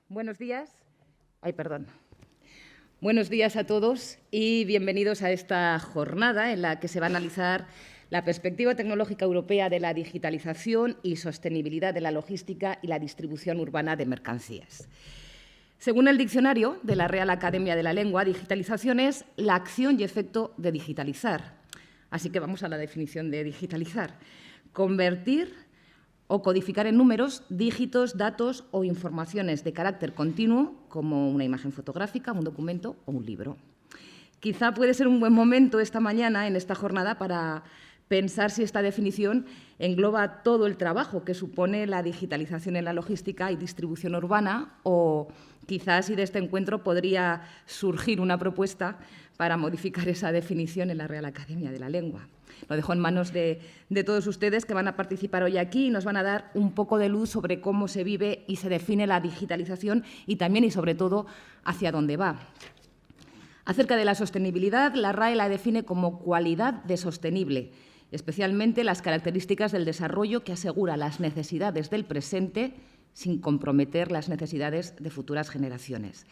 Buenos días. Buenos días a todos y bienvenidos a esta jornada en la que se va a analizar la perspectiva tecnológica europea de la digitalización y sostenibilidad de la logística y la distribución urbana de mercancías. Según el diccionario de la Real Academia de la Lengua, digitalización es la acción y efecto de digitalizar. Así que vamos a la definición de digitalizar. Convertir o codificar en números, dígitos, datos o informaciones de carácter continuo, como una imagen fotográfica, un documento o un libro. Quizá puede ser un buen momento esta mañana, en esta jornada, para pensar si esta definición engloba todo el trabajo que supone la digitalización en la logística y distribución urbana, o quizás si de este encuentro podría surgir una propuesta para modificar esa definición en la Real Academia de la Lengua. Lo dejo en manos de todos ustedes que van a participar hoy aquí y nos van a dar un poco de luz sobre cómo se vive y se define la digitalización y también y sobre todo hacia dónde va. Acerca de la sostenibilidad, la RAE la define como cualidad de sostenible, especialmente las características del desarrollo que asegura las necesidades del presente sin comprometer las necesidades de futuras generaciones.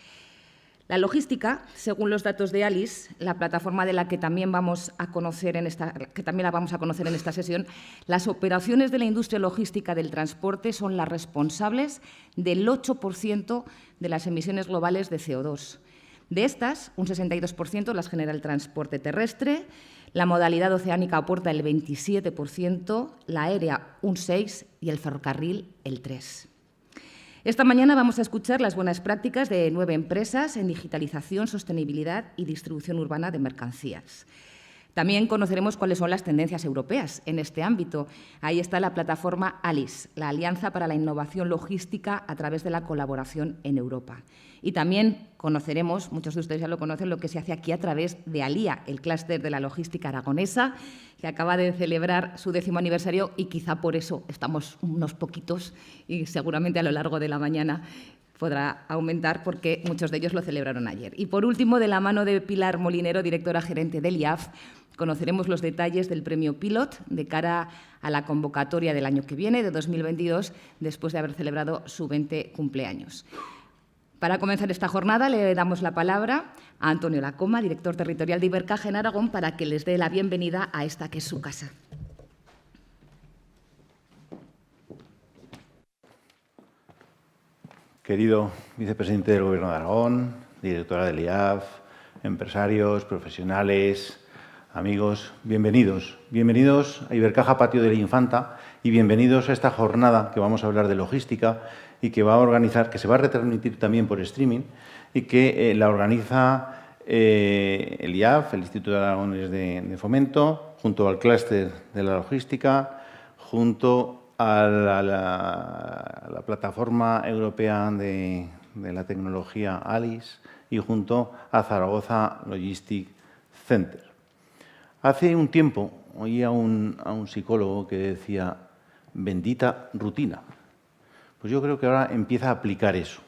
La logística, según los datos de ALIS, la plataforma de la que también vamos a conocer en esta sesión, las operaciones de la industria logística del transporte son las responsables del 8% de las emisiones globales de CO2. De estas, un 62% las genera el transporte terrestre, la modalidad oceánica aporta el 27%, la aérea un 6% y el ferrocarril el 3%. Esta mañana vamos a escuchar las buenas prácticas de 9 empresas en digitalización, sostenibilidad y distribución urbana de mercancías. También conoceremos cuáles son las tendencias europeas en este ámbito. Ahí está la plataforma ALIS, la Alianza para la Innovación Logística a través de la colaboración en Europa. Y también conoceremos, muchos de ustedes ya lo conocen, lo que se hace aquí a través de ALIA, el clúster de la logística aragonesa, que acaba de celebrar su 10º aniversario y quizá por eso estamos unos poquitos y seguramente a lo largo de la mañana podrá aumentar porque muchos de ellos lo celebraron ayer. Y por último, de la mano de Pilar Molinero, directora gerente del IAF, conoceremos los detalles del premio Pilot de cara a la convocatoria del año que viene, de 2022, después de haber celebrado su 20 cumpleaños. Para comenzar esta jornada le damos la palabra a Antonio Lacoma, director territorial de Ibercaja en Aragón, para que les dé la bienvenida a esta que es su casa. Querido vicepresidente del Gobierno de Aragón, directora del IAF, empresarios, profesionales, amigos, bienvenidos. Bienvenidos a Ibercaja Patio de la Infanta y bienvenidos a esta jornada que vamos a hablar de logística y que va a organizar, que se va a retransmitir también por streaming y que la organiza el IAF, el Instituto de Aragones de Fomento, junto al clúster de la logística, junto a la plataforma europea de la tecnología ALIS y junto a Zaragoza Logistic Center. Hace un tiempo oí a un psicólogo que decía, bendita rutina. Pues yo creo que ahora empieza a aplicar eso.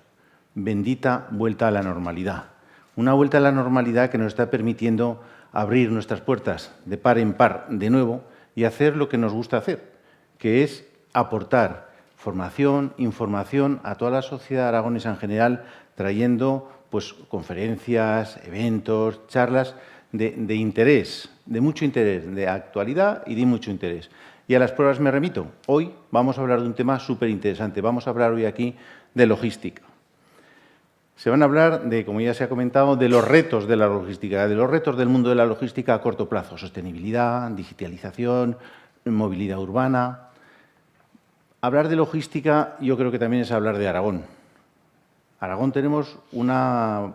Bendita vuelta a la normalidad. Una vuelta a la normalidad que nos está permitiendo abrir nuestras puertas de par en par de nuevo y hacer lo que nos gusta hacer, que es aportar formación, información a toda la sociedad aragonesa en general, trayendo pues, conferencias, eventos, charlas de interés, de mucho interés, de actualidad y de mucho interés. Y a las pruebas me remito. Hoy vamos a hablar de un tema súper interesante. Vamos a hablar hoy aquí de logística. Se van a hablar de, como ya se ha comentado, de los retos de la logística, de los retos del mundo de la logística a corto plazo. Sostenibilidad, digitalización, movilidad urbana. Hablar de logística yo creo que también es hablar de Aragón. Aragón tenemos una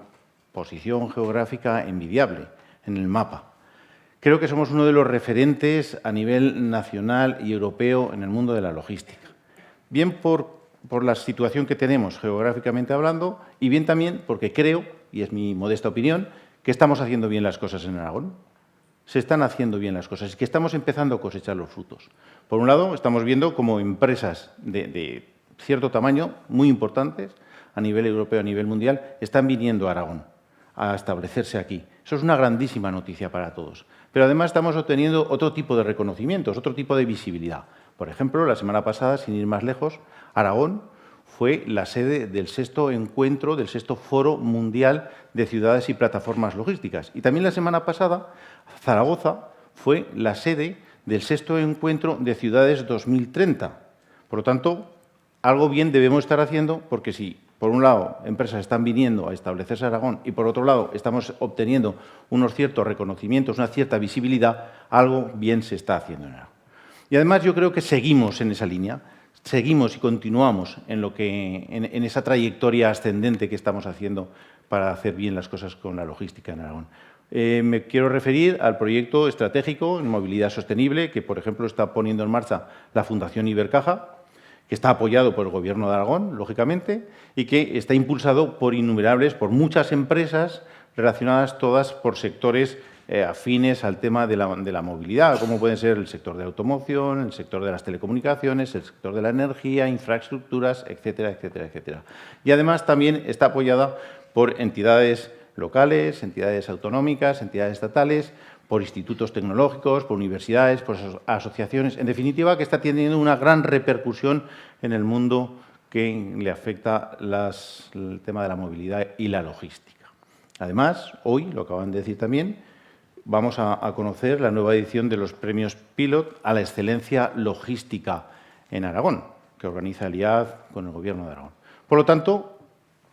posición geográfica envidiable en el mapa. Creo que somos uno de los referentes a nivel nacional y europeo en el mundo de la logística. Bien por la situación que tenemos geográficamente hablando y bien también porque creo, y es mi modesta opinión, que estamos haciendo bien las cosas en Aragón. Se están haciendo bien las cosas y que estamos empezando a cosechar los frutos. Por un lado, estamos viendo como empresas de cierto tamaño, muy importantes, a nivel europeo, a nivel mundial, están viniendo a Aragón a establecerse aquí. Eso es una grandísima noticia para todos. Pero además estamos obteniendo otro tipo de reconocimientos, otro tipo de visibilidad. Por ejemplo, la semana pasada, sin ir más lejos, Aragón fue la sede del 6º encuentro, del 6º Foro Mundial de Ciudades y Plataformas Logísticas. Y también la semana pasada, Zaragoza fue la sede del 6º Encuentro de Ciudades 2030. Por lo tanto, algo bien debemos estar haciendo, porque si, por un lado, empresas están viniendo a establecerse en Aragón y, por otro lado, estamos obteniendo unos ciertos reconocimientos, una cierta visibilidad, algo bien se está haciendo en Aragón. Y además yo creo que seguimos en esa línea, seguimos y continuamos en esa trayectoria ascendente que estamos haciendo para hacer bien las cosas con la logística en Aragón. Me quiero referir al proyecto estratégico en movilidad sostenible que, por ejemplo, está poniendo en marcha la Fundación Ibercaja, que está apoyado por el Gobierno de Aragón, lógicamente, y que está impulsado por muchas empresas relacionadas todas por sectores afines al tema de la movilidad, como pueden ser el sector de automoción, el sector de las telecomunicaciones, el sector de la energía, infraestructuras, etcétera, etcétera, etcétera. Y además también está apoyada por entidades locales, entidades autonómicas, entidades estatales, por institutos tecnológicos, por universidades, por asociaciones, en definitiva, que está teniendo una gran repercusión en el mundo que le afecta el tema de la movilidad y la logística. Además, hoy, lo acaban de decir también, vamos a conocer la nueva edición de los premios Pilot a la excelencia logística en Aragón, que organiza el IAF con el Gobierno de Aragón. Por lo tanto,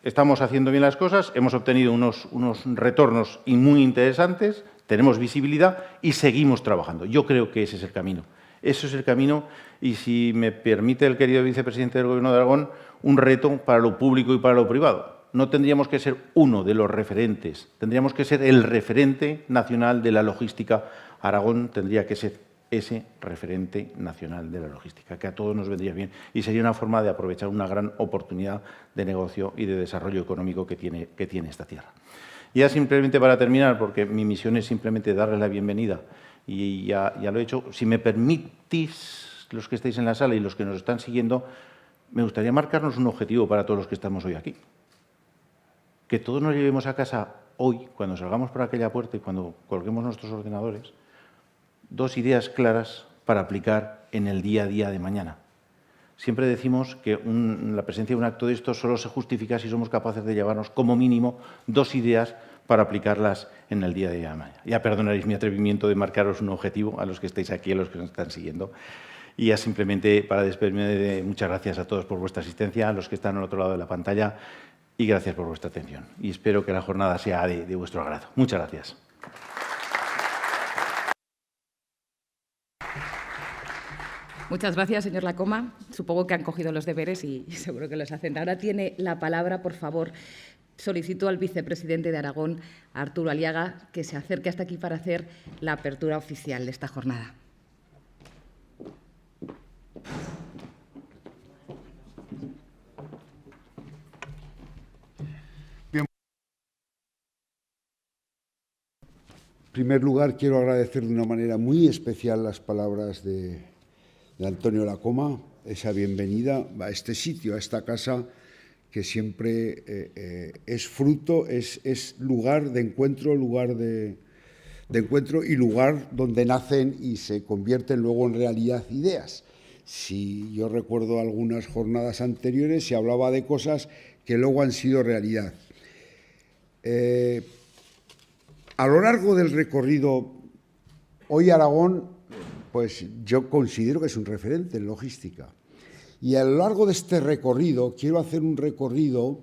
estamos haciendo bien las cosas, hemos obtenido unos retornos muy interesantes, tenemos visibilidad y seguimos trabajando. Yo creo que ese es el camino. Ese es el camino y, si me permite el querido vicepresidente del Gobierno de Aragón, un reto para lo público y para lo privado. No tendríamos que ser uno de los referentes, tendríamos que ser el referente nacional de la logística. Aragón tendría que ser ese referente nacional de la logística, que a todos nos vendría bien y sería una forma de aprovechar una gran oportunidad de negocio y de desarrollo económico que tiene esta tierra. Y ya simplemente para terminar, porque mi misión es simplemente darles la bienvenida y ya lo he hecho, si me permitís, los que estáis en la sala y los que nos están siguiendo, me gustaría marcarnos un objetivo para todos los que estamos hoy aquí. Que todos nos llevemos a casa hoy, cuando salgamos por aquella puerta y cuando colguemos nuestros ordenadores, 2 ideas claras para aplicar en el día a día de mañana. Siempre decimos que la presencia de un acto de esto solo se justifica si somos capaces de llevarnos como mínimo 2 ideas para aplicarlas en el día a día de mañana. Ya perdonaréis mi atrevimiento de marcaros un objetivo a los que estáis aquí, a los que nos están siguiendo. Y ya simplemente para despedirme, muchas gracias a todos por vuestra asistencia, a los que están al otro lado de la pantalla, y gracias por vuestra atención. Y espero que la jornada sea de vuestro agrado. Muchas gracias. Muchas gracias, señor Lacoma. Supongo que han cogido los deberes y seguro que los hacen. Ahora tiene la palabra, por favor. Solicito al vicepresidente de Aragón, Arturo Aliaga, que se acerque hasta aquí para hacer la apertura oficial de esta jornada. En primer lugar, quiero agradecer de una manera muy especial las palabras de Antonio Lacoma, esa bienvenida a este sitio, a esta casa, que siempre es fruto, es lugar de encuentro, y lugar donde nacen y se convierten luego en realidad ideas. Si yo recuerdo algunas jornadas anteriores, se hablaba de cosas que luego han sido realidad. A lo largo del recorrido, hoy Aragón, pues yo considero que es un referente en logística. Y a lo largo de este recorrido, quiero hacer un recorrido,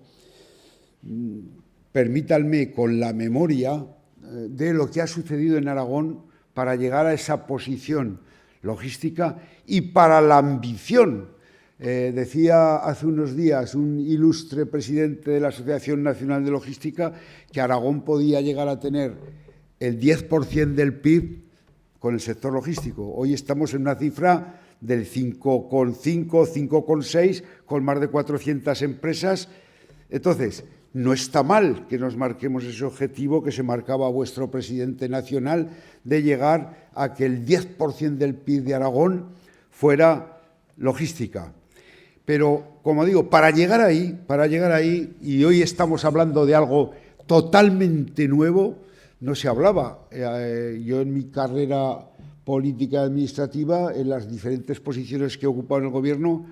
permítanme, con la memoria de lo que ha sucedido en Aragón para llegar a esa posición logística y para la ambición. Decía hace unos días un ilustre presidente de la Asociación Nacional de Logística que Aragón podía llegar a tener el 10% del PIB con el sector logístico. Hoy estamos en una cifra del 5,5, 5,6, con más de 400 empresas. Entonces, no está mal que nos marquemos ese objetivo que se marcaba vuestro presidente nacional de llegar a que el 10% del PIB de Aragón fuera logística. Pero, como digo, para llegar ahí, y hoy estamos hablando de algo totalmente nuevo, no se hablaba. Yo en mi carrera política administrativa, en las diferentes posiciones que he ocupado en el Gobierno,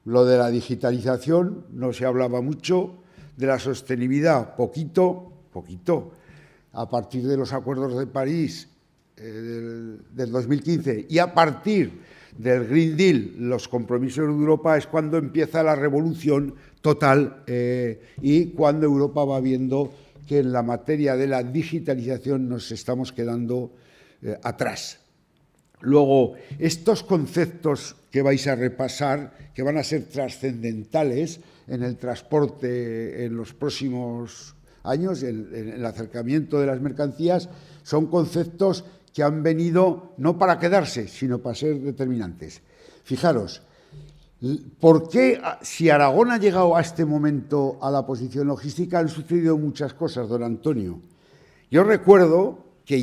Lo de la digitalización no se hablaba mucho, de la sostenibilidad poquito. A partir de los acuerdos de París del 2015 y a partir del Green Deal, los compromisos de Europa, es cuando empieza la revolución total y cuando Europa va viendo que en la materia de la digitalización nos estamos quedando atrás. Luego, estos conceptos que vais a repasar, que van a ser trascendentales en el transporte en los próximos años, en el acercamiento de las mercancías, son conceptos que han venido no para quedarse, sino para ser determinantes. Fijaros, ¿por qué, si Aragón ha llegado a este momento a la posición logística, han sucedido muchas cosas, don Antonio? Yo recuerdo que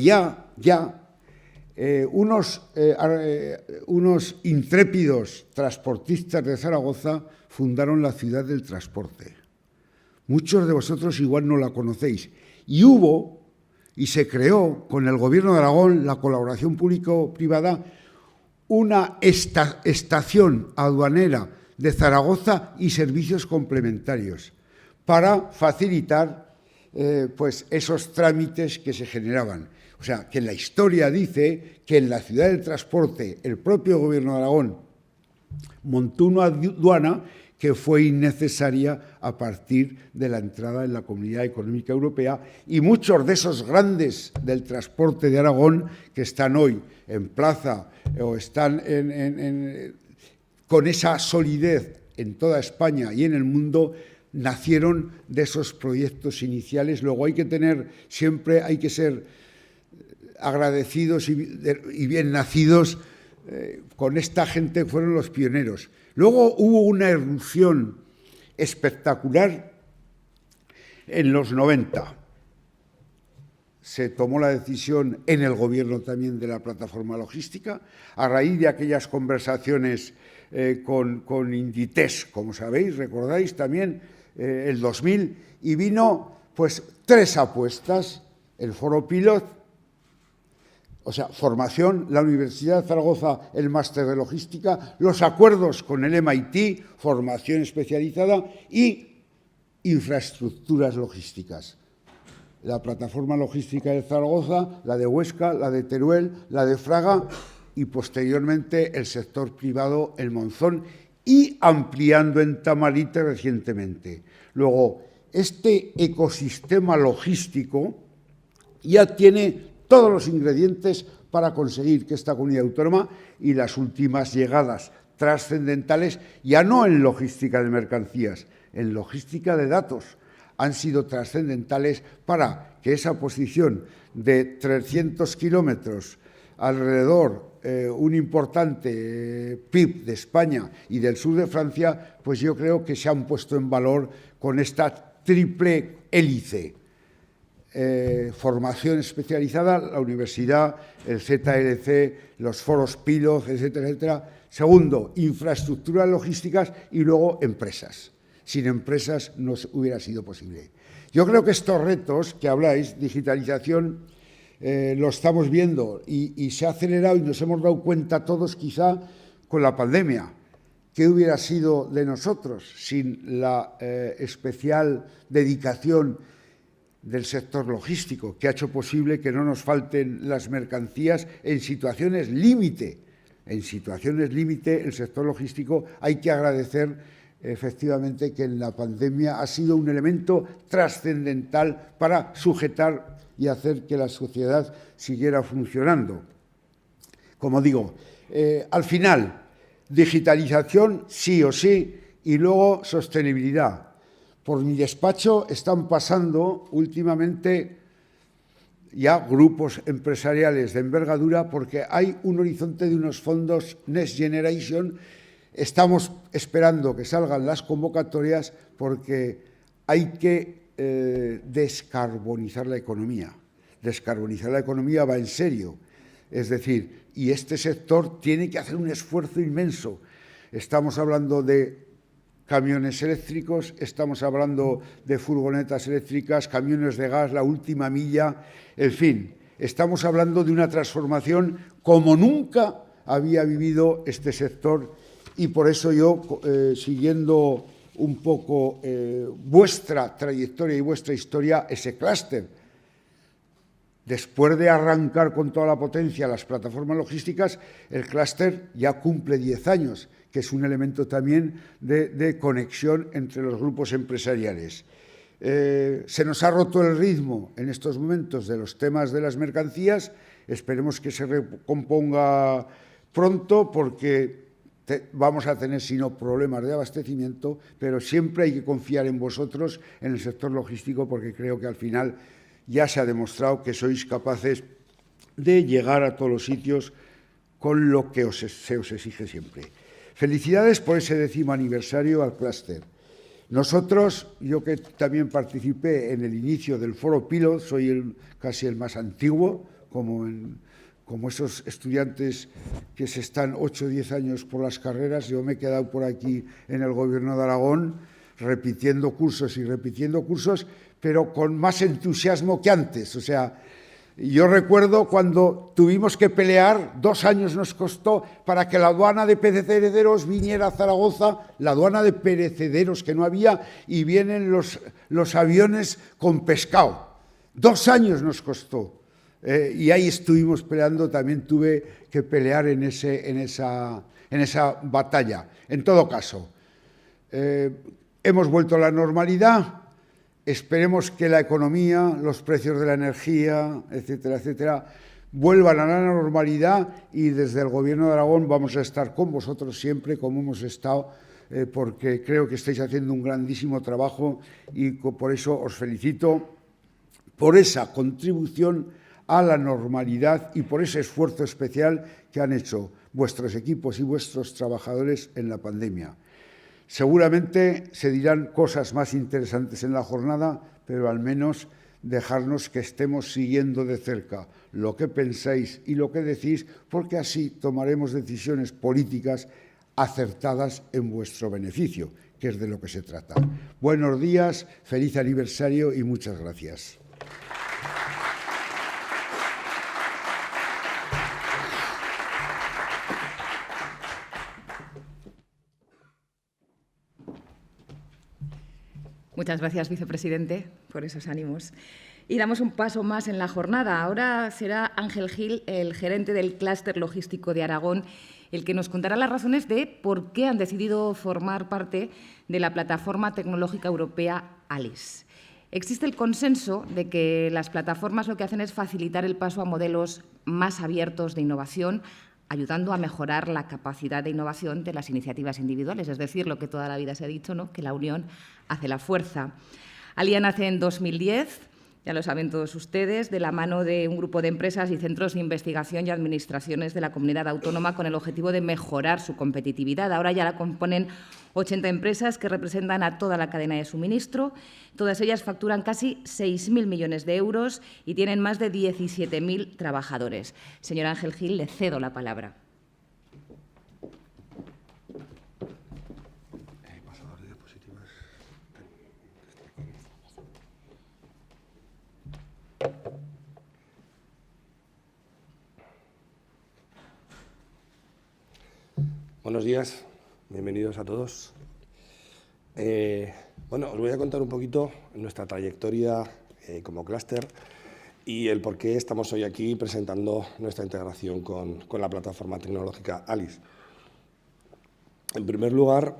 unos intrépidos transportistas de Zaragoza fundaron la ciudad del transporte. Muchos de vosotros igual no la conocéis. Y se creó con el Gobierno de Aragón, la colaboración público-privada, una estación aduanera de Zaragoza y servicios complementarios para facilitar pues esos trámites que se generaban. O sea, que la historia dice que en la ciudad del transporte el propio Gobierno de Aragón montó una aduana que fue innecesaria a partir de la entrada en la Comunidad Económica Europea, y muchos de esos grandes del transporte de Aragón que están hoy en plaza o están con esa solidez en toda España y en el mundo, nacieron de esos proyectos iniciales. Luego hay que ser agradecidos y bien nacidos con esta gente que fueron los pioneros. Luego hubo una erupción espectacular en los 90. Se tomó la decisión en el gobierno también de la plataforma logística, a raíz de aquellas conversaciones con Inditex, como sabéis, recordáis también, el 2000, y vino pues 3 apuestas: el Foro Pilot, o sea, formación, la Universidad de Zaragoza, el máster de logística, los acuerdos con el MIT, formación especializada, y infraestructuras logísticas. La plataforma logística de Zaragoza, la de Huesca, la de Teruel, la de Fraga y posteriormente el sector privado, el Monzón, y ampliando en Tamarite recientemente. Luego, este ecosistema logístico ya tiene todos los ingredientes para conseguir que esta comunidad autónoma, y las últimas llegadas trascendentales, ya no en logística de mercancías, en logística de datos, han sido trascendentales para que esa posición de 300 kilómetros alrededor, un importante PIB de España y del sur de Francia, pues yo creo que se han puesto en valor con esta triple hélice. Formación especializada, la universidad, el ZLC, los foros Pilot, etcétera, etcétera. Segundo, infraestructuras logísticas, y luego empresas. Sin empresas no hubiera sido posible. Yo creo que estos retos que habláis, digitalización, lo estamos viendo y se ha acelerado, y nos hemos dado cuenta todos quizá con la pandemia. ¿Qué hubiera sido de nosotros sin la especial dedicación del sector logístico, que ha hecho posible que no nos falten las mercancías en situaciones límite? En situaciones límite, el sector logístico, hay que agradecer efectivamente que en la pandemia ha sido un elemento trascendental para sujetar y hacer que la sociedad siguiera funcionando. Como digo, al final, digitalización sí o sí, y luego sostenibilidad. Por mi despacho están pasando últimamente ya grupos empresariales de envergadura, porque hay un horizonte de unos fondos Next Generation. Estamos esperando que salgan las convocatorias porque hay que descarbonizar la economía. Descarbonizar la economía va en serio. Es decir, y este sector tiene que hacer un esfuerzo inmenso. Estamos hablando de camiones eléctricos, estamos hablando de furgonetas eléctricas, camiones de gas, la última milla, en fin, estamos hablando de una transformación como nunca había vivido este sector, y por eso yo, siguiendo un poco vuestra trayectoria y vuestra historia, ese clúster, después de arrancar con toda la potencia las plataformas logísticas, el clúster ya cumple 10 años, que es un elemento también de conexión entre los grupos empresariales. Se nos ha roto el ritmo en estos momentos de los temas de las mercancías. Esperemos que se recomponga pronto, porque vamos a tener, si no, problemas de abastecimiento, pero siempre hay que confiar en vosotros, en el sector logístico, porque creo que al final ya se ha demostrado que sois capaces de llegar a todos los sitios con lo que se os exige siempre. Felicidades por ese 10º aniversario al clúster. Nosotros, yo que también participé en el inicio del Foro Pilot, soy casi el más antiguo, como esos estudiantes que se están 8 o 10 años por las carreras. Yo me he quedado por aquí en el Gobierno de Aragón repitiendo cursos y repitiendo cursos, pero con más entusiasmo que antes. O sea, yo recuerdo cuando tuvimos que pelear, 2 años nos costó para que la aduana de perecederos viniera a Zaragoza, la aduana de perecederos que no había, y vienen los aviones con pescado. 2 años nos costó. Y ahí estuvimos peleando, también tuve que pelear en esa batalla. En todo caso, hemos vuelto a la normalidad. Esperemos que la economía, los precios de la energía, etcétera, etcétera, vuelvan a la normalidad, y desde el Gobierno de Aragón vamos a estar con vosotros siempre, como hemos estado, porque creo que estáis haciendo un grandísimo trabajo, y por eso os felicito por esa contribución a la normalidad y por ese esfuerzo especial que han hecho vuestros equipos y vuestros trabajadores en la pandemia. Seguramente se dirán cosas más interesantes en la jornada, pero al menos dejarnos que estemos siguiendo de cerca lo que pensáis y lo que decís, porque así tomaremos decisiones políticas acertadas en vuestro beneficio, que es de lo que se trata. Buenos días, feliz aniversario y muchas gracias. Muchas gracias, vicepresidente, por esos ánimos. Y damos un paso más en la jornada. Ahora será Ángel Gil, el gerente del clúster logístico de Aragón, el que nos contará las razones de por qué han decidido formar parte de la plataforma tecnológica europea ALICE. Existe el consenso de que las plataformas lo que hacen es facilitar el paso a modelos más abiertos de innovación, ayudando a mejorar la capacidad de innovación de las iniciativas individuales, es decir, lo que toda la vida se ha dicho, ¿no?, que la unión hace la fuerza. ALIA nace en 2010, ya lo saben todos ustedes, de la mano de un grupo de empresas y centros de investigación y administraciones de la comunidad autónoma con el objetivo de mejorar su competitividad. Ahora ya la componen 80 empresas que representan a toda la cadena de suministro. Todas ellas facturan casi 6.000 millones de euros y tienen más de 17.000 trabajadores. Señor Ángel Gil, le cedo la palabra. Buenos días, bienvenidos a todos. Bueno, os voy a contar un poquito nuestra trayectoria como clúster y el por qué estamos hoy aquí presentando nuestra integración con la plataforma tecnológica ALICE. En primer lugar,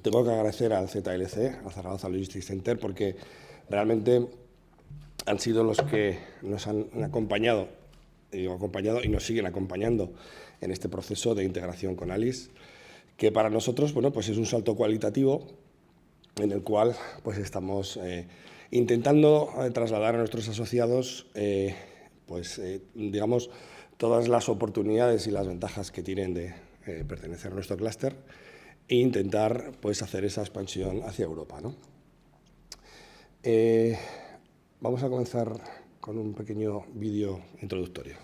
tengo que agradecer al ZLC, a Zaragoza Logistics Center, porque realmente han sido los que nos han acompañado y nos siguen acompañando en este proceso de integración con ALICE, que para nosotros, bueno, pues es un salto cualitativo en el cual pues estamos intentando trasladar a nuestros asociados digamos, todas las oportunidades y las ventajas que tienen de pertenecer a nuestro clúster e intentar pues hacer esa expansión hacia Europa, ¿no? Vamos a comenzar con un pequeño vídeo introductorio.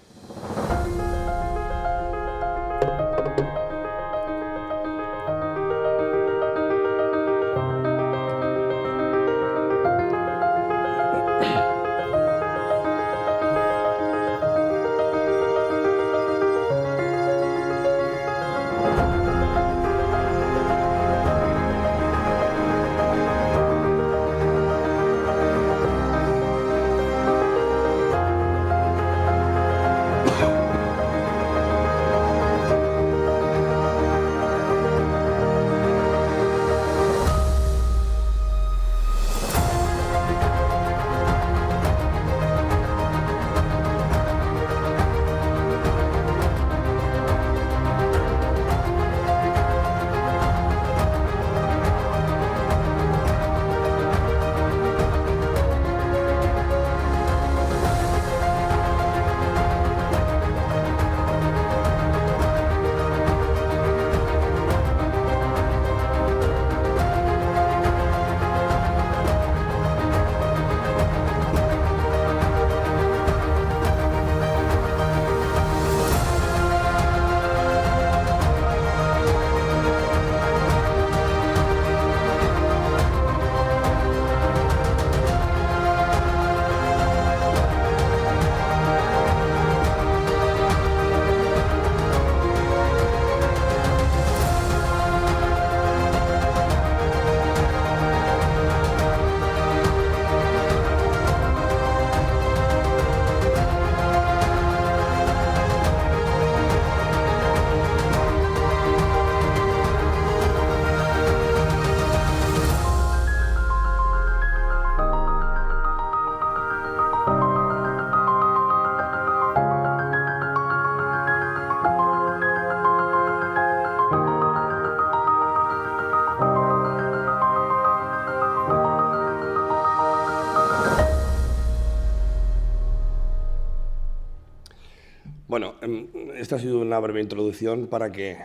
esta ha sido una breve introducción para que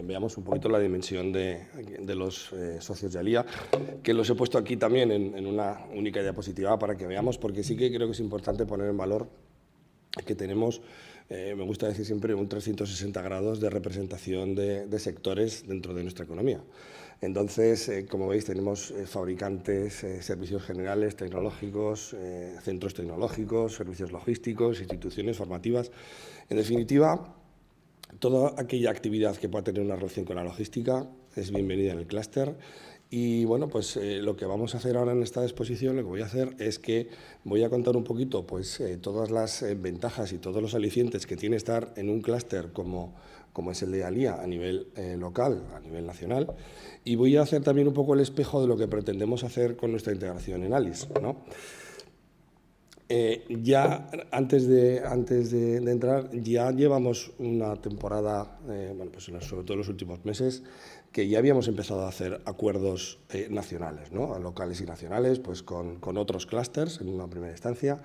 veamos un poquito la dimensión de los socios de Alia, que los he puesto aquí también en una única diapositiva para que veamos, porque sí que creo que es importante poner en valor que tenemos, me gusta decir siempre, un 360 grados de representación de sectores dentro de nuestra economía. Entonces, como veis, tenemos fabricantes, servicios generales, tecnológicos, centros tecnológicos, servicios logísticos, instituciones formativas. En definitiva, toda aquella actividad que pueda tener una relación con la logística es bienvenida en el clúster. Y bueno, pues lo que vamos a hacer ahora en esta exposición, lo que voy a hacer es que voy a contar un poquito pues, todas las ventajas y todos los alicientes que tiene estar en un clúster como es el de Alia a nivel local, a nivel nacional, y voy a hacer también un poco el espejo de lo que pretendemos hacer con nuestra integración en ALIS, ¿no? Ya antes de entrar, ya llevamos una temporada, bueno, pues sobre todo en los últimos meses, que ya habíamos empezado a hacer acuerdos nacionales, ¿no? Locales y nacionales, pues con otros clústeres en una primera instancia.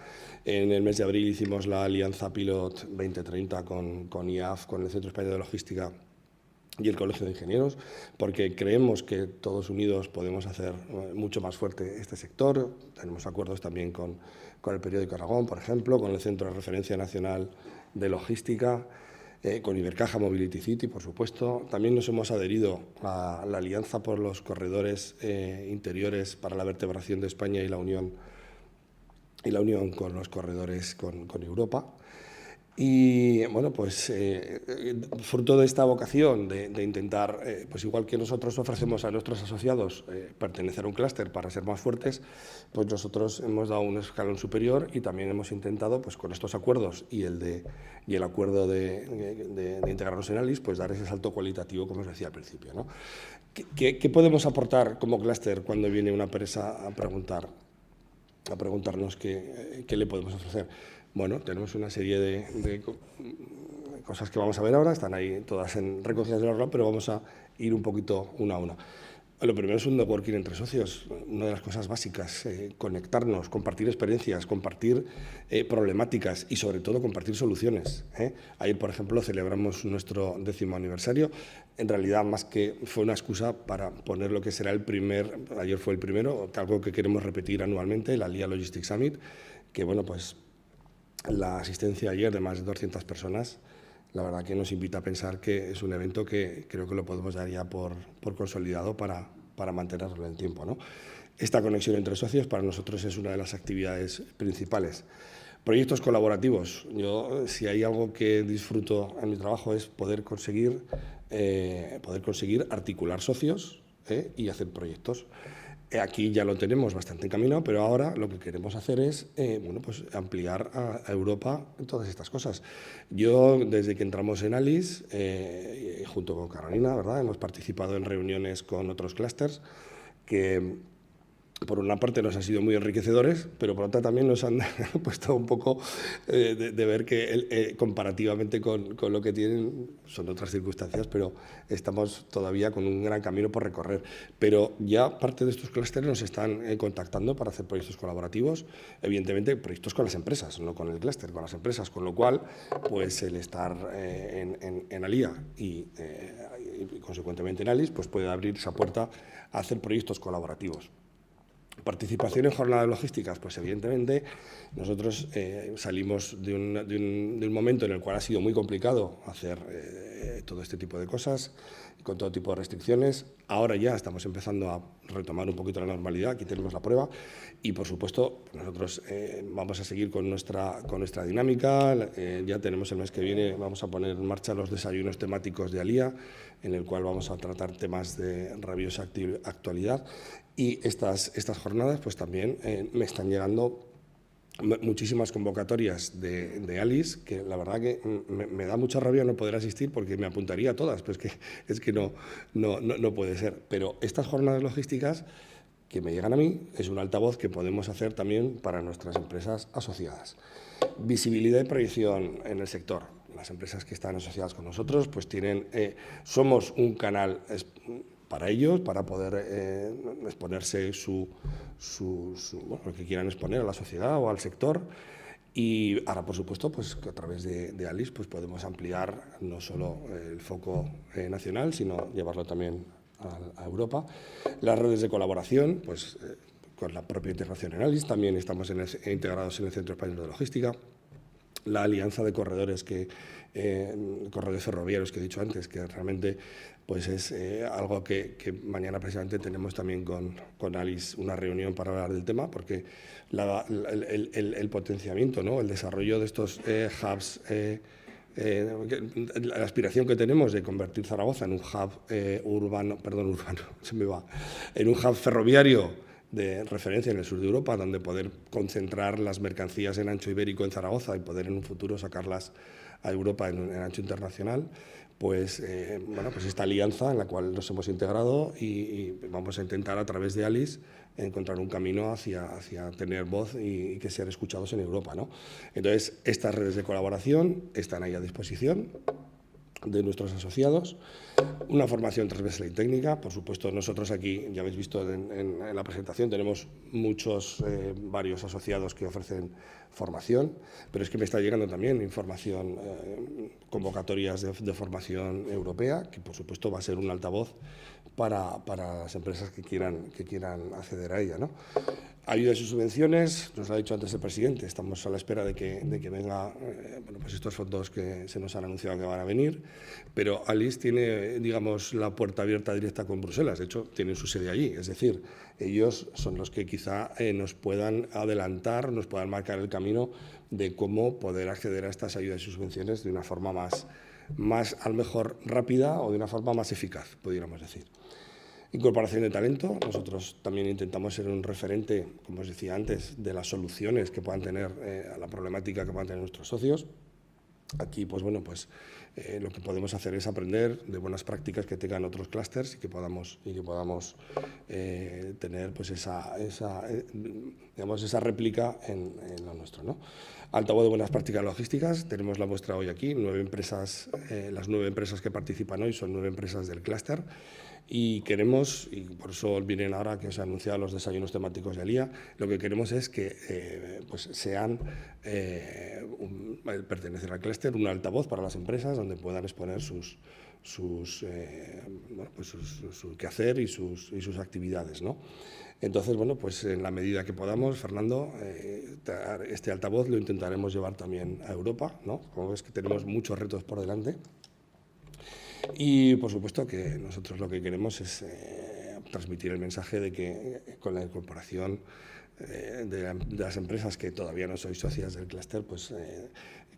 En el mes de abril hicimos la alianza Pilot 2030 con IAF, con el Centro Español de Logística y el Colegio de Ingenieros, porque creemos que todos unidos podemos hacer mucho más fuerte este sector. Tenemos acuerdos también con el periódico Aragón, por ejemplo, con el Centro de Referencia Nacional de Logística, con Ibercaja Mobility City, por supuesto. También nos hemos adherido a la Alianza por los Corredores Interiores para la Vertebración de España y la unión con los corredores con Europa. Y bueno, pues fruto de esta vocación de intentar, pues igual que nosotros ofrecemos a nuestros asociados pertenecer a un clúster para ser más fuertes, pues nosotros hemos dado un escalón superior y también hemos intentado, pues con estos acuerdos y el acuerdo de integrarnos en ALIS, pues dar ese salto cualitativo, como os decía al principio, ¿no? ¿Qué podemos aportar como clúster cuando viene una empresa a preguntarnos qué le podemos ofrecer? Bueno, tenemos una serie de cosas que vamos a ver ahora, están ahí todas recogidas en el RAP, pero vamos a ir un poquito una a una. Lo primero es un networking entre socios, una de las cosas básicas, conectarnos, compartir experiencias, compartir problemáticas y sobre todo compartir soluciones. Ayer, por ejemplo, celebramos nuestro 10º aniversario, en realidad más que fue una excusa para poner lo que será ayer fue el primero, algo que queremos repetir anualmente, la Alia Logistics Summit, que bueno, pues la asistencia ayer de más de 200 personas, la verdad que nos invita a pensar que es un evento que creo que lo podemos dar ya por consolidado para mantenerlo en el tiempo, ¿no? Esta conexión entre socios para nosotros es una de las actividades principales. Proyectos colaborativos. Yo, si hay algo que disfruto en mi trabajo es poder conseguir articular socios y hacer proyectos. Aquí ya lo tenemos bastante encaminado, pero ahora lo que queremos hacer es bueno, pues ampliar a Europa todas estas cosas. Yo, desde que entramos en ALIS, junto con Carolina, ¿verdad?, hemos participado en reuniones con otros clústeres que, por una parte, nos han sido muy enriquecedores, pero por otra también nos han puesto un poco de ver que comparativamente con lo que tienen son otras circunstancias, pero estamos todavía con un gran camino por recorrer. Pero ya parte de estos clústeres nos están contactando para hacer proyectos colaborativos, evidentemente proyectos con las empresas, no con el clúster, con las empresas, con lo cual pues el estar en Alia y consecuentemente en ALIS pues puede abrir esa puerta a hacer proyectos colaborativos. Participación en jornadas logísticas, pues evidentemente nosotros salimos de un momento en el cual ha sido muy complicado hacer todo este tipo de cosas, con todo tipo de restricciones. Ahora ya estamos empezando a retomar un poquito la normalidad, aquí tenemos la prueba y por supuesto nosotros vamos a seguir con nuestra dinámica. Ya tenemos el mes que viene, vamos a poner en marcha los desayunos temáticos de Alia, en el cual vamos a tratar temas de rabiosa actualidad. Y estas jornadas pues también me están llegando muchísimas convocatorias de ALIS, que la verdad que me da mucha rabia no poder asistir porque me apuntaría a todas, pero es que no puede ser. Pero estas jornadas logísticas que me llegan a mí es un altavoz que podemos hacer también para nuestras empresas asociadas. Visibilidad y proyección en el sector. Las empresas que están asociadas con nosotros pues somos un canal para ellos, para poder exponerse lo que quieran exponer a la sociedad o al sector. Y ahora, por supuesto, pues que a través de ALIS pues podemos ampliar no solo el foco nacional, sino llevarlo también a Europa. Las redes de colaboración, pues con la propia integración en ALIS, también estamos integrados en el Centro Español de Logística. La alianza de corredores, corredores ferroviarios que he dicho antes, que realmente pues es algo que mañana precisamente tenemos también con ALIS una reunión para hablar del tema, porque el potenciamiento, ¿no?, el desarrollo de estos hubs, la aspiración que tenemos de convertir Zaragoza en un hub en un hub ferroviario de referencia en el sur de Europa, donde poder concentrar las mercancías en ancho ibérico en Zaragoza y poder en un futuro sacarlas a Europa en ancho internacional, pues, pues esta alianza en la cual nos hemos integrado y vamos a intentar a través de ALIS encontrar un camino hacia tener voz y que ser escuchados en Europa, ¿no? Entonces, estas redes de colaboración están ahí a disposición de nuestros asociados, una formación transversal y técnica. Por supuesto, nosotros aquí, ya habéis visto en la presentación, tenemos varios asociados que ofrecen formación, pero es que me está llegando también información, convocatorias de formación europea, que por supuesto va a ser un altavoz para las empresas que quieran acceder a ella, ¿no? Ayudas y subvenciones, nos lo ha dicho antes el presidente, estamos a la espera de que venga pues estos fondos que se nos han anunciado que van a venir, pero ALIS tiene, digamos, la puerta abierta directa con Bruselas, de hecho tienen su sede allí, es decir, ellos son los que quizá nos puedan adelantar, nos puedan marcar el camino de cómo poder acceder a estas ayudas y subvenciones de una forma más a lo mejor rápida o de una forma más eficaz, podríamos decir. Incorporación de talento. Nosotros también intentamos ser un referente, como os decía antes, de las soluciones que puedan tener a la problemática que puedan tener nuestros socios. Aquí, pues bueno, lo que podemos hacer es aprender de buenas prácticas que tengan otros clústeres y que podamos tener pues esa réplica en lo nuestro, ¿no? Altavoz de buenas prácticas logísticas. Tenemos la muestra hoy aquí. 9 empresas, las 9 empresas que participan hoy son 9 empresas del clúster. Y queremos, y por eso vienen ahora que os he anunciado los desayunos temáticos de Alía, lo que queremos es que sean, pertenecer al clúster, un altavoz para las empresas donde puedan exponer su quehacer y sus actividades, ¿no? Entonces, bueno, pues en la medida que podamos, Fernando, este altavoz lo intentaremos llevar también a Europa, ¿no? Como ves que tenemos muchos retos por delante. Y, por supuesto, que nosotros lo que queremos es transmitir el mensaje de que con la incorporación de las empresas que todavía no sois socias del clúster, pues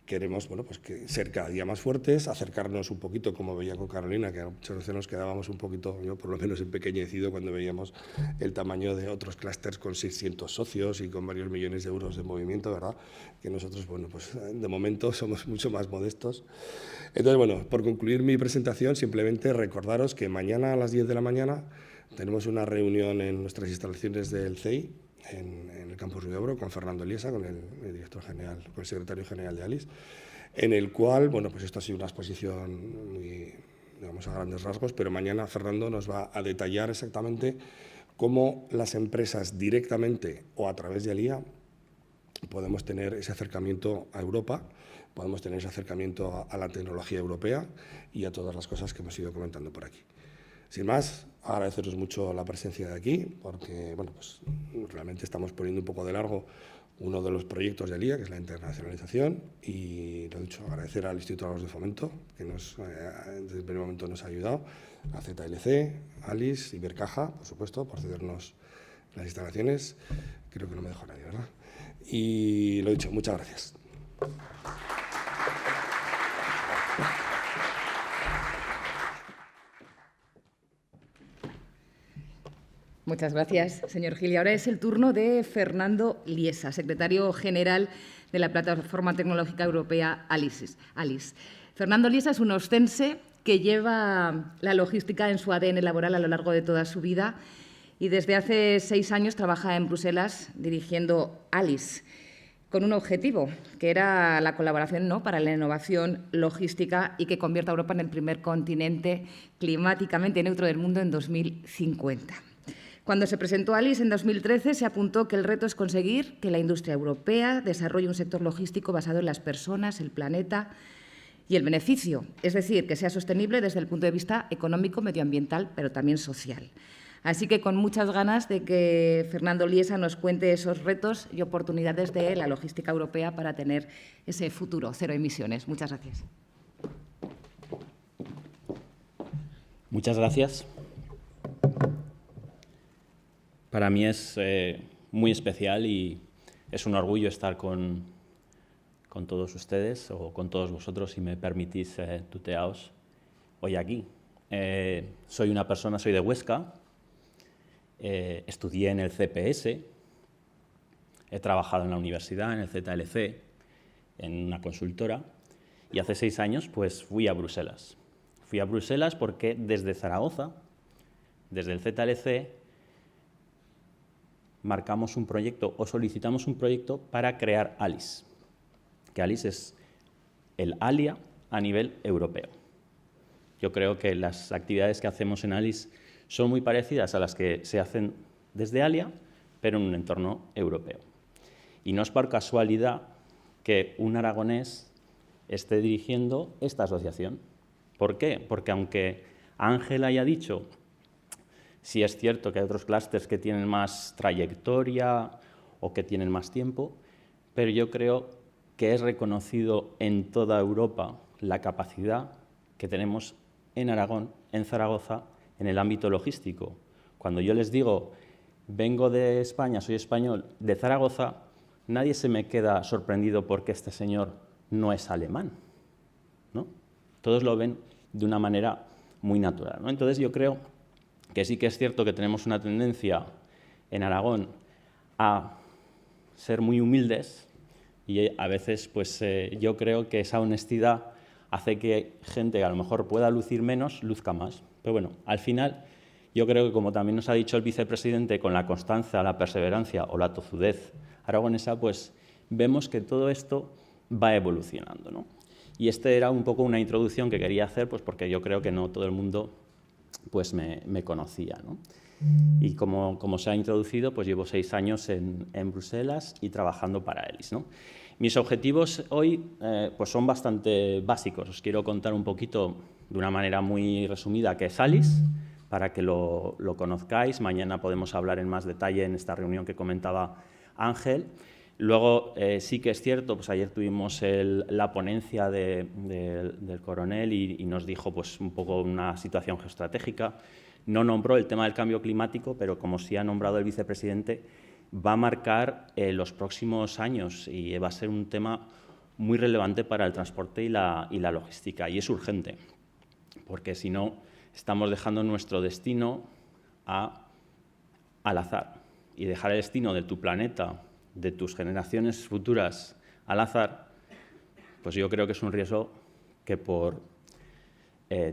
queremos que ser cada día más fuertes, acercarnos un poquito, como veía con Carolina, que muchas veces nos quedábamos un poquito, yo por lo menos empequeñecido cuando veíamos el tamaño de otros clústeres con 600 socios y con varios millones de euros de movimiento, ¿verdad? Que nosotros, de momento somos mucho más modestos. Entonces, por concluir mi presentación, simplemente recordaros que mañana a las 10 de la mañana tenemos una reunión en nuestras instalaciones del CEI, en el campus Riobro, con Fernando Liesa, con el director general, con el secretario general de ALIS, en el cual, pues esto ha sido una exposición muy, digamos, a grandes rasgos, pero mañana Fernando nos va a detallar exactamente cómo las empresas directamente o a través de Alía podemos tener ese acercamiento a Europa, podemos tener ese acercamiento a la tecnología europea y a todas las cosas que hemos ido comentando por aquí. Sin más, agradeceros mucho la presencia de aquí, porque realmente estamos poniendo un poco de largo uno de los proyectos de Alía, que es la internacionalización, y lo dicho, agradecer al Instituto de Ahorros de Fomento, que desde el primer momento nos ha ayudado, a ZLC, ALIS, Ibercaja, por supuesto, por cedernos las instalaciones. Creo que no me dejo nadie, ¿verdad? Y lo dicho, muchas gracias. Muchas gracias, señor Gil. Y ahora es el turno de Fernando Liesa, secretario general de la Plataforma Tecnológica Europea ALIS. Fernando Liesa es un ostense que lleva la logística en su ADN laboral a lo largo de toda su vida y desde hace 6 años trabaja en Bruselas dirigiendo ALIS con un objetivo, que era la colaboración para la innovación logística y que convierta a Europa en el primer continente climáticamente neutro del mundo en 2050. Cuando se presentó Alice en 2013, se apuntó que el reto es conseguir que la industria europea desarrolle un sector logístico basado en las personas, el planeta y el beneficio, es decir, que sea sostenible desde el punto de vista económico, medioambiental, pero también social. Así que con muchas ganas de que Fernando Liesa nos cuente esos retos y oportunidades de la logística europea para tener ese futuro cero emisiones. Muchas gracias. Muchas gracias. Para mí es muy especial y es un orgullo estar con todos ustedes o con todos vosotros, si me permitís tuteaos hoy aquí. Soy de Huesca, estudié en el CPS, he trabajado en la universidad, en el ZLC, en una consultora, y hace 6 años pues fui a Bruselas. Fui a Bruselas porque desde Zaragoza, desde el ZLC, marcamos un proyecto o solicitamos un proyecto para crear ALICE, que ALICE es el ALIA a nivel europeo. Yo creo que las actividades que hacemos en ALICE son muy parecidas a las que se hacen desde ALIA, pero en un entorno europeo. Y no es por casualidad que un aragonés esté dirigiendo esta asociación. ¿Por qué? Porque aunque Ángel haya dicho, sí es cierto que hay otros clústeres que tienen más trayectoria o que tienen más tiempo, pero yo creo que es reconocido en toda Europa la capacidad que tenemos en Aragón, en Zaragoza, en el ámbito logístico. Cuando yo les digo, vengo de España, soy español, de Zaragoza, nadie se me queda sorprendido porque este señor no es alemán, ¿no? Todos lo ven de una manera muy natural, ¿no? Entonces yo creo que sí que es cierto que tenemos una tendencia en Aragón a ser muy humildes y a veces pues, yo creo que esa honestidad hace que gente que a lo mejor pueda lucir menos, luzca más. Pero bueno, al final yo creo que, como también nos ha dicho el vicepresidente, con la constancia, la perseverancia o la tozudez aragonesa, pues vemos que todo esto va evolucionando, ¿no? Y este era un poco una introducción que quería hacer, pues porque yo creo que no todo el mundo pues me conocía, ¿no? Y como se ha introducido, pues llevo 6 años en Bruselas y trabajando para ELIS, ¿no? Mis objetivos hoy pues son bastante básicos. Os quiero contar un poquito, de una manera muy resumida, qué es ALICE, para que lo conozcáis. Mañana podemos hablar en más detalle en esta reunión que comentaba Ángel. Luego, sí que es cierto, pues ayer tuvimos la ponencia del coronel y nos dijo pues, un poco una situación geoestratégica. No nombró el tema del cambio climático, pero como sí ha nombrado el vicepresidente, va a marcar los próximos años y va a ser un tema muy relevante para el transporte y la logística. Y es urgente, porque si no, estamos dejando nuestro destino al azar. Y dejar el destino de tu planeta, de tus generaciones futuras al azar, pues yo creo que es un riesgo que por,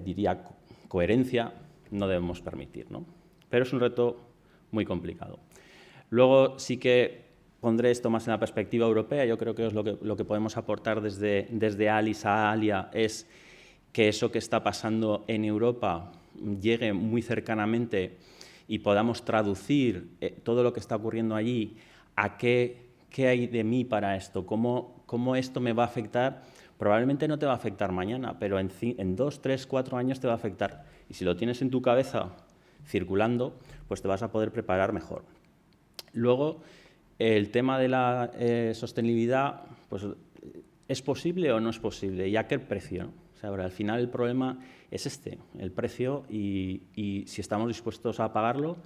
diría, coherencia no debemos permitir, ¿no? Pero es un reto muy complicado. Luego sí que pondré esto más en la perspectiva europea. Yo creo que es lo que podemos aportar desde ALICE a ALIA es que eso que está pasando en Europa llegue muy cercanamente y podamos traducir todo lo que está ocurriendo allí a qué hay de mí para esto, cómo esto me va a afectar. Probablemente no te va a afectar mañana, pero en 2, 3, 4 años te va a afectar. Y si lo tienes en tu cabeza circulando, pues te vas a poder preparar mejor. Luego, el tema de la sostenibilidad, pues, ¿es posible o no es posible? ¿Y a qué precio? O sea, al final el problema es el precio y si estamos dispuestos a pagarlo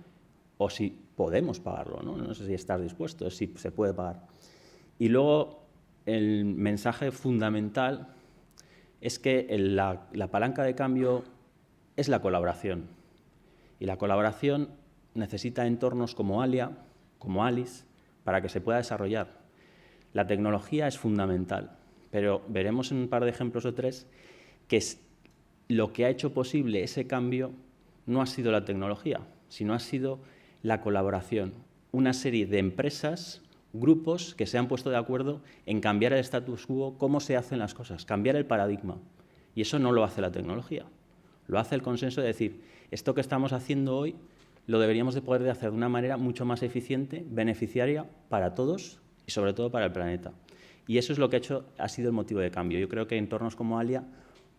o si podemos pagarlo, ¿no? No sé si estás dispuesto, si se puede pagar. Y luego, el mensaje fundamental es que la palanca de cambio es la colaboración. Y la colaboración necesita entornos como ALIA, como ALICE, para que se pueda desarrollar. La tecnología es fundamental, pero veremos en un par de ejemplos o 3 que lo que ha hecho posible ese cambio no ha sido la tecnología, sino ha sido la colaboración. Una serie de empresas, grupos que se han puesto de acuerdo en cambiar el status quo, cómo se hacen las cosas, cambiar el paradigma. Y eso no lo hace la tecnología, lo hace el consenso de decir, esto que estamos haciendo hoy lo deberíamos de poder hacer de una manera mucho más eficiente, beneficiaria para todos y sobre todo para el planeta. Y eso es lo que ha sido el motivo de cambio. Yo creo que entornos como Alia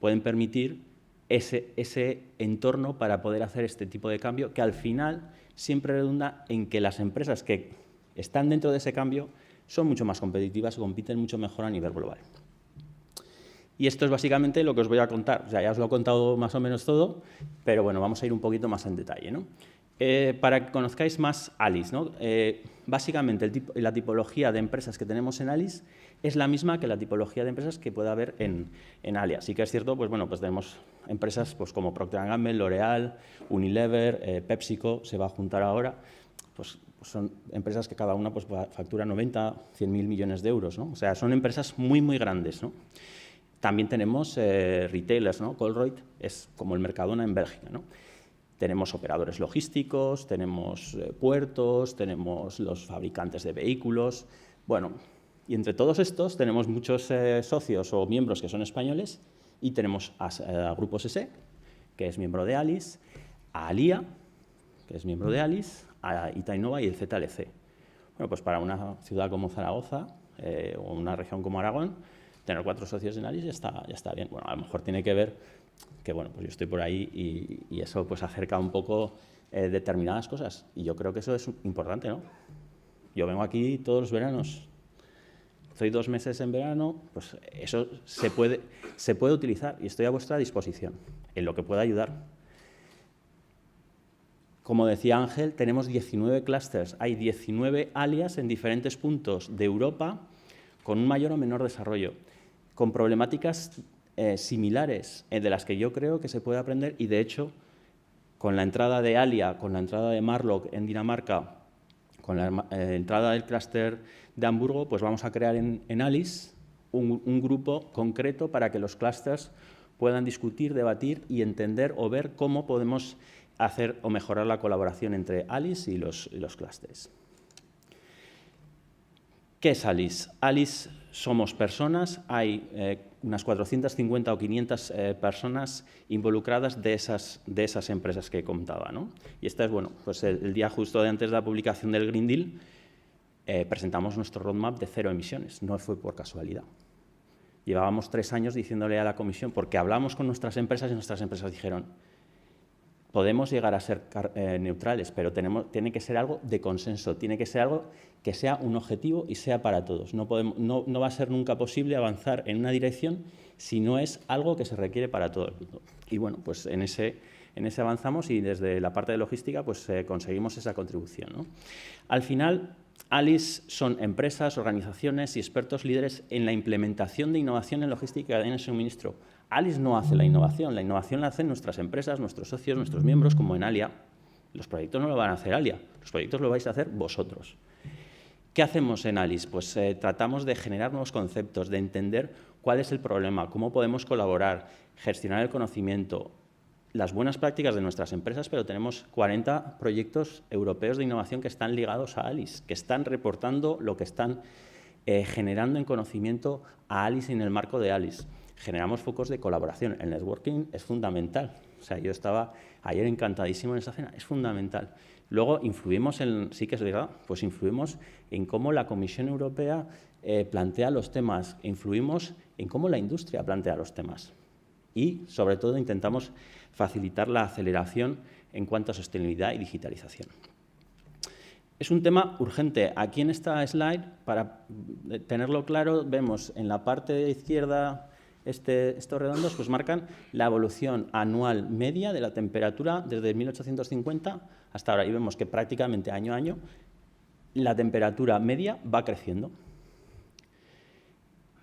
pueden permitir ese entorno para poder hacer este tipo de cambio, que al final siempre redunda en que las empresas que están dentro de ese cambio son mucho más competitivas y compiten mucho mejor a nivel global. Y esto es básicamente lo que os voy a contar. O sea, ya os lo he contado más o menos todo, pero bueno, vamos a ir un poquito más en detalle, ¿no? Para que conozcáis más Alice, ¿no? Básicamente la tipología de empresas que tenemos en Alice es la misma que la tipología de empresas que puede haber en Alia. Sí que es cierto, pues bueno, pues tenemos empresas pues como Procter & Gamble, L'Oréal, Unilever, PepsiCo, se va a juntar ahora. Pues son empresas que cada una pues, factura 90, 100.000 millones de euros, ¿no? O sea, son empresas muy, muy grandes, ¿no? También tenemos retailers, ¿no? Colruyt es como el Mercadona en Bélgica, ¿no? Tenemos operadores logísticos, tenemos puertos, tenemos los fabricantes de vehículos. Bueno, y entre todos estos tenemos muchos socios o miembros que son españoles y tenemos a Grupo SESE, que es miembro de Alice, a Alia, que es miembro de Alice, a Itainova y el ZLC. Bueno, pues para una ciudad como Zaragoza o una región como Aragón, tener 4 socios en Alice ya está bien. Bueno, a lo mejor tiene que ver que, bueno, pues yo estoy por ahí y eso pues acerca un poco determinadas cosas. Y yo creo que eso es importante, ¿no? Yo vengo aquí todos los veranos, estoy 2 meses en verano, pues eso se puede utilizar y estoy a vuestra disposición en lo que pueda ayudar. Como decía Ángel, tenemos 19 clústeres, hay 19 alias en diferentes puntos de Europa con un mayor o menor desarrollo, con problemáticas similares de las que yo creo que se puede aprender y, de hecho, con la entrada de Alia, con la entrada de Marlock en Dinamarca, con la entrada del clúster de Hamburgo, pues vamos a crear en Alice un grupo concreto para que los clústeres puedan discutir, debatir y entender o ver cómo podemos hacer o mejorar la colaboración entre Alice y los clústeres. ¿Qué es Alice? Alice somos personas, hay unas 450 o 500 personas involucradas de esas empresas que contaba, ¿no? Y esta es, bueno, pues el día justo de antes de la publicación del Green Deal, presentamos nuestro roadmap de 0 emisiones, no fue por casualidad. Llevábamos 3 años diciéndole a la Comisión, porque hablamos con nuestras empresas y nuestras empresas dijeron, podemos llegar a ser neutrales, pero tiene que ser algo de consenso, tiene que ser algo que sea un objetivo y sea para todos. No va a ser nunca posible avanzar en una dirección si no es algo que se requiere para todo el mundo. Y bueno, pues en ese avanzamos y desde la parte de logística pues conseguimos esa contribución, ¿no? Al final, Alice son empresas, organizaciones y expertos líderes en la implementación de innovación en logística y cadena de suministro. Alice no hace la innovación la hacen nuestras empresas, nuestros socios, nuestros miembros, como en Alia. Los proyectos no lo van a hacer Alia, los proyectos lo vais a hacer vosotros. ¿Qué hacemos en Alice? Pues tratamos de generar nuevos conceptos, de entender cuál es el problema, cómo podemos colaborar, gestionar el conocimiento, las buenas prácticas de nuestras empresas, pero tenemos 40 proyectos europeos de innovación que están ligados a Alice, que están reportando lo que están generando en conocimiento a Alice y en el marco de Alice. Generamos focos de colaboración. El networking es fundamental. O sea, yo estaba ayer encantadísimo en esa cena. Es fundamental. Luego influimos sí que es verdad, pues influimos en cómo la Comisión Europea plantea los temas, influimos en cómo la industria plantea los temas. Y, sobre todo, intentamos facilitar la aceleración en cuanto a sostenibilidad y digitalización. Es un tema urgente. Aquí en esta slide, para tenerlo claro, vemos en la parte izquierda estos redondos pues marcan la evolución anual media de la temperatura desde 1850 hasta ahora. Y vemos que prácticamente año a año la temperatura media va creciendo.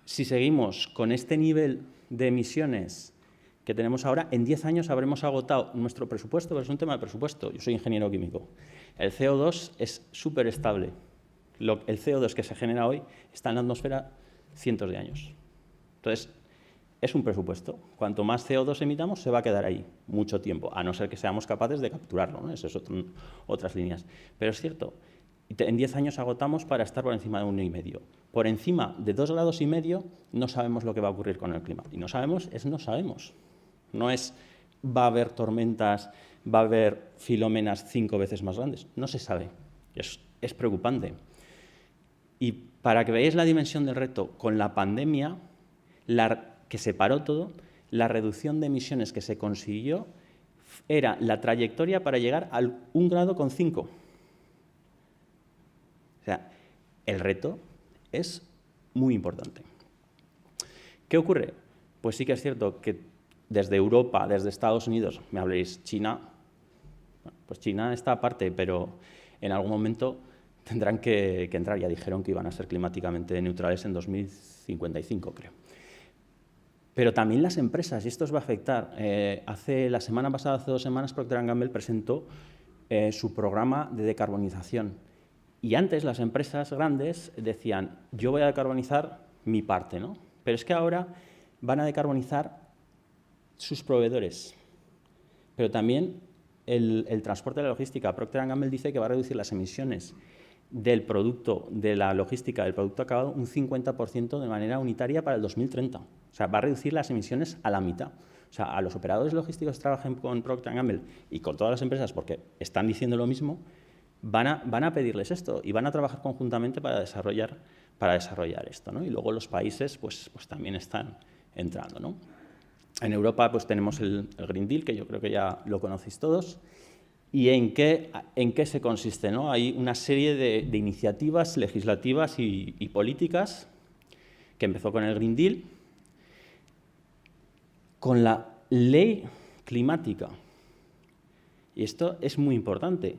Si seguimos con este nivel de emisiones que tenemos ahora, en 10 años habremos agotado nuestro presupuesto, pero es un tema de presupuesto. Yo soy ingeniero químico. El CO2 es súper estable. El CO2 que se genera hoy está en la atmósfera cientos de años. Entonces, es un presupuesto. Cuanto más CO2 emitamos, se va a quedar ahí mucho tiempo, a no ser que seamos capaces de capturarlo, ¿no? Esas son otras líneas. Pero es cierto, en 10 años agotamos para estar por encima de 1,5. Por encima de 2,5 grados no sabemos lo que va a ocurrir con el clima. Y no sabemos es no sabemos. No es va a haber tormentas, va a haber filómenas 5 veces más grandes. No se sabe. Es preocupante. Y para que veáis la dimensión del reto, con la pandemia, que se paró todo, la reducción de emisiones que se consiguió era la trayectoria para llegar al 1,5 grados. O sea, el reto es muy importante. ¿Qué ocurre? Pues sí que es cierto que desde Europa, desde Estados Unidos, me habléis China, pues China está aparte, pero en algún momento tendrán que entrar. Ya dijeron que iban a ser climáticamente neutrales en 2055, creo. Pero también las empresas, y esto os va a afectar. La semana pasada, hace 2 semanas, Procter & Gamble presentó su programa de decarbonización. Y antes las empresas grandes decían, yo voy a decarbonizar mi parte, ¿no? Pero es que ahora van a decarbonizar sus proveedores. Pero también el transporte de la logística. Procter & Gamble dice que va a reducir las emisiones del producto, de la logística, del producto acabado, un 50% de manera unitaria para el 2030. O sea, va a reducir las emisiones a la mitad. O sea, a los operadores logísticos que trabajen con Procter & Gamble y con todas las empresas, porque están diciendo lo mismo, van a pedirles esto y van a trabajar conjuntamente para desarrollar esto, ¿no? Y luego los países pues también están entrando, ¿no? En Europa pues tenemos el Green Deal, que yo creo que ya lo conocéis todos. ¿Y en qué se consiste, ¿no? Hay una serie de iniciativas legislativas y políticas que empezó con el Green Deal, con la ley climática. Y esto es muy importante,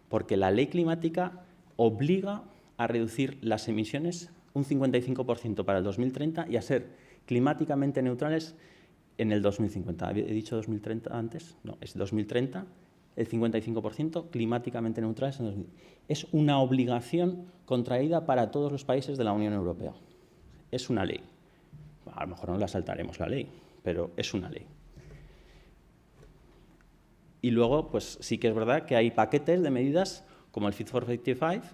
porque la ley climática obliga a reducir las emisiones un 55% para el 2030 y a ser climáticamente neutrales en el 2050. ¿He dicho 2030 antes? No, es 2030, el 55% climáticamente neutrales en 2030. Es una obligación contraída para todos los países de la Unión Europea. Es una ley. A lo mejor no la saltaremos la ley, pero es una ley. Y luego, pues sí que es verdad que hay paquetes de medidas, como el Fit for 55,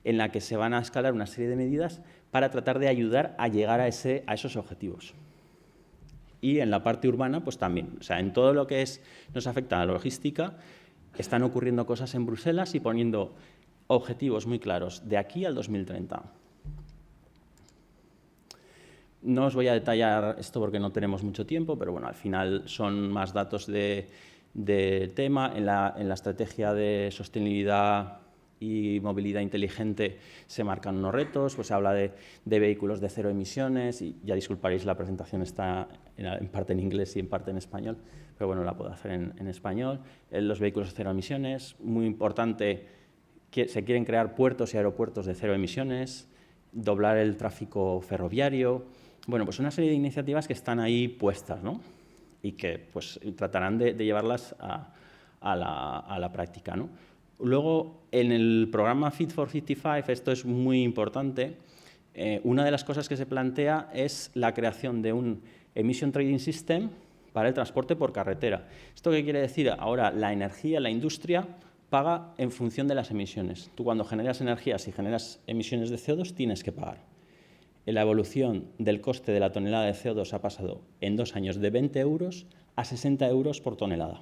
en la que se van a escalar una serie de medidas para tratar de ayudar a llegar a esos objetivos. Y en la parte urbana, pues también. O sea, en todo lo que nos afecta a la logística, están ocurriendo cosas en Bruselas y poniendo objetivos muy claros de aquí al 2030. No os voy a detallar esto porque no tenemos mucho tiempo, pero bueno, al final son más datos de tema. En la estrategia de sostenibilidad y movilidad inteligente se marcan unos retos, pues se habla de vehículos de 0 emisiones, y ya disculparéis, la presentación está en parte en inglés y en parte en español, pero bueno, la puedo hacer en español. Los vehículos de 0 emisiones, muy importante, que se quieren crear puertos y aeropuertos de 0 emisiones, doblar el tráfico ferroviario. Bueno, pues una serie de iniciativas que están ahí puestas, ¿no? Y que pues tratarán de llevarlas a la práctica, ¿no? Luego, en el programa Fit for 55, esto es muy importante, una de las cosas que se plantea es la creación de un Emission Trading System para el transporte por carretera. ¿Esto qué quiere decir? Ahora, la energía, la industria, paga en función de las emisiones. Tú cuando generas energía, si generas emisiones de CO2, tienes que pagar. La evolución del coste de la tonelada de CO2 ha pasado en 2 años de 20 euros a 60 euros por tonelada.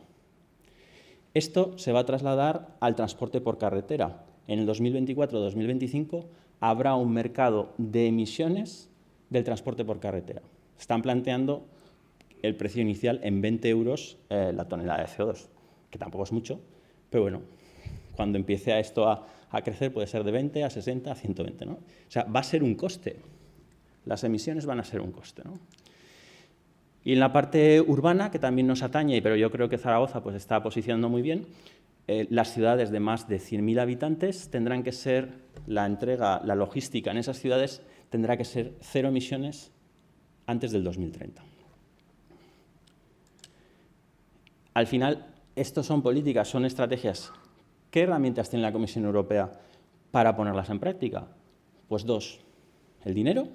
Esto se va a trasladar al transporte por carretera. En el 2024-2025 habrá un mercado de emisiones del transporte por carretera. Están planteando el precio inicial en 20 euros la tonelada de CO2, que tampoco es mucho, pero bueno, cuando empiece esto a crecer puede ser de 20 a 60 a 120, ¿no? O sea, va a ser un coste. Las emisiones van a ser un coste, ¿no? Y en la parte urbana, que también nos atañe, pero yo creo que Zaragoza pues, está posicionando muy bien, las ciudades de más de 100.000 habitantes tendrán que ser, la entrega, la logística en esas ciudades tendrá que ser 0 emisiones antes del 2030. Al final, estos son políticas, son estrategias. ¿Qué herramientas tiene la Comisión Europea para ponerlas en práctica? Pues 2, el dinero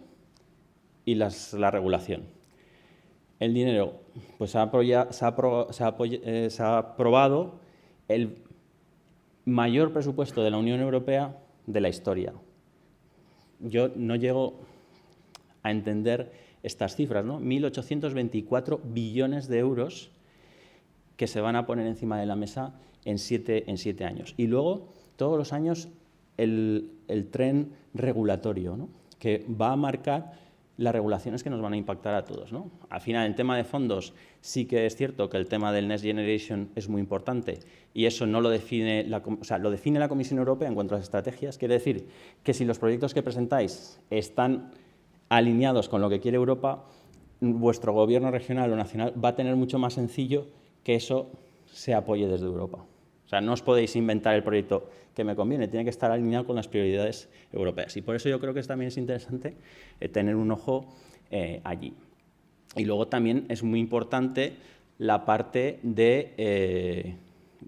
y la regulación. El dinero, pues se ha aprobado el mayor presupuesto de la Unión Europea de la historia. Yo no llego a entender estas cifras, ¿no? 1.824 billones de euros que se van a poner encima de la mesa en 7 años. Y luego, todos los años, el tren regulatorio, ¿no?, que va a marcar las regulaciones que nos van a impactar a todos, ¿no? Al final, en tema de fondos, sí que es cierto que el tema del Next Generation es muy importante y eso no lo define, lo define la Comisión Europea en cuanto a las estrategias. Quiere decir que si los proyectos que presentáis están alineados con lo que quiere Europa, vuestro gobierno regional o nacional va a tener mucho más sencillo que eso se apoye desde Europa. O sea, no os podéis inventar el proyecto que me conviene, tiene que estar alineado con las prioridades europeas. Y por eso yo creo que también es interesante tener un ojo allí. Y luego también es muy importante la parte de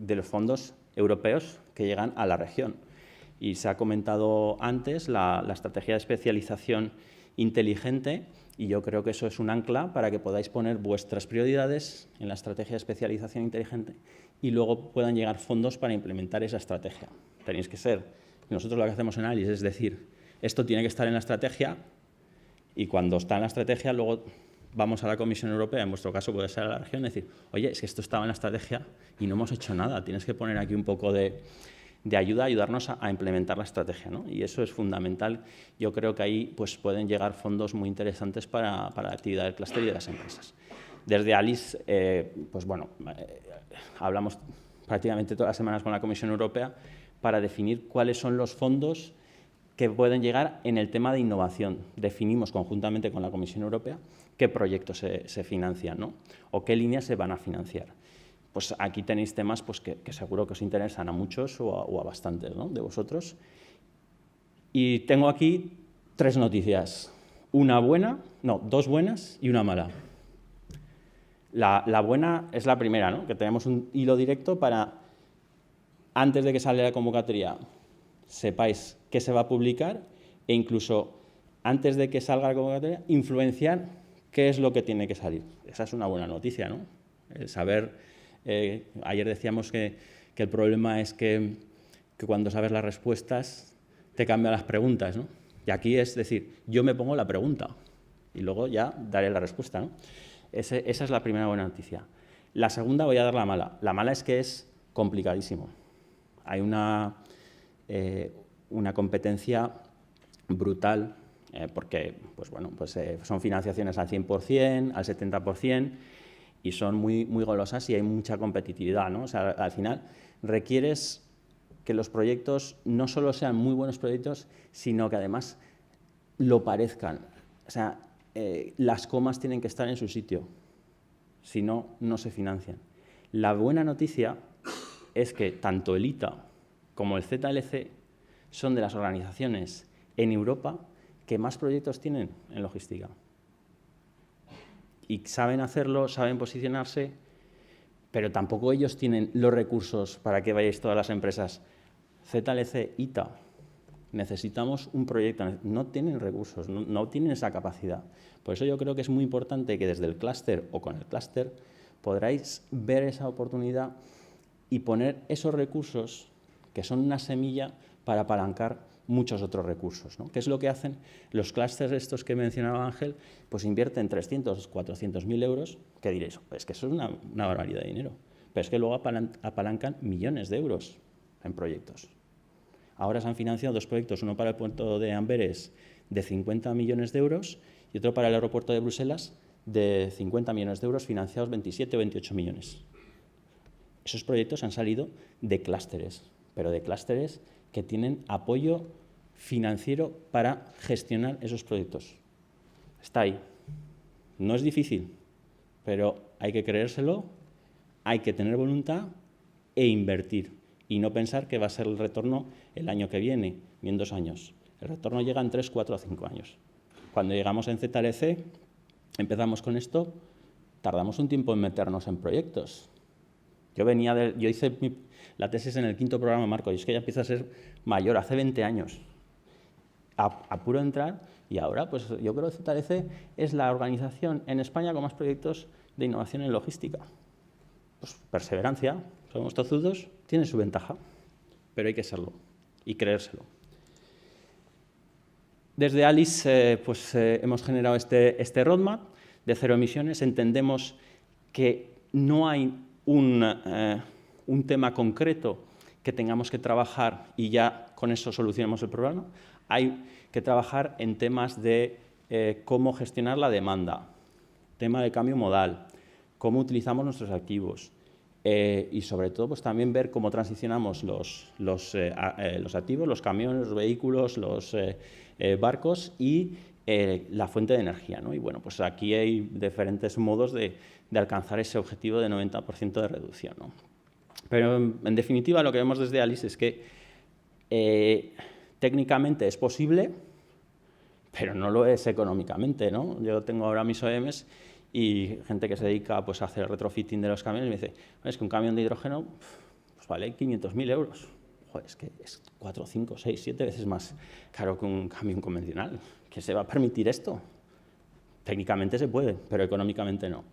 los fondos europeos que llegan a la región. Y se ha comentado antes la estrategia de especialización inteligente, y yo creo que eso es un ancla para que podáis poner vuestras prioridades en la estrategia de especialización inteligente y luego puedan llegar fondos para implementar esa estrategia. Tenéis que ser, nosotros lo que hacemos en Alice es decir, esto tiene que estar en la estrategia y cuando está en la estrategia luego vamos a la Comisión Europea, en vuestro caso puede ser a la región, y decir, oye, es que esto estaba en la estrategia y no hemos hecho nada, tienes que poner aquí un poco de ayuda, ayudarnos a implementar la estrategia, ¿no? Y eso es fundamental. Yo creo que ahí pues, pueden llegar fondos muy interesantes para la actividad del clúster y de las empresas. Desde Alice, pues bueno, hablamos prácticamente todas las semanas con la Comisión Europea para definir cuáles son los fondos que pueden llegar en el tema de innovación. Definimos conjuntamente con la Comisión Europea qué proyectos se financian, ¿no? O qué líneas se van a financiar. Pues aquí tenéis temas pues, que seguro que os interesan a muchos o a bastantes, ¿no?, de vosotros. Y tengo aquí 3 noticias. Dos buenas y una mala. La buena es la primera, ¿no?, que tenemos un hilo directo para, antes de que salga la convocatoria, sepáis qué se va a publicar e incluso antes de que salga la convocatoria, influenciar qué es lo que tiene que salir. Esa es una buena noticia, ¿no? El saber... ayer decíamos que el problema es que cuando sabes las respuestas te cambian las preguntas, ¿no? Y aquí es decir, yo me pongo la pregunta y luego ya daré la respuesta, ¿no? Esa es la primera buena noticia. La segunda voy a dar la mala. La mala es que es complicadísimo. Hay una competencia brutal porque pues bueno, pues, son financiaciones al 100%, al 70%, y son muy, muy golosas y hay mucha competitividad, ¿no? O sea, al final requieres que los proyectos no solo sean muy buenos proyectos, sino que además lo parezcan. O sea, las comas tienen que estar en su sitio, si no, no se financian. La buena noticia es que tanto el ITA como el ZLC son de las organizaciones en Europa que más proyectos tienen en logística. Y saben hacerlo, saben posicionarse, pero tampoco ellos tienen los recursos para que vayáis todas las empresas. ZLC, ITA, necesitamos un proyecto, no tienen recursos, no tienen esa capacidad. Por eso yo creo que es muy importante que desde el clúster o con el clúster podráis ver esa oportunidad y poner esos recursos que son una semilla para apalancar muchos otros recursos, ¿no? ¿Qué es lo que hacen los clústeres estos que mencionaba Ángel? Pues invierten 300, 400.000 euros, que diréis, es que eso es una barbaridad de dinero, pero es que luego apalancan millones de euros en proyectos. Ahora se han financiado 2 proyectos, uno para el puerto de Amberes de 50 millones de euros y otro para el aeropuerto de Bruselas de 50 millones de euros, financiados 27 o 28 millones. Esos proyectos han salido de clústeres, pero de clústeres que tienen apoyo financiero para gestionar esos proyectos. Está ahí. No es difícil, pero hay que creérselo, hay que tener voluntad e invertir. Y no pensar que va a ser el retorno el año que viene, ni en 2 años. El retorno llega en 3, 4 o 5 años. Cuando llegamos en ZLC, empezamos con esto, tardamos un tiempo en meternos en proyectos. Yo hice la tesis en el 5º programa Marco, y es que ya empieza a ser mayor, hace 20 años. A puro entrar, y ahora pues yo creo que ZLC es la organización en España con más proyectos de innovación en logística. Pues perseverancia, somos tozudos, tiene su ventaja, pero hay que serlo y creérselo. Desde Alice hemos generado este roadmap de 0 emisiones. Entendemos que no hay un tema concreto que tengamos que trabajar y ya con eso solucionemos el problema. Hay que trabajar en temas de cómo gestionar la demanda, tema de cambio modal, cómo utilizamos nuestros activos y, sobre todo, pues también ver cómo transicionamos los activos, los camiones, los vehículos, los barcos y la fuente de energía, ¿no? Y bueno, pues aquí hay diferentes modos de alcanzar ese objetivo de 90% de reducción, ¿no? Pero, en definitiva, lo que vemos desde Alice es que técnicamente es posible, pero no lo es económicamente, ¿no? Yo tengo ahora mis OEMs y gente que se dedica pues, a hacer el retrofitting de los camiones y me dice, es que un camión de hidrógeno pues, vale 500.000 euros. Joder, es que es 4, 5, 6, 7 veces más caro que un camión convencional. ¿Quién se va a permitir esto? Técnicamente se puede, pero económicamente no.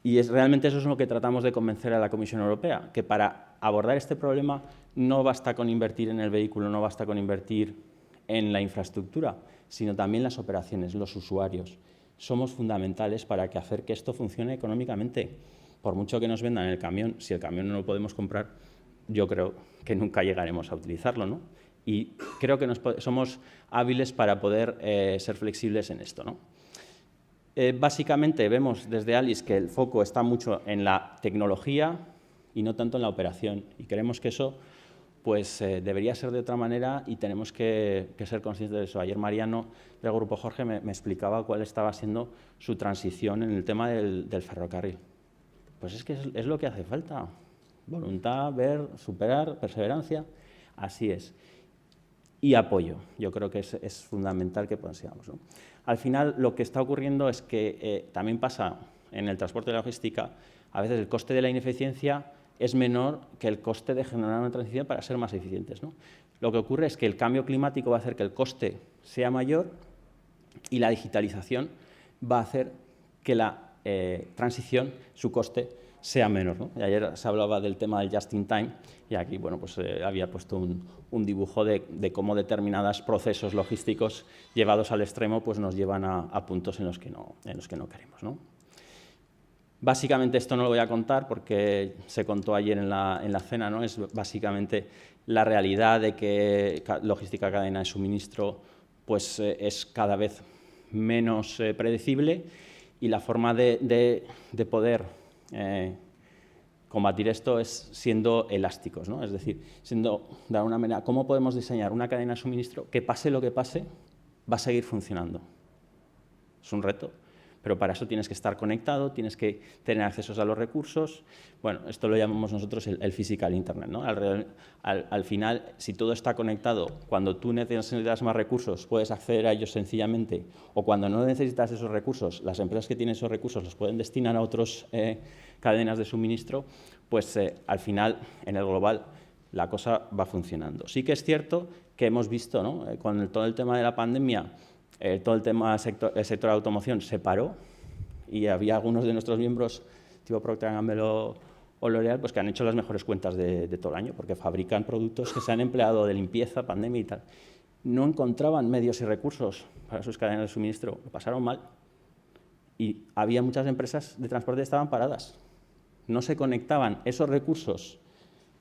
Y realmente eso es lo que tratamos de convencer a la Comisión Europea, que para abordar este problema no basta con invertir en el vehículo, no basta con invertir en la infraestructura, sino también las operaciones, los usuarios. Somos fundamentales para hacer que esto funcione económicamente. Por mucho que nos vendan el camión, si el camión no lo podemos comprar, yo creo que nunca llegaremos a utilizarlo, ¿no? Y creo que somos hábiles para poder ser flexibles en esto, ¿no? Básicamente vemos desde Alice que el foco está mucho en la tecnología y no tanto en la operación. Y creemos que eso pues, debería ser de otra manera y tenemos que ser conscientes de eso. Ayer Mariano del Grupo Jorge me explicaba cuál estaba siendo su transición en el tema del ferrocarril. Pues es que es lo que hace falta. Voluntad, ver, superar, perseverancia. Así es. Y apoyo. Yo creo que es fundamental que consigamos, ¿no? Al final, lo que está ocurriendo es que también pasa en el transporte y la logística, a veces el coste de la ineficiencia es menor que el coste de generar una transición para ser más eficientes, ¿no? Lo que ocurre es que el cambio climático va a hacer que el coste sea mayor y la digitalización va a hacer que la transición, su coste, sea menor, ¿no? Y ayer se hablaba del tema del just in time y aquí bueno, pues, había puesto un dibujo de cómo determinados procesos logísticos llevados al extremo pues, nos llevan a puntos en los que no queremos, ¿no? Básicamente esto no lo voy a contar porque se contó ayer en la cena, ¿no? Es básicamente la realidad de que logística cadena de suministro pues, es cada vez menos predecible y la forma de poder combatir esto es siendo elásticos, ¿no? Es decir, siendo de alguna manera, ¿cómo podemos diseñar una cadena de suministro que pase lo que pase, va a seguir funcionando? Es un reto, pero para eso tienes que estar conectado, tienes que tener accesos a los recursos. Bueno, esto lo llamamos nosotros el physical internet, ¿no? Al final, si todo está conectado, cuando tú necesitas más recursos, puedes acceder a ellos sencillamente, o cuando no necesitas esos recursos, las empresas que tienen esos recursos los pueden destinar a otras cadenas de suministro, pues al final, en el global, la cosa va funcionando. Sí que es cierto que hemos visto, ¿no? Con todo el tema de la pandemia, todo el tema del sector de automoción se paró y había algunos de nuestros miembros, tipo Procter & Gamble o L'Oréal, pues que han hecho las mejores cuentas de todo el año porque fabrican productos que se han empleado de limpieza, pandemia y tal. No encontraban medios y recursos para sus cadenas de suministro, lo pasaron mal y había muchas empresas de transporte que estaban paradas. No se conectaban esos recursos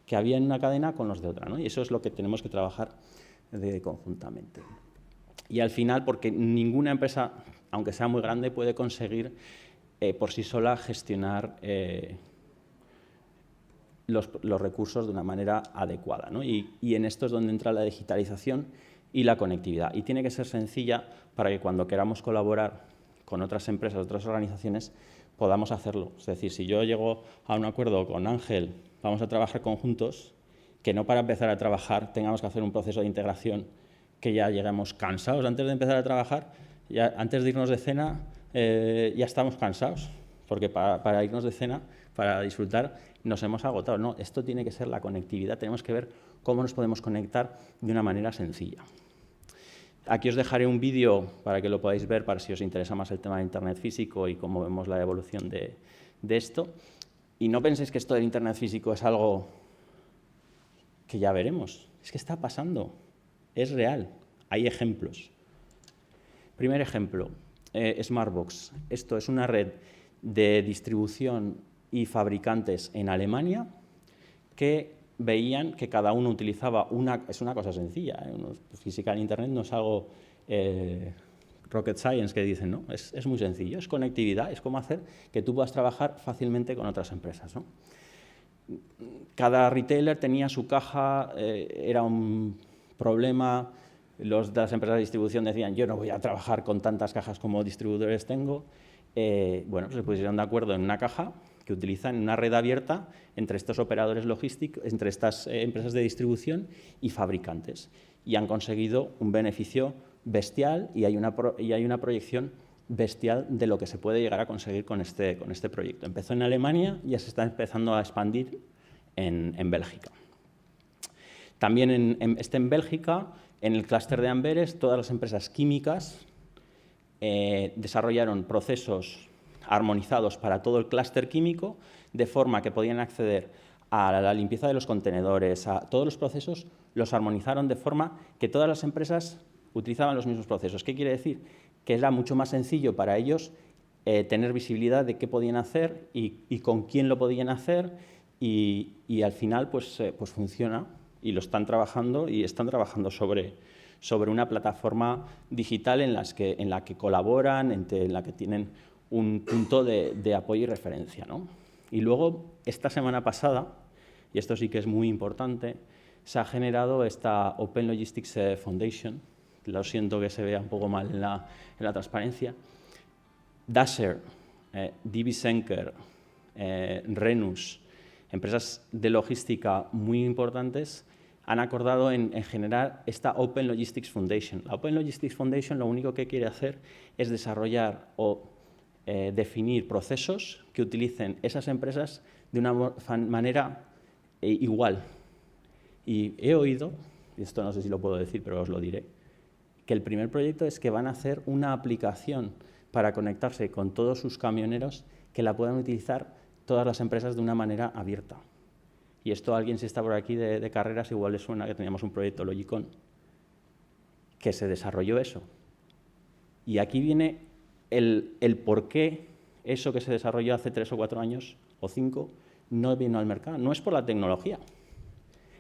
que había en una cadena con los de otra, ¿no? Y eso es lo que tenemos que trabajar conjuntamente. Y al final, porque ninguna empresa, aunque sea muy grande, puede conseguir por sí sola gestionar los recursos de una manera adecuada, ¿no? Y en esto es donde entra la digitalización y la conectividad. Y tiene que ser sencilla para que cuando queramos colaborar con otras empresas, otras organizaciones, podamos hacerlo. Es decir, si yo llego a un acuerdo con Ángel, vamos a trabajar conjuntos, que no para empezar a trabajar tengamos que hacer un proceso de integración que ya lleguemos cansados antes de empezar a trabajar, ya, antes de irnos de cena ya estamos cansados, porque para irnos de cena, para disfrutar, nos hemos agotado. No, esto tiene que ser la conectividad, tenemos que ver cómo nos podemos conectar de una manera sencilla. Aquí os dejaré un vídeo para que lo podáis ver, para si os interesa más el tema de Internet físico y cómo vemos la evolución de esto. Y no penséis que esto del Internet físico es algo que ya veremos, es que está pasando. Es real, hay ejemplos. Primer ejemplo, Smartbox. Esto es una red de distribución y fabricantes en Alemania que veían que cada uno utilizaba es una cosa sencilla, física en Internet no es algo rocket science que dicen, ¿no? Es muy sencillo, es conectividad, es cómo hacer que tú puedas trabajar fácilmente con otras empresas, ¿no? Cada retailer tenía su caja, era un problema, los de las empresas de distribución decían, yo no voy a trabajar con tantas cajas como distribuidores tengo. Bueno, se pusieron de acuerdo en una caja que utilizan una red abierta entre estos operadores logísticos, entre estas empresas de distribución y fabricantes. Y han conseguido un beneficio bestial y hay una proyección bestial de lo que se puede llegar a conseguir con este proyecto. Empezó en Alemania y ya se está empezando a expandir en Bélgica. También en Bélgica, en el clúster de Amberes, todas las empresas químicas desarrollaron procesos armonizados para todo el clúster químico, de forma que podían acceder a la limpieza de los contenedores, a todos los procesos, los armonizaron de forma que todas las empresas utilizaban los mismos procesos. ¿Qué quiere decir? Que era mucho más sencillo para ellos tener visibilidad de qué podían hacer y con quién lo podían hacer y al final pues funciona y lo están trabajando y están trabajando sobre una plataforma digital en la que colaboran, en la que tienen un punto de apoyo y referencia, ¿no? Y luego, esta semana pasada, y esto sí que es muy importante, se ha generado esta Open Logistics Foundation. Lo siento que se vea un poco mal en la transparencia. Dasher, DB Schenker, Renus, empresas de logística muy importantes, han acordado en generar esta Open Logistics Foundation. La Open Logistics Foundation lo único que quiere hacer es desarrollar o definir procesos que utilicen esas empresas de una manera igual. Y he oído, y esto no sé si lo puedo decir, pero os lo diré, que el primer proyecto es que van a hacer una aplicación para conectarse con todos sus camioneros que la puedan utilizar todas las empresas de una manera abierta. Y esto a alguien si está por aquí de carreras igual le suena que teníamos un proyecto Logicon que se desarrolló eso. Y aquí viene el por qué eso que se desarrolló hace 3 o 4 años o 5 no vino al mercado. No es por la tecnología,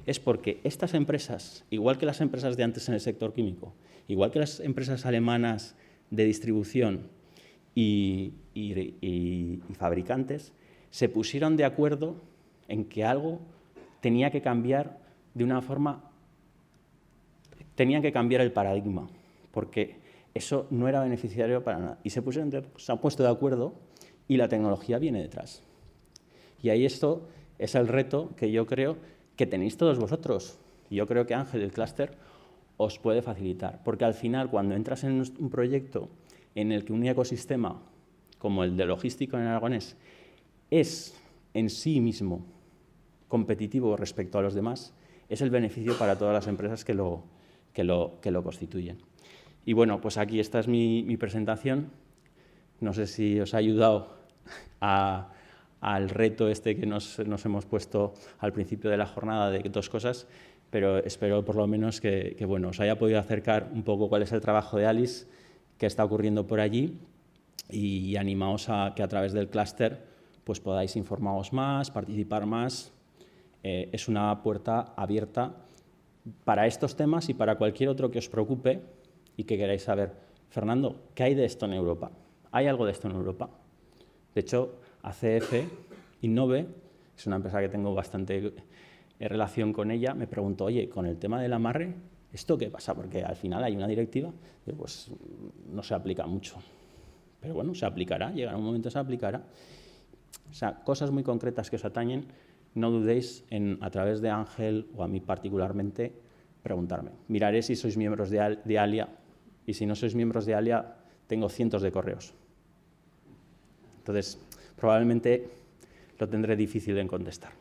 es porque estas empresas, igual que las empresas de antes en el sector químico, igual que las empresas alemanas de distribución y fabricantes, se pusieron de acuerdo en que algo tenía que cambiar de una forma, tenían que cambiar el paradigma, porque eso no era beneficiario para nada. Y se han puesto de acuerdo y la tecnología viene detrás. Y ahí esto es el reto que yo creo que tenéis todos vosotros. Y yo creo que Ángel, el clúster, os puede facilitar. Porque al final, cuando entras en un proyecto en el que un ecosistema como el de logístico en Aragonés es en sí mismo competitivo respecto a los demás, es el beneficio para todas las empresas que lo constituyen. Y bueno, pues aquí esta es mi presentación. No sé si os ha ayudado al reto este que nos hemos puesto al principio de la jornada de 2 cosas, pero espero por lo menos que bueno, os haya podido acercar un poco cuál es el trabajo de Alice, qué está ocurriendo por allí y animaos a que a través del clúster pues podáis informaros más, participar más. Es una puerta abierta para estos temas y para cualquier otro que os preocupe y que queráis saber. Fernando, ¿qué hay de esto en Europa? ¿Hay algo de esto en Europa? De hecho, ACF Innove, es una empresa que tengo bastante relación con ella, me preguntó, oye, con el tema del amarre, ¿esto qué pasa? Porque al final hay una directiva que pues no se aplica mucho. Pero bueno, se aplicará, llegará un momento se aplicará. O sea, cosas muy concretas que os atañen, no dudéis en, a través de Ángel o a mí particularmente, preguntarme. Miraré si sois miembros de ALIA y si no sois miembros de ALIA, tengo cientos de correos. Entonces, probablemente lo tendré difícil en contestar.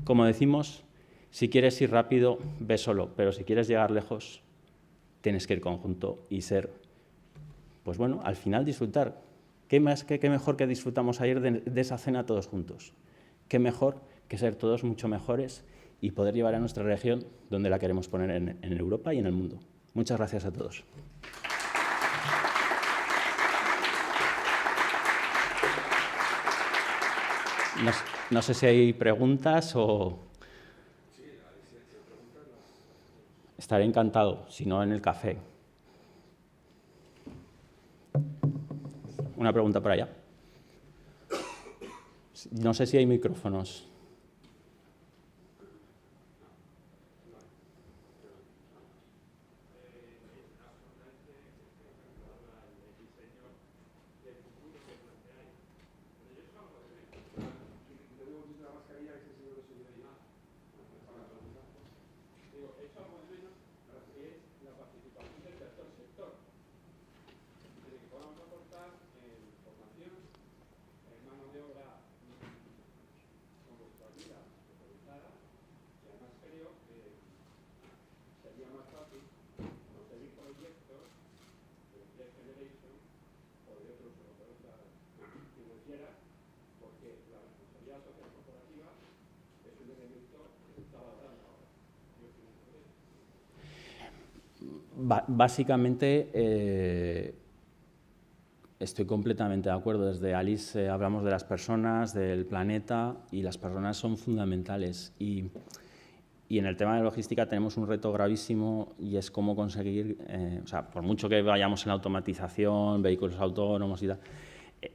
Como decimos, si quieres ir rápido, ve solo, pero si quieres llegar lejos, tienes que ir conjunto y ser, pues bueno, al final disfrutar. ¿Qué mejor que disfrutamos ayer de esa cena todos juntos? ¿Qué mejor que ser todos mucho mejores y poder llevar a nuestra región donde la queremos poner en Europa y en el mundo? Muchas gracias a todos. No sé si hay preguntas o... Estaré encantado, si no en el café. Una pregunta por allá. No sé si hay micrófonos. Básicamente, estoy completamente de acuerdo. Desde Alice hablamos de las personas, del planeta, y las personas son fundamentales. Y en el tema de logística tenemos un reto gravísimo, y es cómo conseguir, o sea, por mucho que vayamos en la automatización, vehículos autónomos y tal,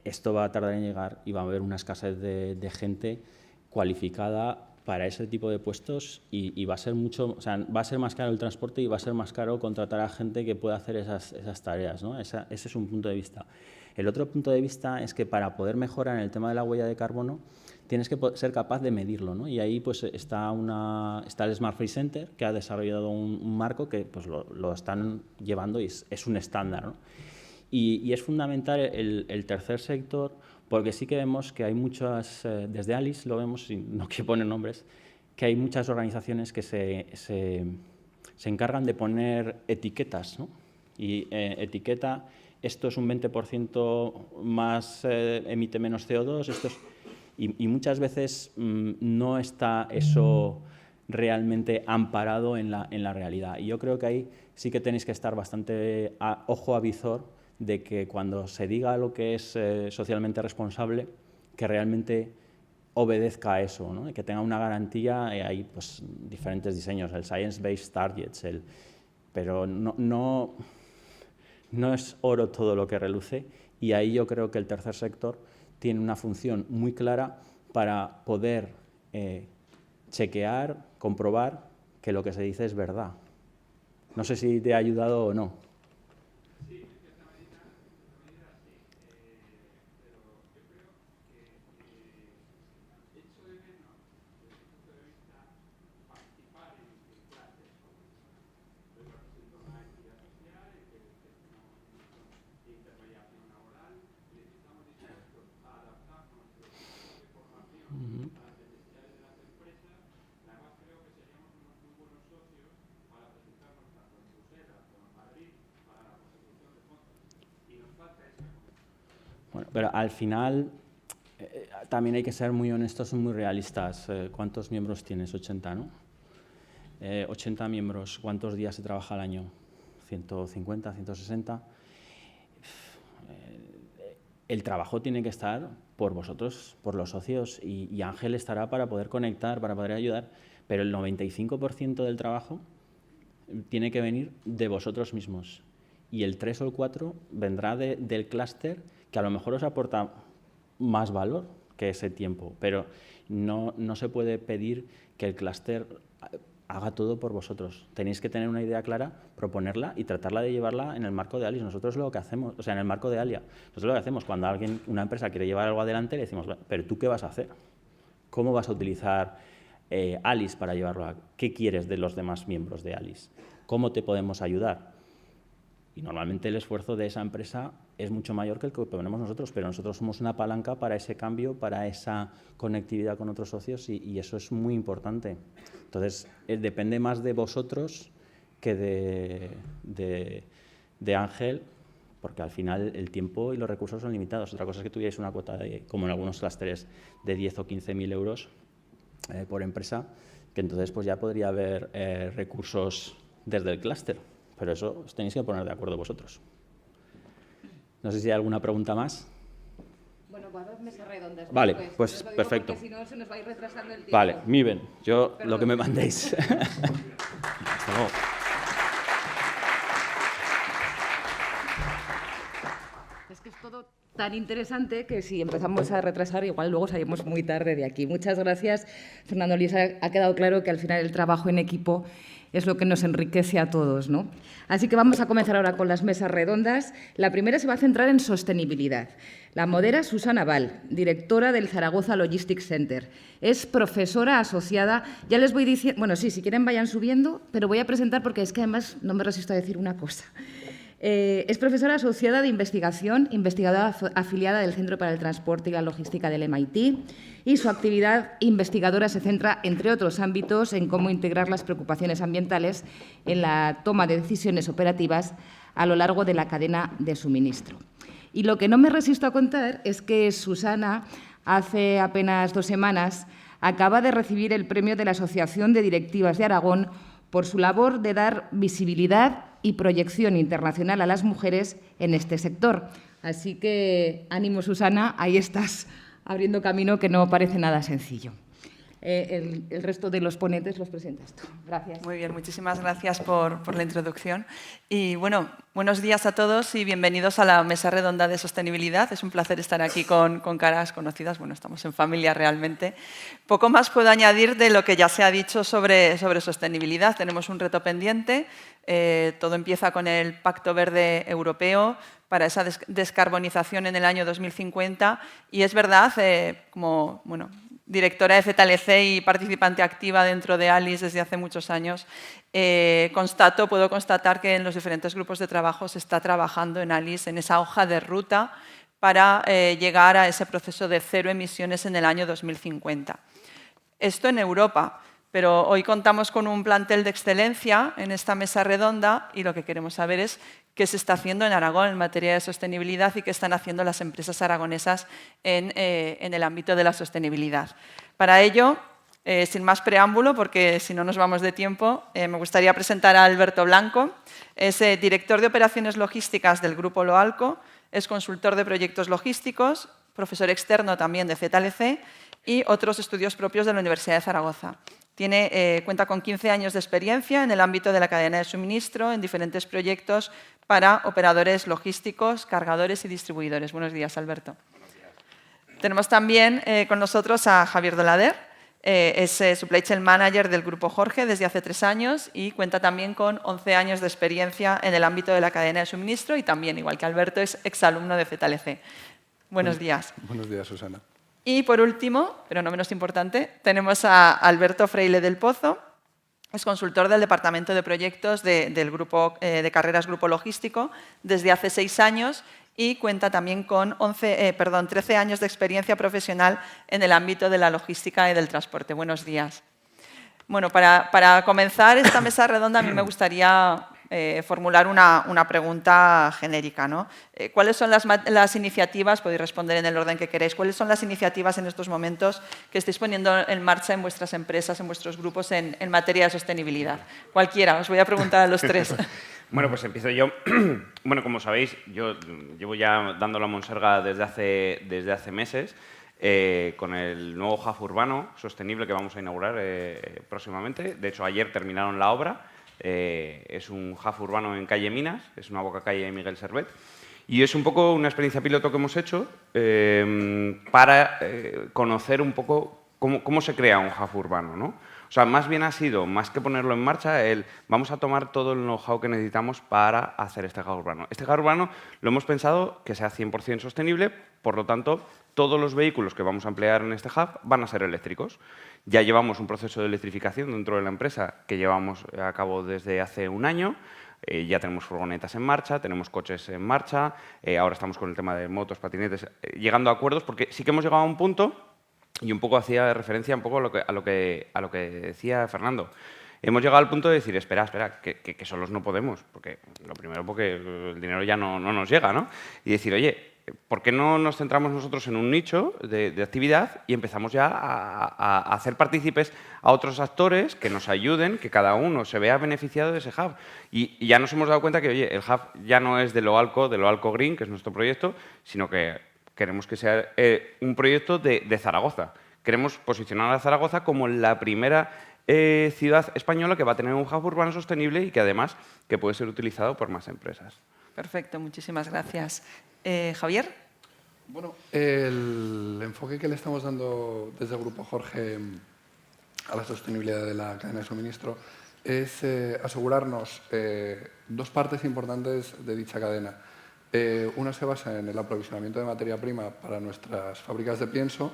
esto va a tardar en llegar y va a haber una escasez de gente cualificada para ese tipo de puestos, y va a ser mucho, o sea, va a ser más caro el transporte y va a ser más caro contratar a gente que pueda hacer esas tareas, ¿no? Ese es un punto de vista. El otro punto de vista es que para poder mejorar en el tema de la huella de carbono tienes que ser capaz de medirlo, ¿no? Y ahí pues está el Smart Freight Center, que ha desarrollado un marco que pues lo están llevando y es un estándar, ¿no? Y es fundamental el tercer sector, porque sí que vemos que hay muchas, desde Alice lo vemos, y no quiero poner nombres, que hay muchas organizaciones que se encargan de poner etiquetas, ¿no? Y etiqueta, esto es un 20% más, emite menos CO2, esto es, y muchas veces no está eso realmente amparado en la realidad. Y yo creo que ahí sí que tenéis que estar bastante ojo a visor de que cuando se diga lo que es socialmente responsable, que realmente obedezca a eso, ¿no? Y que tenga una garantía. Hay pues diferentes diseños, el Science-Based Targets, pero no es oro todo lo que reluce, y ahí yo creo que el tercer sector tiene una función muy clara para poder chequear, comprobar que lo que se dice es verdad. No sé si te ha ayudado o no. Bueno, pero al final también hay que ser muy honestos y muy realistas. ¿Cuántos miembros tienes? 80, ¿no? 80 miembros. ¿Cuántos días se trabaja al año? 150, 160. El trabajo tiene que estar por vosotros, por los socios, y Ángel estará para poder conectar, para poder ayudar, pero el 95% del trabajo tiene que venir de vosotros mismos, y el 3 o el 4 vendrá del clúster, que a lo mejor os aporta más valor que ese tiempo, pero no se puede pedir que el clúster haga todo por vosotros. Tenéis que tener una idea clara, proponerla y tratarla de llevarla en el marco de Alice. Nosotros lo que hacemos, o sea, en el marco de Alia, nosotros lo que hacemos cuando una empresa quiere llevar algo adelante, le decimos, pero ¿tú qué vas a hacer? ¿Cómo vas a utilizar Alice para llevarlo ¿Qué quieres de los demás miembros de Alice? ¿Cómo te podemos ayudar? Y normalmente el esfuerzo de esa empresa es mucho mayor que el que ponemos nosotros, pero nosotros somos una palanca para ese cambio, para esa conectividad con otros socios, y eso es muy importante. Entonces, depende más de vosotros que de Ángel, porque al final el tiempo y los recursos son limitados. Otra cosa es que tuvierais una cuota, como en algunos clústeres, de 10 o 15.000 euros por empresa, que entonces pues ya podría haber recursos desde el clúster. Pero eso os tenéis que poner de acuerdo vosotros. No sé si hay alguna pregunta más. Bueno, Bueno, va a haber mesas redondas. Vale, después. pues Os lo digo perfecto. porque si no, se nos va a ir retrasando el tiempo. Vale, Miven, yo Perdón. lo que me mandéis. Hasta luego. Es que es todo tan interesante que si empezamos a retrasar, igual luego salimos muy tarde de aquí. Muchas gracias, Fernando Luis. Ha quedado claro que al final el trabajo en equipo es lo que nos enriquece a todos, ¿no? Así que vamos a comenzar ahora con las mesas redondas. La primera se va a centrar en sostenibilidad. La modera Susana Val, directora del Zaragoza Logistics Center. Es profesora asociada. Ya les voy diciendo... Bueno, sí, si quieren vayan subiendo, pero voy a presentar porque es que además no me resisto a decir una cosa. Es profesora asociada de investigación, investigadora afiliada del Centro para el Transporte y la Logística del MIT, y su actividad investigadora se centra, entre otros ámbitos, en cómo integrar las preocupaciones ambientales en la toma de decisiones operativas a lo largo de la cadena de suministro. Y lo que no me resisto a contar es que Susana, hace apenas 2 semanas, acaba de recibir el premio de la Asociación de Directivas de Aragón por su labor de dar visibilidad y proyección internacional a las mujeres en este sector. Así que ánimo, Susana, ahí estás abriendo camino, que no parece nada sencillo. El resto de los ponentes los presentas tú. Gracias. Muy bien, muchísimas gracias por la introducción. Y bueno, buenos días a todos y bienvenidos a la Mesa Redonda de Sostenibilidad. Es un placer estar aquí con caras conocidas. Bueno, estamos en familia realmente. Poco más puedo añadir de lo que ya se ha dicho sobre sostenibilidad. Tenemos un reto pendiente. Todo empieza con el Pacto Verde Europeo para esa descarbonización en el año 2050. Y es verdad, como directora de ZLC y participante activa dentro de ALICE desde hace muchos años, puedo constatar que en los diferentes grupos de trabajo se está trabajando en ALICE en esa hoja de ruta para llegar a ese proceso de 0 emisiones en el año 2050. Esto en Europa, pero hoy contamos con un plantel de excelencia en esta mesa redonda y lo que queremos saber es qué se está haciendo en Aragón en materia de sostenibilidad y qué están haciendo las empresas aragonesas en el ámbito de la sostenibilidad. Para ello, sin más preámbulo, porque si no nos vamos de tiempo, me gustaría presentar a Alberto Blanco. Es director de operaciones logísticas del Grupo Loalco, es consultor de proyectos logísticos, profesor externo también de ZLC y otros estudios propios de la Universidad de Zaragoza. Cuenta con 15 años de experiencia en el ámbito de la cadena de suministro en diferentes proyectos para operadores logísticos, cargadores y distribuidores. Buenos días, Alberto. Buenos días. Tenemos también con nosotros a Javier Dolader. Es Supply Chain Manager del Grupo Jorge desde hace 3 años y cuenta también con 11 años de experiencia en el ámbito de la cadena de suministro y también, igual que Alberto, es exalumno de ZLC. Buenos días. Buenos días, Susana. Y por último, pero no menos importante, tenemos a Alberto Freile del Pozo. Es consultor del Departamento de Proyectos del Grupo de Carreras Grupo Logístico desde hace 6 años y cuenta también con 13 años de experiencia profesional en el ámbito de la logística y del transporte. Buenos días. Bueno, para comenzar esta mesa redonda a mí me gustaría formular una pregunta genérica, ¿no? ¿Cuáles son las iniciativas, podéis responder en el orden que queréis, cuáles son las iniciativas en estos momentos que estáis poniendo en marcha en vuestras empresas, en vuestros grupos en materia de sostenibilidad? Cualquiera, os voy a preguntar a los 3. Bueno, pues empiezo yo. Bueno, como sabéis, yo llevo ya dando la monserga desde hace meses con el nuevo hub urbano sostenible que vamos a inaugurar próximamente. De hecho, ayer terminaron la obra. Es un hub urbano en calle Minas, es una boca calle de Miguel Servet. Y es un poco una experiencia piloto que hemos hecho para conocer un poco cómo se crea un hub urbano, ¿no? O sea, más bien ha sido, más que ponerlo en marcha, vamos a tomar todo el know-how que necesitamos para hacer este hub urbano. Este hub urbano lo hemos pensado que sea 100% sostenible, por lo tanto, todos los vehículos que vamos a emplear en este hub van a ser eléctricos. Ya llevamos un proceso de electrificación dentro de la empresa que llevamos a cabo desde hace un año. Ya tenemos furgonetas en marcha, tenemos coches en marcha, ahora estamos con el tema de motos, patinetes, llegando a acuerdos, porque sí que hemos llegado a un punto, y un poco hacía referencia un poco a lo que decía Fernando. Hemos llegado al punto de decir, espera, que solos no podemos, porque lo primero porque el dinero ya no nos llega, ¿no? Y decir, oye, ¿por qué no nos centramos nosotros en un nicho de actividad y empezamos ya a hacer partícipes a otros actores que nos ayuden, que cada uno se vea beneficiado de ese hub? Y ya nos hemos dado cuenta que, oye, el hub ya no es de Loalco Green, que es nuestro proyecto, sino que queremos que sea un proyecto de Zaragoza. Queremos posicionar a Zaragoza como la primera ciudad española que va a tener un hub urbano sostenible y que además que puede ser utilizado por más empresas. Perfecto, muchísimas gracias. Javier. Bueno, el enfoque que le estamos dando desde el Grupo Jorge a la sostenibilidad de la cadena de suministro es asegurarnos dos partes importantes de dicha cadena. Una se basa en el aprovisionamiento de materia prima para nuestras fábricas de pienso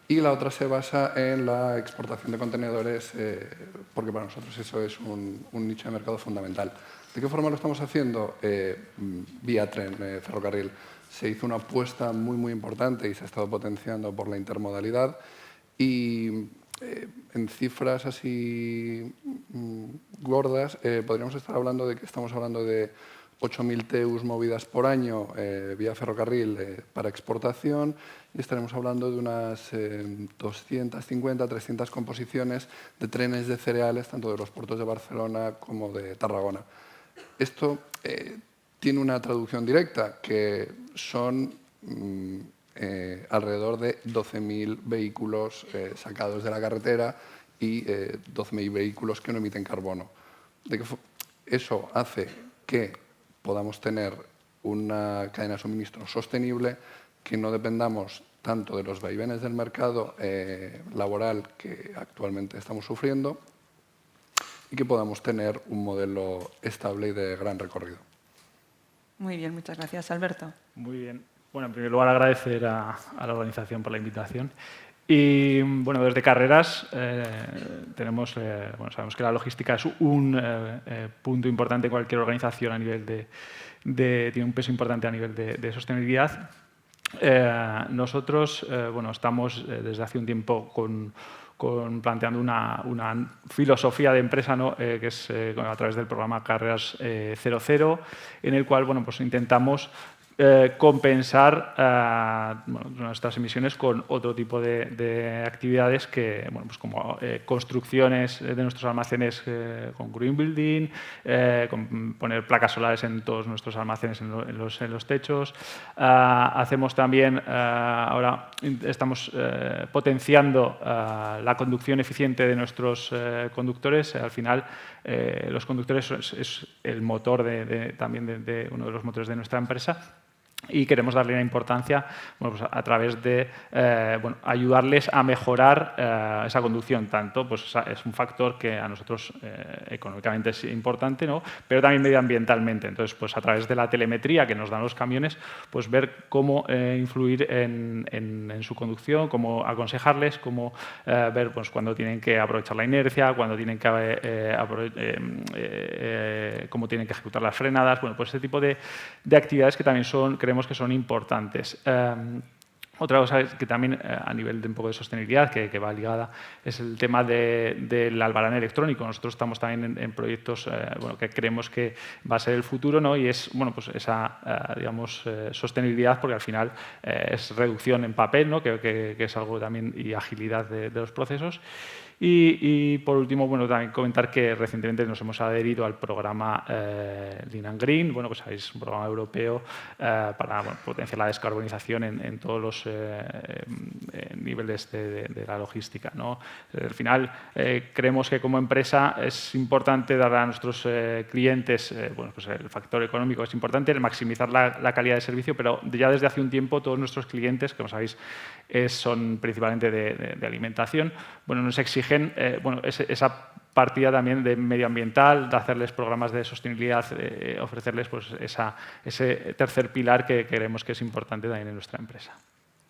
y la otra se basa en la exportación de contenedores, porque para nosotros eso es un nicho de mercado fundamental. ¿De qué forma lo estamos haciendo? Vía tren, ferrocarril. Se hizo una apuesta muy importante y se ha estado potenciando por la intermodalidad y en cifras así gordas podríamos estar hablando de que estamos hablando de 8.000 TEUs movidas por año vía ferrocarril para exportación y estaremos hablando de unas 250, 300 composiciones de trenes de cereales, tanto de los puertos de Barcelona como de Tarragona. Esto tiene una traducción directa, que son alrededor de 12.000 vehículos sacados de la carretera y 12.000 vehículos que no emiten carbono. Eso hace que podamos tener una cadena de suministro sostenible, que no dependamos tanto de los vaivenes del mercado laboral que actualmente estamos sufriendo y que podamos tener un modelo estable y de gran recorrido. Muy bien, muchas gracias. Alberto. Muy bien. Bueno, en primer lugar, agradecer a la organización por la invitación. Y, bueno, desde Carreras sabemos que la logística es un punto importante en cualquier organización a nivel tiene un peso importante a nivel de sostenibilidad. Nosotros, estamos desde hace un tiempo planteando una filosofía de empresa, ¿no? Que es a través del programa Carreras 00, en el cual intentamos compensar nuestras emisiones con otro tipo de actividades que, como construcciones de nuestros almacenes con green building, con poner placas solares en todos nuestros almacenes en los techos. Hacemos también, ahora estamos potenciando la conducción eficiente de nuestros conductores. Al final, los conductores es el motor también de uno de los motores de nuestra empresa. Y queremos darle una importancia a través de ayudarles a mejorar esa conducción. Tanto es un factor que a nosotros económicamente es importante, ¿no? Pero también medioambientalmente. Entonces, a través de la telemetría que nos dan los camiones, ver cómo influir en su conducción, cómo aconsejarles, cómo ver cuándo tienen que aprovechar la inercia, cuándo tienen que cómo tienen que ejecutar las frenadas. Ese tipo de actividades que también creemos que son importantes. Otra cosa que también a nivel de un poco de sostenibilidad que va ligada es el tema del albarán electrónico. Nosotros estamos también en proyectos que creemos que va a ser el futuro, ¿no? Y es esa sostenibilidad, porque al final es reducción en papel, ¿no? que es algo también, y agilidad de los procesos. Y por último, también comentar que recientemente nos hemos adherido al programa Lean and Green, sabéis, un programa europeo para potenciar la descarbonización en todos los niveles de la logística, ¿no? Al final, creemos que como empresa es importante dar a nuestros clientes, el factor económico es importante, el maximizar la calidad de servicio, pero ya desde hace un tiempo todos nuestros clientes, como sabéis, son principalmente de alimentación, nos exigen esa partida también de medioambiental, de hacerles programas de sostenibilidad, ofrecerles ese tercer pilar que creemos que es importante también en nuestra empresa.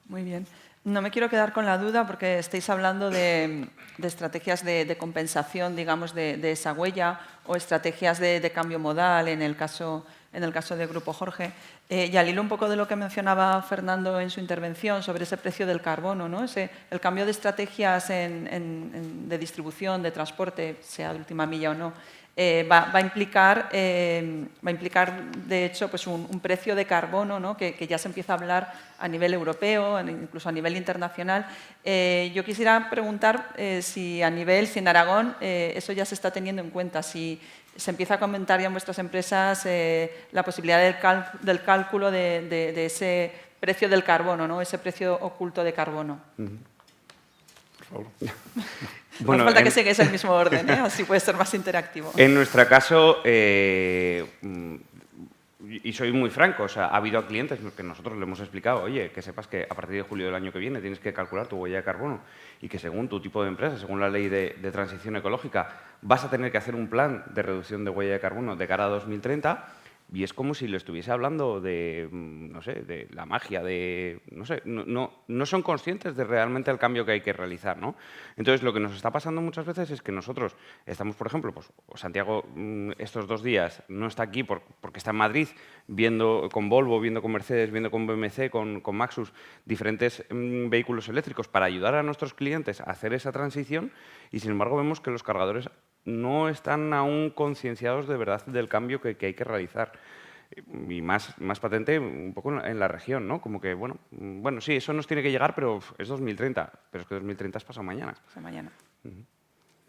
Muy bien. No me quiero quedar con la duda porque estáis hablando de estrategias de compensación, digamos, de esa huella, o estrategias de cambio modal en el caso de Grupo Jorge. Y al hilo un poco de lo que mencionaba Fernando en su intervención sobre ese precio del carbono, ¿no? El cambio de estrategias de distribución, de transporte, sea de última milla o no, va a implicar, de hecho, un precio de carbono, ¿no? que ya se empieza a hablar a nivel europeo, incluso a nivel internacional. Yo quisiera preguntar si en Aragón eso ya se está teniendo en cuenta, si se empieza a comentar ya en vuestras empresas la posibilidad del cálculo de ese precio del carbono, ¿no? Ese precio oculto de carbono. Por favor. No hace falta que sigáis el mismo orden, así puede ser más interactivo. En nuestro caso, y soy muy franco, o sea, ha habido clientes que nosotros le hemos explicado, oye, que sepas que a partir de julio del año que viene tienes que calcular tu huella de carbono y que según tu tipo de empresa, según la ley de transición ecológica, vas a tener que hacer un plan de reducción de huella de carbono de cara a 2030. Y es como si le estuviese hablando de, no sé, de la magia, de, no sé, no son conscientes de realmente el cambio que hay que realizar, ¿no? Entonces, lo que nos está pasando muchas veces es que nosotros estamos, por ejemplo, pues Santiago estos 2 días no está aquí porque está en Madrid viendo con Volvo, viendo con Mercedes, viendo con BMC, con Maxus, diferentes vehículos eléctricos para ayudar a nuestros clientes a hacer esa transición y, sin embargo, vemos que los cargadores no están aún concienciados de verdad del cambio que hay que realizar. Y más patente un poco en la región, ¿no? Como que, bueno, sí, eso nos tiene que llegar, pero es 2030. Pero es que 2030 es pasado mañana. Pasado mañana.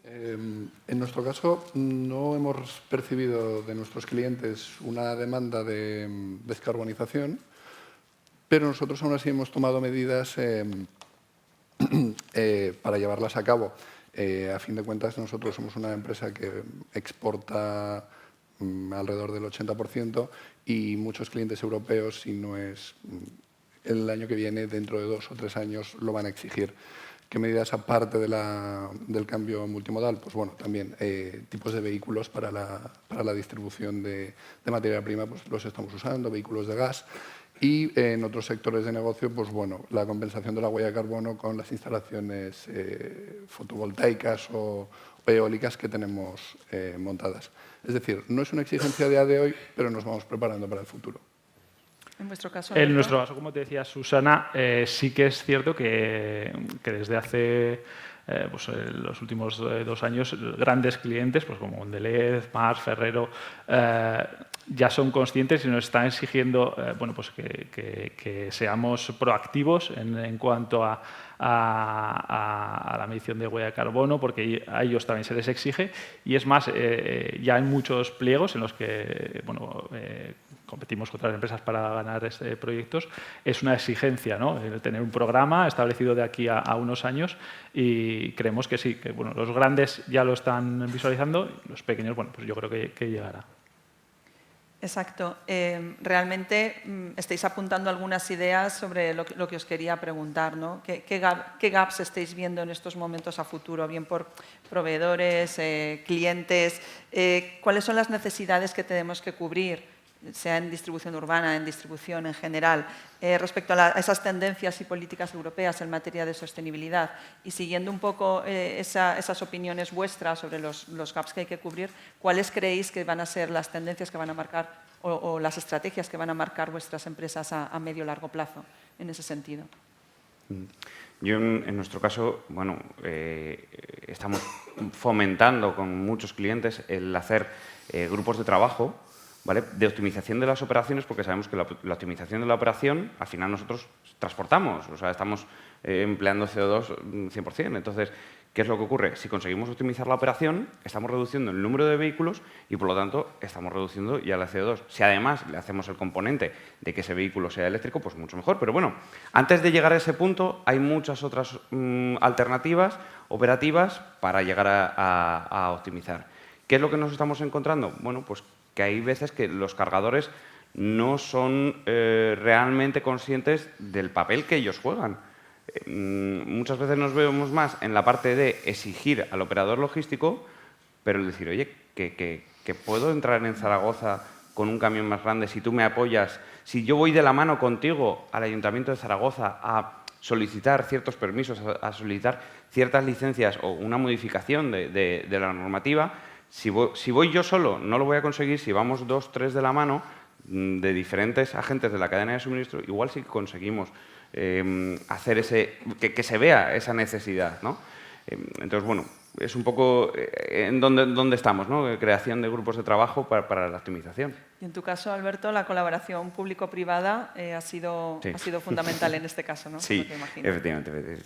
En nuestro caso, no hemos percibido de nuestros clientes una demanda de descarbonización, pero nosotros aún así hemos tomado medidas para llevarlas a cabo. A fin de cuentas, nosotros somos una empresa que exporta alrededor del 80% y muchos clientes europeos, si no es el año que viene, dentro de 2 o 3 años, lo van a exigir. ¿Qué medidas aparte del cambio multimodal? Pues bueno, también tipos de vehículos para la distribución de materia prima, pues los estamos usando, vehículos de gas. Y en otros sectores de negocio, pues bueno, la compensación de la huella de carbono con las instalaciones fotovoltaicas o eólicas que tenemos montadas. Es decir, no es una exigencia a día de hoy, pero nos vamos preparando para el futuro. En vuestro caso, en nuestro caso, como te decía Susana, sí que es cierto que desde hace pues, los últimos 2 años, grandes clientes, pues como Mondelez, Mars, Ferrero, ya son conscientes y nos están exigiendo bueno, pues que seamos proactivos en cuanto a la medición de huella de carbono, porque a ellos también se les exige. Y es más, ya hay muchos pliegos en los que bueno, competimos con otras empresas para ganar proyectos. Es una exigencia, ¿no? El tener un programa establecido de aquí a unos años y creemos que sí, que bueno, los grandes ya lo están visualizando, los pequeños, bueno, pues yo creo que llegará. Exacto. Realmente estáis apuntando algunas ideas sobre lo que os quería preguntar, ¿no? ¿Qué gaps estáis viendo en estos momentos a futuro? Bien por proveedores, clientes. ¿Cuáles son las necesidades que tenemos que cubrir, sea en distribución urbana, en distribución en general, respecto a esas tendencias y políticas europeas en materia de sostenibilidad? Y siguiendo un poco esas opiniones vuestras sobre los gaps que hay que cubrir, ¿cuáles creéis que van a ser las tendencias que van a marcar o las estrategias que van a marcar vuestras empresas a medio o largo plazo en ese sentido? Yo, en nuestro caso, bueno, estamos fomentando con muchos clientes el hacer grupos de trabajo, ¿vale?, de optimización de las operaciones, porque sabemos que la optimización de la operación, al final nosotros transportamos, o sea, estamos empleando CO2 100%. Entonces, ¿qué es lo que ocurre? Si conseguimos optimizar la operación, estamos reduciendo el número de vehículos y, por lo tanto, estamos reduciendo ya la CO2. Si además le hacemos el componente de que ese vehículo sea eléctrico, pues mucho mejor. Pero bueno, antes de llegar a ese punto, hay muchas otras alternativas operativas para llegar a optimizar. ¿Qué es lo que nos estamos encontrando? Bueno, pues que hay veces que los cargadores no son realmente conscientes del papel que ellos juegan. Muchas veces nos vemos más en la parte de exigir al operador logístico, pero el decir, oye, que puedo entrar en Zaragoza con un camión más grande si tú me apoyas, si yo voy de la mano contigo al Ayuntamiento de Zaragoza a solicitar ciertos permisos, a solicitar ciertas licencias o una modificación de la normativa. Si voy yo solo, no lo voy a conseguir. Si vamos 2, 3 de la mano de diferentes agentes de la cadena de suministro, igual sí conseguimos hacer que se vea esa necesidad, ¿no? Entonces, bueno, es un poco en donde estamos, ¿no? Creación de grupos de trabajo para la optimización. Y en tu caso, Alberto, la colaboración público-privada ha sido fundamental en este caso, ¿no? Sí, efectivamente.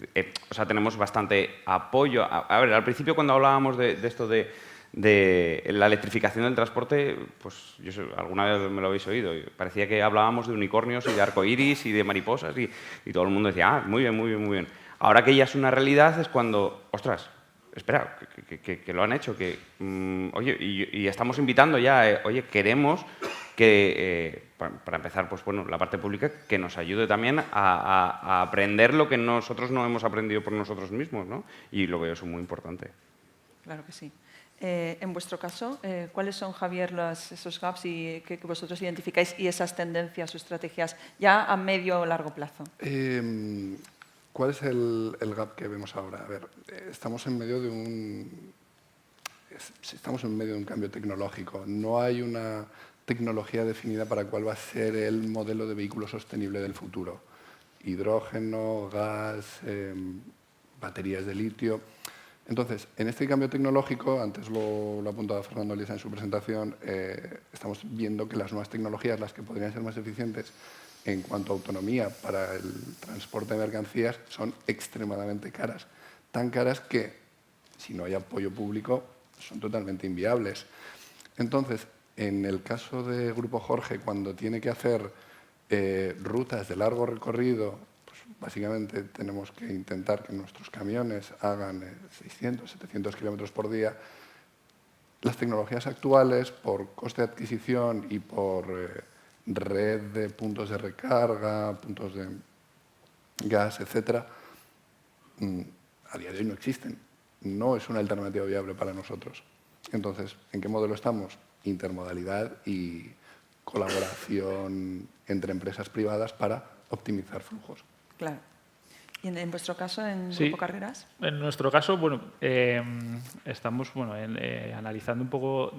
O sea, tenemos bastante apoyo. A ver, al principio cuando hablábamos de esto de de la electrificación del transporte, pues alguna vez me lo habéis oído, parecía que hablábamos de unicornios y de arcoíris y de mariposas y todo el mundo decía, ah, muy bien, muy bien, muy bien. Ahora que ya es una realidad es cuando, ostras, espera, que lo han hecho, oye, y estamos invitando ya, oye, queremos que, para empezar, pues bueno, la parte pública, que nos ayude también a aprender lo que nosotros no hemos aprendido por nosotros mismos, ¿no? Y lo veo eso muy importante. Claro que sí. En vuestro caso, ¿cuáles son, Javier, esos gaps que vosotros identificáis y esas tendencias o estrategias ya a medio o largo plazo? ¿Cuál es el gap que vemos ahora? A ver, estamos en medio de un cambio tecnológico. No hay una tecnología definida para cuál va a ser el modelo de vehículo sostenible del futuro. Hidrógeno, gas, baterías de litio. Entonces, en este cambio tecnológico, antes lo apuntaba Fernando Liesa en su presentación, estamos viendo que las nuevas tecnologías, las que podrían ser más eficientes en cuanto a autonomía para el transporte de mercancías, son extremadamente caras. Tan caras que, si no hay apoyo público, son totalmente inviables. Entonces, en el caso de Grupo Jorge, cuando tiene que hacer rutas de largo recorrido, básicamente tenemos que intentar que nuestros camiones hagan 600, 700 kilómetros por día. Las tecnologías actuales, por coste de adquisición y por red de puntos de recarga, puntos de gas, etc., a día de hoy no existen. No es una alternativa viable para nosotros. Entonces, ¿en qué modelo estamos? Intermodalidad y colaboración entre empresas privadas para optimizar flujos. Claro. ¿Y en vuestro caso, en Sí, Grupo Carreras? En nuestro caso, bueno, estamos analizando un poco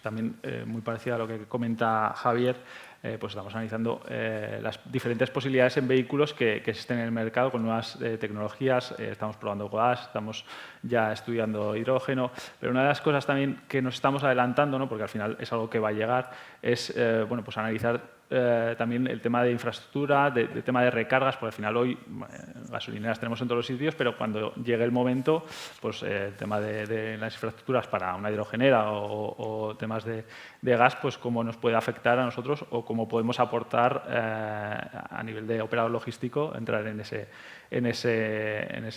también muy parecido a lo que comenta Javier, pues estamos analizando las diferentes posibilidades en vehículos que existen en el mercado con nuevas tecnologías. Estamos probando gas, estamos ya estudiando hidrógeno, pero una de las cosas también que nos estamos adelantando, ¿no? Porque al final es algo que va a llegar, es pues analizar también el tema de infraestructura, de tema de recargas, porque al final hoy gasolineras tenemos en todos los sitios, pero cuando llegue el momento, pues el tema de las infraestructuras para una hidrogenera o temas de gas, pues cómo nos puede afectar a nosotros o cómo podemos aportar a nivel de operador logístico, entrar en ese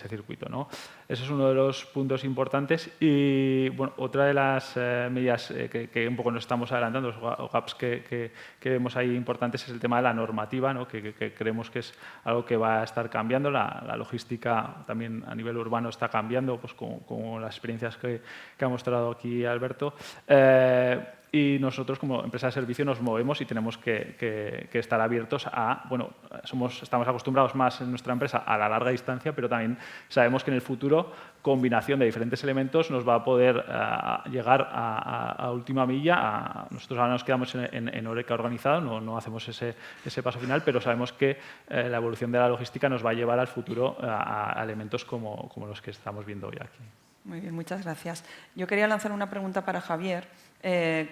circuito, ¿no? Ese es uno de los puntos importantes. Y bueno, otra de las medidas que un poco nos estamos adelantando, los gaps que vemos ahí importantes, es el tema de la normativa, ¿no? que creemos que es algo que va a estar cambiando. La logística también a nivel urbano está cambiando, pues como las experiencias que ha mostrado aquí Alberto. Y nosotros, como empresa de servicio, nos movemos y tenemos que estar abiertos a, bueno, estamos acostumbrados más en nuestra empresa a la larga distancia, pero también sabemos que en el futuro combinación de diferentes elementos nos va a poder llegar a última milla. Nosotros ahora nos quedamos en Horeca organizado, no hacemos ese paso final, pero sabemos que la evolución de la logística nos va a llevar al futuro a elementos como los que estamos viendo hoy aquí. Muy bien, muchas gracias. Yo quería lanzar una pregunta para Javier.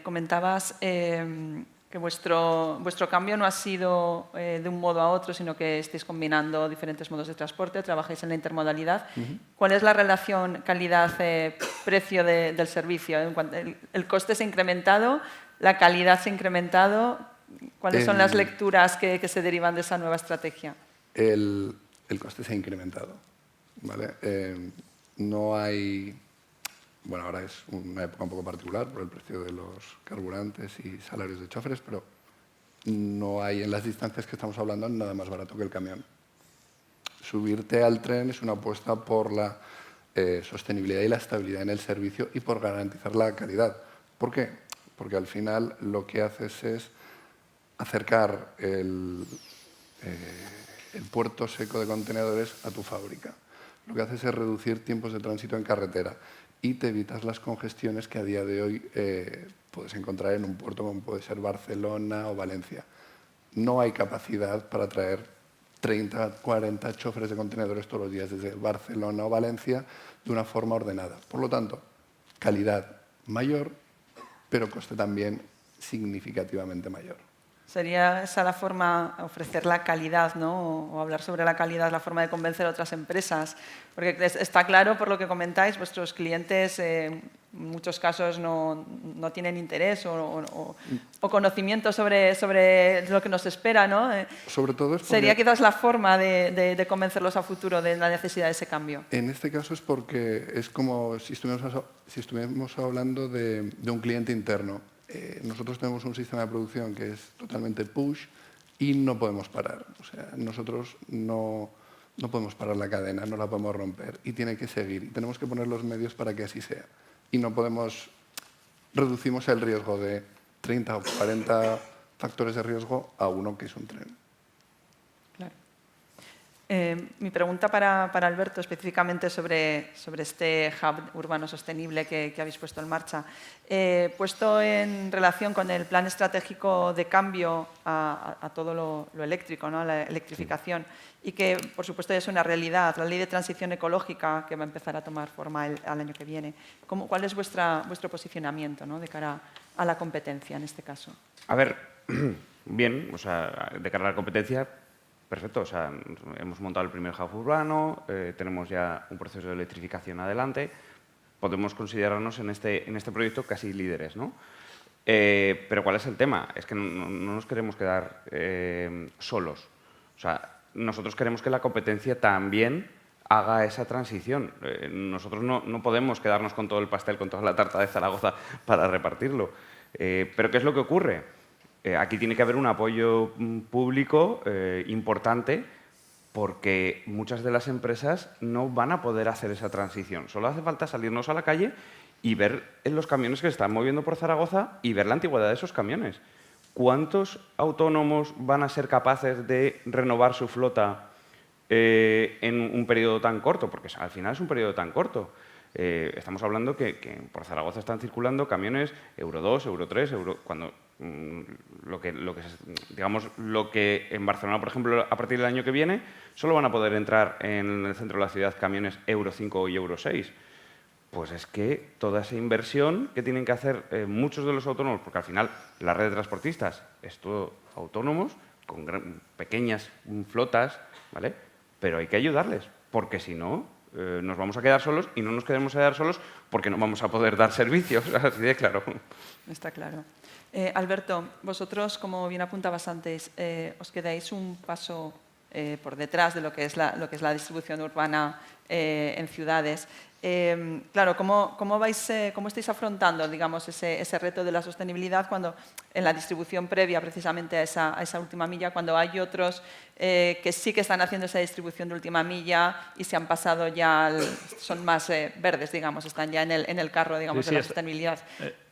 Comentabas que vuestro cambio no ha sido de un modo a otro, sino que estáis combinando diferentes modos de transporte, trabajáis en la intermodalidad. ¿Cuál es la relación calidad-precio del servicio? ¿El coste se ha incrementado? ¿La calidad se ha incrementado? ¿Cuáles son las lecturas que se derivan de esa nueva estrategia? El coste se ha incrementado, ¿vale? No hay... Bueno, ahora es una época un poco particular por el precio de los carburantes y salarios de choferes, pero no hay en las distancias que estamos hablando nada más barato que el camión. Subirte al tren es una apuesta por la sostenibilidad y la estabilidad en el servicio y por garantizar la calidad. ¿Por qué? Porque al final lo que haces es acercar el puerto seco de contenedores a tu fábrica. Lo que haces es reducir tiempos de tránsito en carretera y te evitas las congestiones que a día de hoy puedes encontrar en un puerto como puede ser Barcelona o Valencia. No hay capacidad para traer 30, 40 choferes de contenedores todos los días desde Barcelona o Valencia de una forma ordenada. Por lo tanto, calidad mayor, pero coste también significativamente mayor. ¿Sería esa la forma, ofrecer la calidad, ¿no? O hablar sobre la calidad, la forma de convencer a otras empresas? Porque está claro, por lo que comentáis, vuestros clientes en muchos casos no tienen interés o conocimiento sobre lo que nos espera, ¿no? Sobre todo ¿Sería quizás la forma de convencerlos a futuro de la necesidad de ese cambio? En este caso es porque es como si estuviéramos hablando de un cliente interno. Nosotros tenemos un sistema de producción que es totalmente push y no podemos parar. O sea, nosotros no podemos parar la cadena, no la podemos romper y tiene que seguir. Y tenemos que poner los medios para que así sea. Y no podemos, reducimos el riesgo de 30 o 40 factores de riesgo a uno que es un tren. Claro. Mi pregunta para Alberto, específicamente sobre este hub urbano sostenible que habéis puesto en marcha. Puesto en relación con el plan estratégico de cambio a todo lo eléctrico, ¿no? La electrificación, y que, por supuesto, ya es una realidad, la ley de transición ecológica que va a empezar a tomar forma al año que viene. ¿Cuál es vuestro posicionamiento, ¿no? De cara a la competencia en este caso? A ver, bien, o sea, de cara a la competencia, perfecto. O sea, hemos montado el primer hub urbano, tenemos ya un proceso de electrificación adelante, podemos considerarnos en este proyecto casi líderes, ¿no? Pero ¿cuál es el tema? Es que no nos queremos quedar solos. O sea, nosotros queremos que la competencia también haga esa transición. Nosotros no podemos quedarnos con todo el pastel, con toda la tarta de Zaragoza para repartirlo. Pero ¿qué es lo que ocurre? Aquí tiene que haber un apoyo público importante porque muchas de las empresas no van a poder hacer esa transición. Solo hace falta salirnos a la calle y ver los camiones que se están moviendo por Zaragoza y ver la antigüedad de esos camiones. ¿Cuántos autónomos van a ser capaces de renovar su flota en un periodo tan corto? Porque al final es un periodo tan corto. Estamos hablando que por Zaragoza están circulando camiones Euro 2, Euro 3, cuando lo que en Barcelona, por ejemplo, a partir del año que viene, solo van a poder entrar en el centro de la ciudad camiones Euro 5 y Euro 6. Pues es que toda esa inversión que tienen que hacer muchos de los autónomos, porque al final la red de transportistas es todo autónomos, con pequeñas flotas, ¿vale? Pero hay que ayudarles, porque si no, nos vamos a quedar solos y no nos queremos quedar solos porque no vamos a poder dar servicios, así de claro. Está claro. Alberto, vosotros, como bien apuntabas antes, os quedáis un paso por detrás de lo que es la distribución urbana en ciudades. Claro, ¿cómo estáis afrontando, digamos, ese reto de la sostenibilidad cuando en la distribución previa precisamente a esa última milla, cuando hay otros que sí que están haciendo esa distribución de última milla y se han pasado ya, son más verdes, digamos, están ya en el carro, digamos, de la sostenibilidad?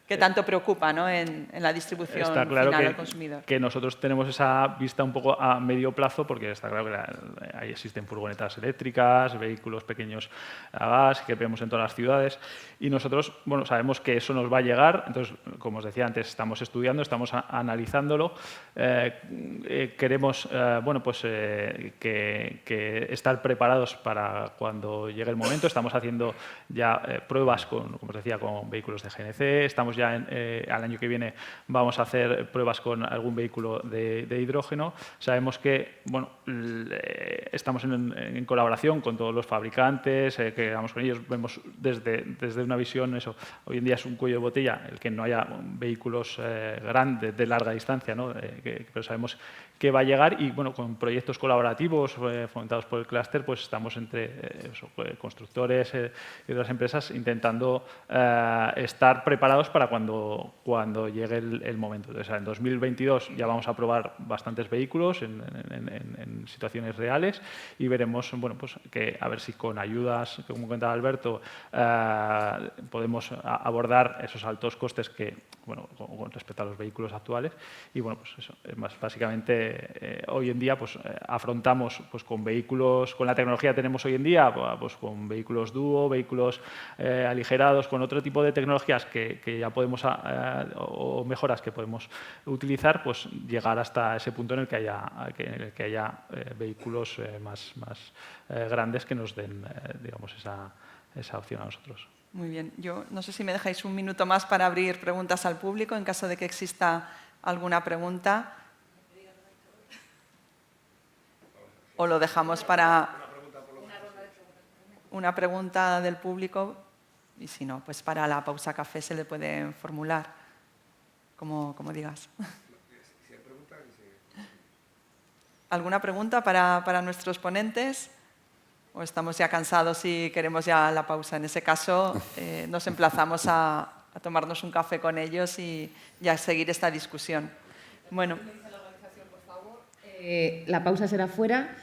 ¿Qué tanto preocupa, ¿no? en la distribución está claro final al consumidor? Que nosotros tenemos esa vista un poco a medio plazo, porque está claro que ahí existen furgonetas eléctricas, vehículos pequeños a gas que vemos en todas las ciudades, y nosotros, bueno, sabemos que eso nos va a llegar. Entonces, como os decía antes, estamos estudiando, estamos analizándolo. Queremos, bueno, pues que estar preparados para cuando llegue el momento. Estamos haciendo ya pruebas como os decía, con vehículos de GNC. Estamos ya al año que viene vamos a hacer pruebas con algún vehículo de hidrógeno. Sabemos que, bueno, estamos en colaboración con todos los fabricantes, que vamos con ellos, vemos desde una visión, eso, hoy en día es un cuello de botella el que no haya vehículos grandes de larga distancia, ¿no? Pero sabemos que va a llegar y, bueno, con proyectos colaborativos fomentados por el clúster, pues estamos entre constructores y otras empresas intentando estar preparados para cuando llegue el momento. Entonces, en 2022 ya vamos a probar bastantes vehículos en situaciones reales y veremos, bueno, pues que a ver si con ayudas, como comentaba Alberto, podemos abordar esos altos costes que, bueno, con respecto a los vehículos actuales. Y, bueno, pues eso, más básicamente hoy en día pues afrontamos pues con vehículos, con la tecnología que tenemos hoy en día, pues con vehículos dúo, vehículos aligerados, con otro tipo de tecnologías que ya podemos o mejoras que podemos utilizar, pues llegar hasta ese punto en el que haya vehículos más grandes que nos den, digamos, esa opción a nosotros. Muy bien. Yo no sé si me dejáis un minuto más para abrir preguntas al público en caso de que exista alguna pregunta. o lo dejamos para una pregunta del público y si no, pues para la pausa café se le puede formular, como digas. ¿Alguna pregunta para nuestros ponentes? ¿O estamos ya cansados y queremos ya la pausa? En ese caso, nos emplazamos a tomarnos un café con ellos y a seguir esta discusión. Bueno. La pausa será fuera.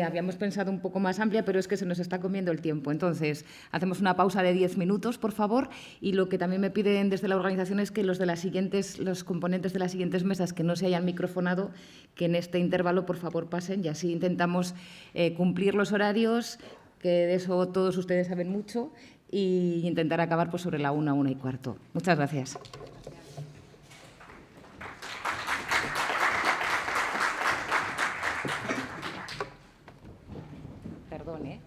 Habíamos pensado un poco más amplia, pero es que se nos está comiendo el tiempo. Entonces, hacemos una pausa de 10 minutos, por favor. Y lo que también me piden desde la organización es que los componentes de las siguientes mesas que no se hayan microfonado, que en este intervalo, por favor, pasen. Y así intentamos cumplir los horarios, que de eso todos ustedes saben mucho, y intentar acabar pues, sobre la 1:15. Muchas gracias. Perdón, ¿eh?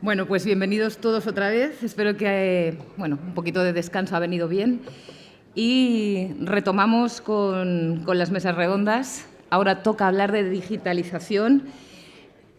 Bueno, pues bienvenidos todos otra vez. Espero que un poquito de descanso ha venido bien. Y retomamos con las mesas redondas. Ahora toca hablar de digitalización.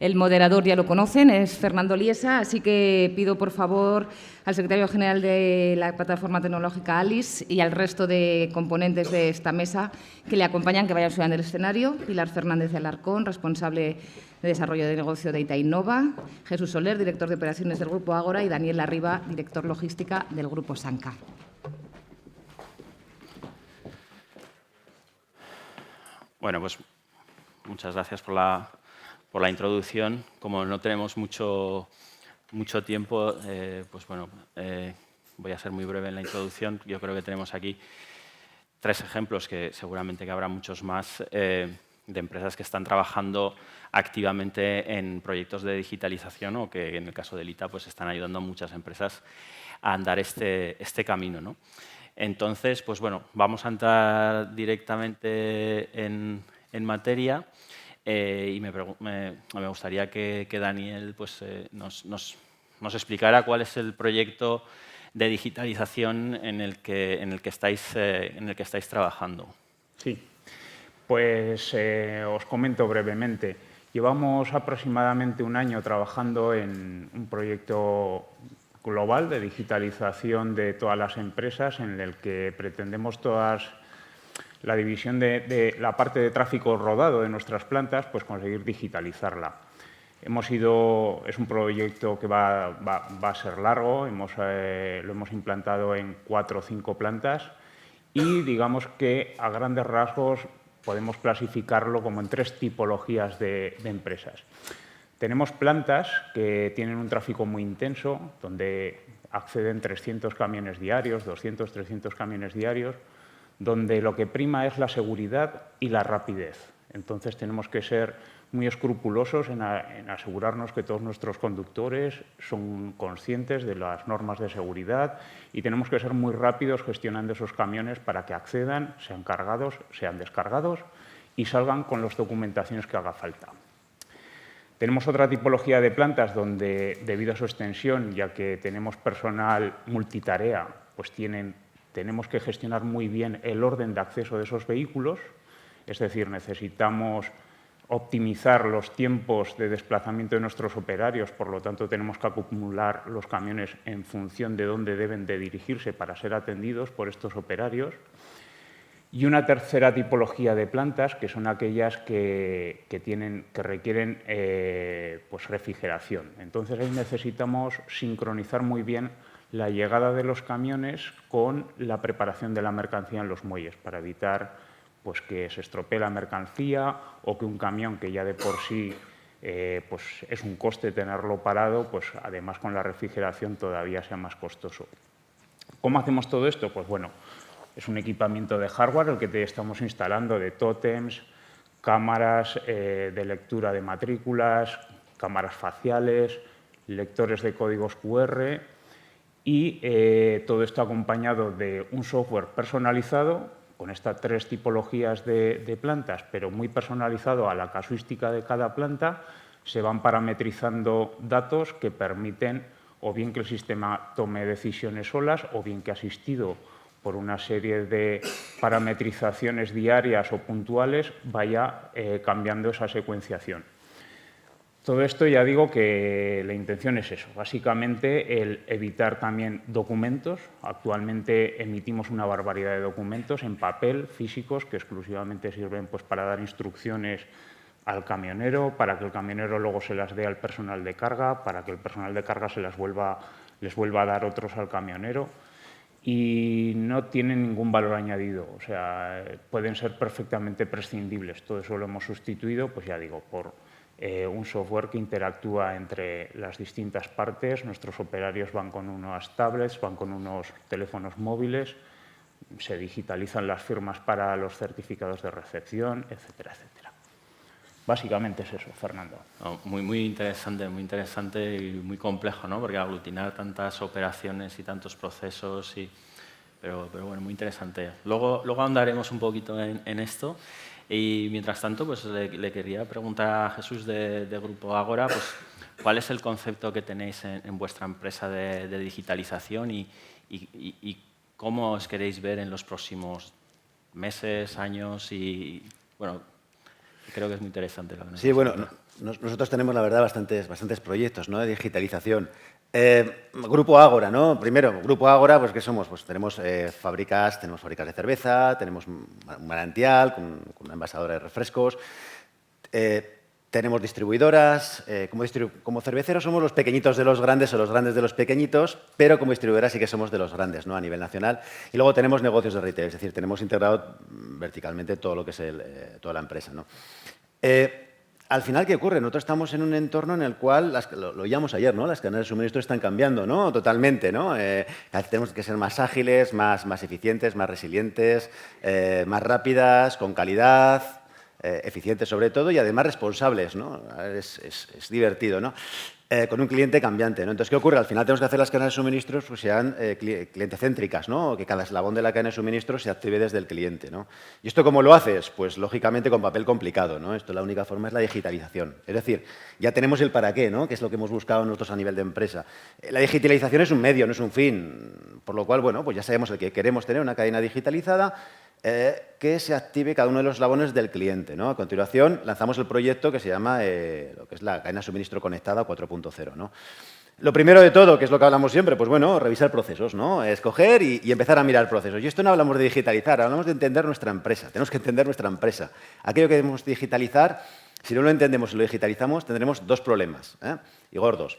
El moderador ya lo conocen, es Fernando Liesa, así que pido por favor al secretario general de la plataforma tecnológica ALIS y al resto de componentes de esta mesa que le acompañan, que vayan subiendo el escenario. Pilar Fernández de Alarcón, responsable de desarrollo de negocio de Itainova, Jesús Soler, director de operaciones del Grupo Ágora, y Daniel Larriba, director logística del Grupo Sanca. Bueno, pues muchas gracias por la introducción. Como no tenemos mucho tiempo, voy a ser muy breve en la introducción. Yo creo que tenemos aquí 3 ejemplos, que seguramente que habrá muchos más, de empresas que están trabajando activamente en proyectos de digitalización o que, en el caso de ITA, pues están ayudando a muchas empresas a andar este camino, ¿no? Entonces, pues bueno, vamos a entrar directamente en materia. Y me gustaría que Daniel pues, nos explicara cuál es el proyecto de digitalización en el que estáis trabajando. Sí, pues os comento brevemente. Llevamos aproximadamente un año trabajando en un proyecto global de digitalización de todas las empresas, en el que pretendemos la división de la parte de tráfico rodado de nuestras plantas, pues conseguir digitalizarla. Es un proyecto que va a ser largo, lo hemos implantado en 4 o 5 plantas y digamos que a grandes rasgos podemos clasificarlo como en 3 tipologías de empresas. Tenemos plantas que tienen un tráfico muy intenso, donde acceden 300 camiones diarios, 200, 300 camiones diarios, donde lo que prima es la seguridad y la rapidez. Entonces tenemos que ser muy escrupulosos en asegurarnos que todos nuestros conductores son conscientes de las normas de seguridad y tenemos que ser muy rápidos gestionando esos camiones para que accedan, sean cargados, sean descargados y salgan con las documentaciones que haga falta. Tenemos otra tipología de plantas donde, debido a su extensión, ya que tenemos personal multitarea, pues tenemos que gestionar muy bien el orden de acceso de esos vehículos, es decir, necesitamos optimizar los tiempos de desplazamiento de nuestros operarios, por lo tanto tenemos que acumular los camiones en función de dónde deben de dirigirse para ser atendidos por estos operarios. Y una tercera tipología de plantas, que son aquellas que requieren pues refrigeración. Entonces ahí necesitamos sincronizar muy bien la llegada de los camiones con la preparación de la mercancía en los muelles, para evitar pues, que se estropee la mercancía o que un camión que ya de por sí pues, es un coste tenerlo parado, pues además con la refrigeración todavía sea más costoso. ¿Cómo hacemos todo esto? Pues bueno, es un equipamiento de hardware el que estamos instalando, de tótems, cámaras de lectura de matrículas, cámaras faciales, lectores de códigos QR y todo esto acompañado de un software personalizado con estas 3 tipologías de plantas, pero muy personalizado a la casuística de cada planta. Se van parametrizando datos que permiten o bien que el sistema tome decisiones solas o bien que, asistido por una serie de parametrizaciones diarias o puntuales, vaya cambiando esa secuenciación. Todo esto, ya digo que la intención es eso, básicamente el evitar también documentos. Actualmente emitimos una barbaridad de documentos en papel, físicos, que exclusivamente sirven pues, para dar instrucciones al camionero, para que el camionero luego se las dé al personal de carga, para que el personal de carga les vuelva a dar otros al camionero. Y no tienen ningún valor añadido, o sea, pueden ser perfectamente prescindibles. Todo eso lo hemos sustituido, pues ya digo, por un software que interactúa entre las distintas partes. Nuestros operarios van con unas tablets, van con unos teléfonos móviles, se digitalizan las firmas para los certificados de recepción, etcétera, etcétera. Básicamente es eso, Fernando. No, muy interesante y muy complejo, ¿no? Porque aglutinar tantas operaciones y tantos procesos, pero bueno, muy interesante. Luego ahondaremos un poquito en esto. Y mientras tanto, pues le quería preguntar a Jesús de Grupo Ágora, pues ¿Cuál es el concepto que tenéis en vuestra empresa de digitalización y cómo os queréis ver en los próximos meses, años? Y bueno, creo que es muy interesante lo que nos Sí, bueno, nosotros tenemos, la verdad, bastantes proyectos, ¿no?, de digitalización. Grupo Ágora, ¿no? Primero, Grupo Ágora, pues ¿qué somos? Pues tenemos fábricas de cerveza, tenemos un manantial con una envasadora de refrescos, tenemos distribuidoras. Como cerveceros somos los pequeñitos de los grandes o los grandes de los pequeñitos, pero como distribuidoras sí que somos de los grandes, ¿no?, a nivel nacional. Y luego tenemos negocios de retail, es decir, tenemos integrado verticalmente todo lo que es toda la empresa, ¿no? Al final, ¿qué ocurre? Nosotros estamos en un entorno en el cual, lo oíamos ayer, ¿no?, las cadenas de suministro están cambiando, ¿no?, totalmente, ¿no? Tenemos que ser más ágiles, más eficientes, más resilientes, más rápidas, con calidad, eficientes sobre todo y además responsables, ¿no? Es divertido, ¿no? Con un cliente cambiante, ¿no? Entonces, ¿qué ocurre? Al final tenemos que hacer las cadenas de suministros pues sean clientecéntricas, ¿no? Que cada eslabón de la cadena de suministro se active desde el cliente, ¿no? ¿Y esto cómo lo haces? Pues, lógicamente, con papel complicado, ¿no? Esto la única forma es la digitalización. Es decir, ya tenemos el para qué, ¿no?, que es lo que hemos buscado nosotros a nivel de empresa. La digitalización es un medio, no es un fin. Por lo cual, bueno, pues ya sabemos el que queremos tener una cadena digitalizada que se active cada uno de los eslabones del cliente, ¿no? A continuación, lanzamos el proyecto que se llama lo que es la cadena de suministro conectada 4.0, ¿no? Lo primero de todo, que es lo que hablamos siempre, pues bueno, revisar procesos, ¿no? Escoger y empezar a mirar procesos. Y esto no hablamos de digitalizar, hablamos de entender nuestra empresa. Tenemos que entender nuestra empresa. Aquello que debemos digitalizar, si no lo entendemos y lo digitalizamos, tendremos dos problemas, y gordos.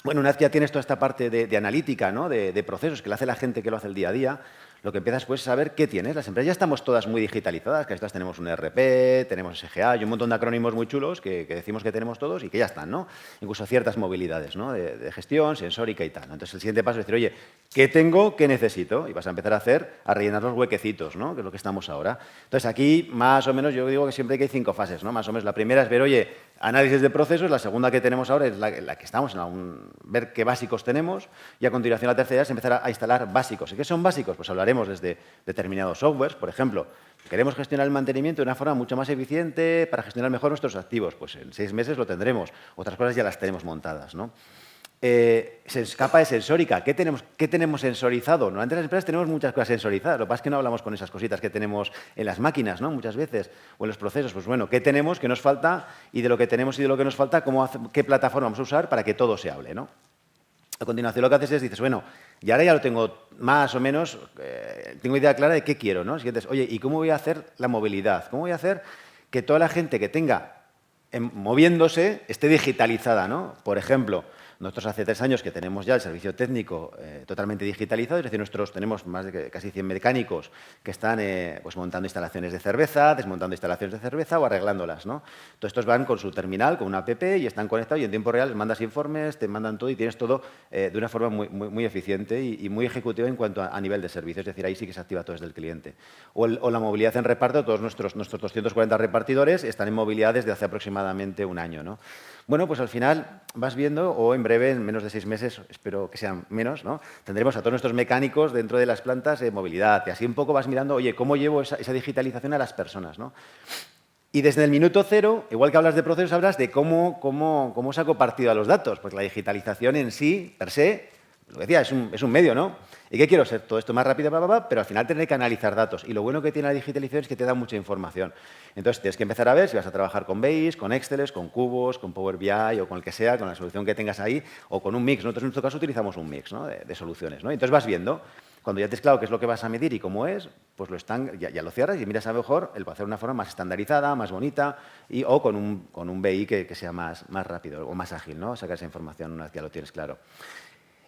Bueno, una vez que ya tienes toda esta parte de analítica, ¿no?, de procesos que lo hace la gente que lo hace el día a día, lo que empiezas pues es saber qué tienes. Las empresas ya estamos todas muy digitalizadas, que estas tenemos un ERP, tenemos SGA y un montón de acrónimos muy chulos que decimos que tenemos todos y que ya están, ¿no? Incluso ciertas movilidades, ¿no?, de gestión, sensórica y tal, ¿no? Entonces, el siguiente paso es decir, oye, ¿qué tengo? ¿Qué necesito? Y vas a empezar a rellenar los huequecitos, ¿no?, que es lo que estamos ahora. Entonces, aquí, más o menos, yo digo que siempre hay 5 fases, ¿no? Más o menos, la primera es ver, oye, análisis de procesos, la segunda que tenemos ahora es la que estamos, ver qué básicos tenemos, y a continuación la tercera es empezar a instalar básicos. ¿Y qué son básicos? Pues hablaremos desde determinados softwares, por ejemplo, queremos gestionar el mantenimiento de una forma mucho más eficiente para gestionar mejor nuestros activos, pues en 6 meses lo tendremos, otras cosas ya las tenemos montadas, ¿no? Capa de sensórica, ¿qué tenemos sensorizado? Normalmente en las empresas tenemos muchas cosas sensorizadas, lo que pasa es que no hablamos con esas cositas que tenemos en las máquinas, ¿no?, muchas veces, o en los procesos. Pues bueno, ¿qué tenemos? ¿Qué nos falta? Y de lo que tenemos y de lo que nos falta, ¿qué plataforma vamos a usar para que todo se hable, ¿no? A continuación lo que haces es, dices, bueno, y ahora ya lo tengo más o menos, tengo idea clara de qué quiero, ¿no? Siguientes, oye, ¿y cómo voy a hacer la movilidad? ¿Cómo voy a hacer que toda la gente que tenga moviéndose esté digitalizada, ¿no? Por ejemplo, nosotros hace 3 años que tenemos ya el servicio técnico totalmente digitalizado, es decir, nosotros tenemos más de casi 100 mecánicos que están pues montando instalaciones de cerveza, desmontando instalaciones de cerveza o arreglándolas, ¿no? Todos estos van con su terminal, con una app y están conectados y en tiempo real les mandas informes, te mandan todo y tienes todo de una forma muy eficiente y muy ejecutiva en cuanto a nivel de servicio, es decir, ahí sí que se activa todo desde el cliente. O la movilidad en reparto, todos nuestros 240 repartidores están en movilidad desde hace aproximadamente 1 año, ¿no? Bueno, pues al final vas viendo, o en breve, en menos de 6 meses, espero que sean menos, ¿no?, tendremos a todos nuestros mecánicos dentro de las plantas de movilidad. Y así un poco vas mirando, oye, ¿cómo llevo esa digitalización a las personas, ¿no? Y desde el minuto cero, igual que hablas de procesos, hablas de cómo saco partido a los datos. Pues la digitalización en sí, per se, lo que decía, es un medio, ¿no? ¿Y qué quiero? Ser todo esto más rápido, pero al final tener que analizar datos. Y lo bueno que tiene la digitalización es que te da mucha información. Entonces, tienes que empezar a ver si vas a trabajar con BASE, con Excel, con cubos, con Power BI o con el que sea, con la solución que tengas ahí, o con un mix. Nosotros en nuestro caso utilizamos un mix, ¿no?, de soluciones, ¿no? Entonces vas viendo, cuando ya te es claro qué es lo que vas a medir y cómo es, pues ya lo cierras y miras a lo mejor el hacer una forma más estandarizada, más bonita, o con un BI que sea más rápido o más ágil, ¿no?, sacar esa información una vez que ya lo tienes claro.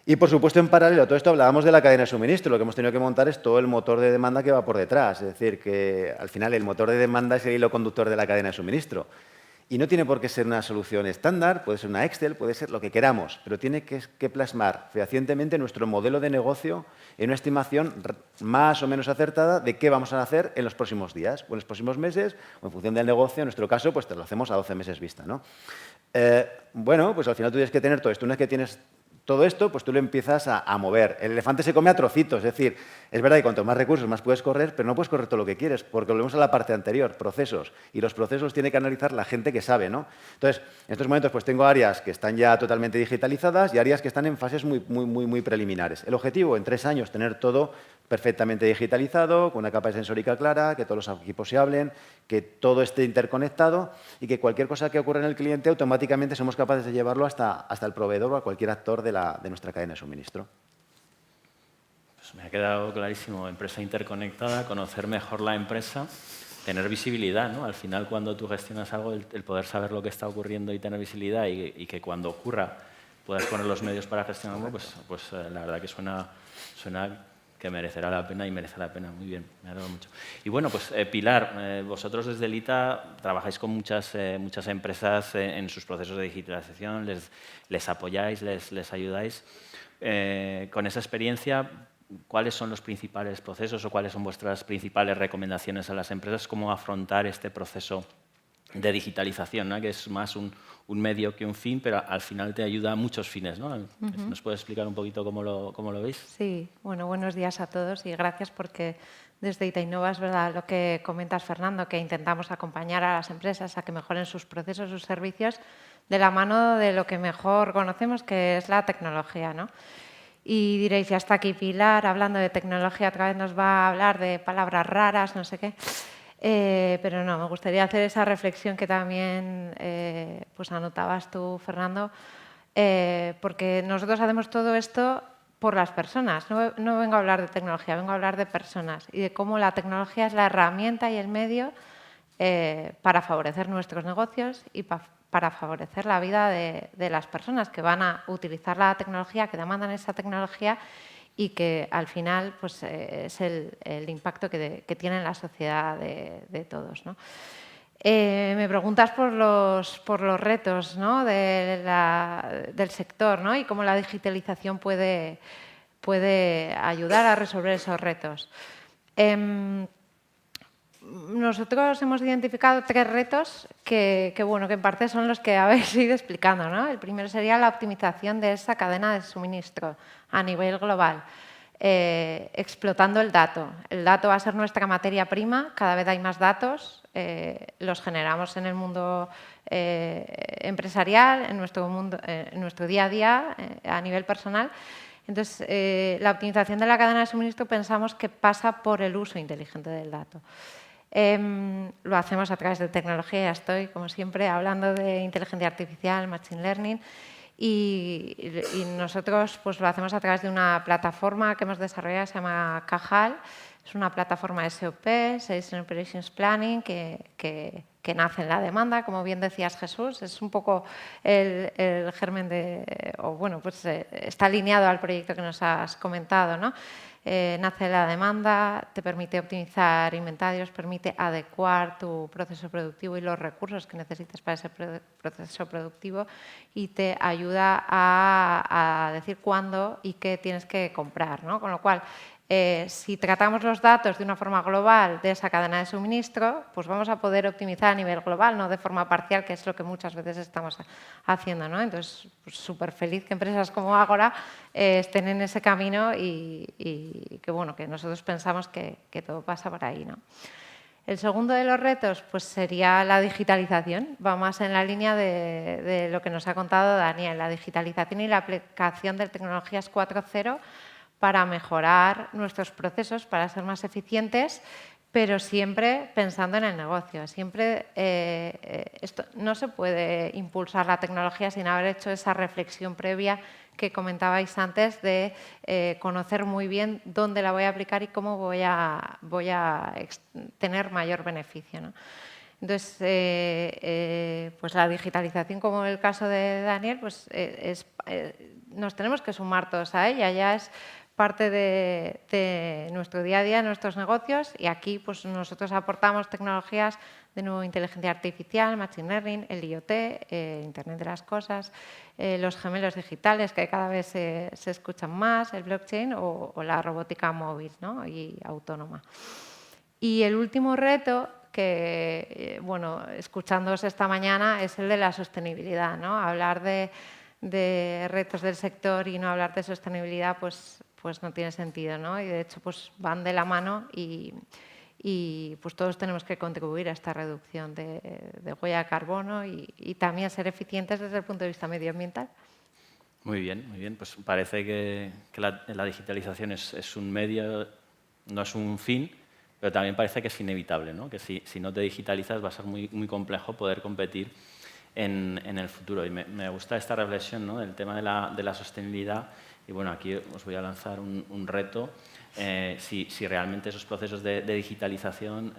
Y, por supuesto, en paralelo a todo esto hablábamos de la cadena de suministro. Lo que hemos tenido que montar es todo el motor de demanda que va por detrás. Es decir, que al final el motor de demanda es el hilo conductor de la cadena de suministro. Y no tiene por qué ser una solución estándar, puede ser una Excel, puede ser lo que queramos, pero tiene que plasmar fehacientemente nuestro modelo de negocio en una estimación más o menos acertada de qué vamos a hacer en los próximos días, o en los próximos meses, o en función del negocio. En nuestro caso, pues te lo hacemos a 12 meses vista, ¿no? Bueno, pues al final tú tienes que tener todo esto. Una vez que tienes todo esto, pues tú lo empiezas a mover. El elefante se come a trocitos, es decir, es verdad que cuanto más recursos, más puedes correr, pero no puedes correr todo lo que quieres, porque volvemos a la parte anterior, procesos. Y los procesos tiene que analizar la gente que sabe, ¿no? Entonces, en estos momentos pues tengo áreas que están ya totalmente digitalizadas y áreas que están en fases muy preliminares. El objetivo, en 3 años, tener todo perfectamente digitalizado, con una capa sensórica clara, que todos los equipos se hablen, que todo esté interconectado y que cualquier cosa que ocurra en el cliente automáticamente somos capaces de llevarlo hasta el proveedor o a cualquier actor de nuestra cadena de suministro. Pues me ha quedado clarísimo. Empresa interconectada, conocer mejor la empresa, tener visibilidad, ¿no? Al final, cuando tú gestionas algo, el poder saber lo que está ocurriendo y tener visibilidad y que cuando ocurra puedas poner los medios para gestionarlo, pues la verdad que suena que merecerá la pena y merece la pena. Muy bien, me alegro mucho. Y bueno, pues Pilar, vosotros desde el ITA trabajáis con muchas empresas en sus procesos de digitalización, les apoyáis, les ayudáis. Con esa experiencia, ¿cuáles son los principales procesos o cuáles son vuestras principales recomendaciones a las empresas? ¿Cómo afrontar este proceso de digitalización, ¿no? Que es más un medio que un fin, pero al final te ayuda a muchos fines, ¿no? ¿Nos puedes explicar un poquito cómo lo veis? Sí, bueno, buenos días a todos y gracias porque desde ITA Innova es verdad lo que comentas, Fernando, que intentamos acompañar a las empresas a que mejoren sus procesos, sus servicios, de la mano de lo que mejor conocemos, que es la tecnología, ¿no? Y diréis, ya está aquí Pilar, hablando de tecnología, otra vez nos va a hablar de palabras raras, no sé qué. Pero no, me gustaría hacer esa reflexión que también pues anotabas tú, Fernando, porque nosotros hacemos todo esto por las personas. No vengo a hablar de tecnología, vengo a hablar de personas y de cómo la tecnología es la herramienta y el medio para favorecer nuestros negocios y para favorecer la vida de las personas que van a utilizar la tecnología, que demandan esa tecnología y que al final pues, es el impacto que tiene en la sociedad de todos, ¿no? Me preguntas por los retos, ¿no? del sector, ¿no? Y cómo la digitalización puede ayudar a resolver esos retos. Nosotros hemos identificado 3 retos que en parte son los que habéis ido explicando, ¿no? El primero sería la optimización de esa cadena de suministro a nivel global, explotando el dato. El dato va a ser nuestra materia prima, cada vez hay más datos, los generamos en el mundo empresarial, en nuestro día a día, a nivel personal. Entonces, la optimización de la cadena de suministro pensamos que pasa por el uso inteligente del dato. Lo hacemos a través de tecnología, ya estoy, como siempre, hablando de inteligencia artificial, machine learning, y nosotros pues, lo hacemos a través de una plataforma que hemos desarrollado, se llama Cajal. Es una plataforma SOP, Sales and Operations Planning, que nace en la demanda, como bien decías, Jesús. Es un poco el germen está alineado al proyecto que nos has comentado, ¿no? Nace la demanda, te permite optimizar inventarios, permite adecuar tu proceso productivo y los recursos que necesitas para ese proceso productivo y te ayuda a decir cuándo y qué tienes que comprar, ¿no? Con lo cual, si tratamos los datos de una forma global de esa cadena de suministro, pues vamos a poder optimizar a nivel global, no de forma parcial, que es lo que muchas veces estamos haciendo, ¿no? Entonces, pues, súper feliz que empresas como Ágora estén en ese camino y que nosotros pensamos que todo pasa por ahí, ¿no? El segundo de los retos pues, sería la digitalización. Va más en la línea de lo que nos ha contado Daniel, la digitalización y la aplicación de tecnologías 4.0 para mejorar nuestros procesos, para ser más eficientes, pero siempre pensando en el negocio. Siempre no se puede impulsar la tecnología sin haber hecho esa reflexión previa que comentabais antes de conocer muy bien dónde la voy a aplicar y cómo voy a tener mayor beneficio, ¿no? Entonces, pues la digitalización, como el caso de Daniel, pues nos tenemos que sumar todos a ella. Ya es parte de nuestro día a día, de nuestros negocios, y aquí pues, nosotros aportamos tecnologías de nuevo, inteligencia artificial, machine learning, el IoT, Internet de las cosas, los gemelos digitales, que cada vez se escuchan más, el blockchain o la robótica móvil, ¿no? Y autónoma. Y el último reto, que, escuchándoos esta mañana, es el de la sostenibilidad, ¿no? Hablar de de retos del sector y no hablar de sostenibilidad, pues no tiene sentido, ¿no? Y de hecho pues van de la mano y pues todos tenemos que contribuir a esta reducción de huella de carbono y también ser eficientes desde el punto de vista medioambiental. Muy bien, muy bien. Pues parece que la digitalización es un medio, no es un fin, pero también parece que es inevitable, ¿no? Que si no te digitalizas va a ser muy, muy complejo poder competir en el futuro. Y me gusta esta reflexión, ¿no? Del tema de la sostenibilidad. Y bueno, aquí os voy a lanzar un reto. Si realmente esos procesos de digitalización,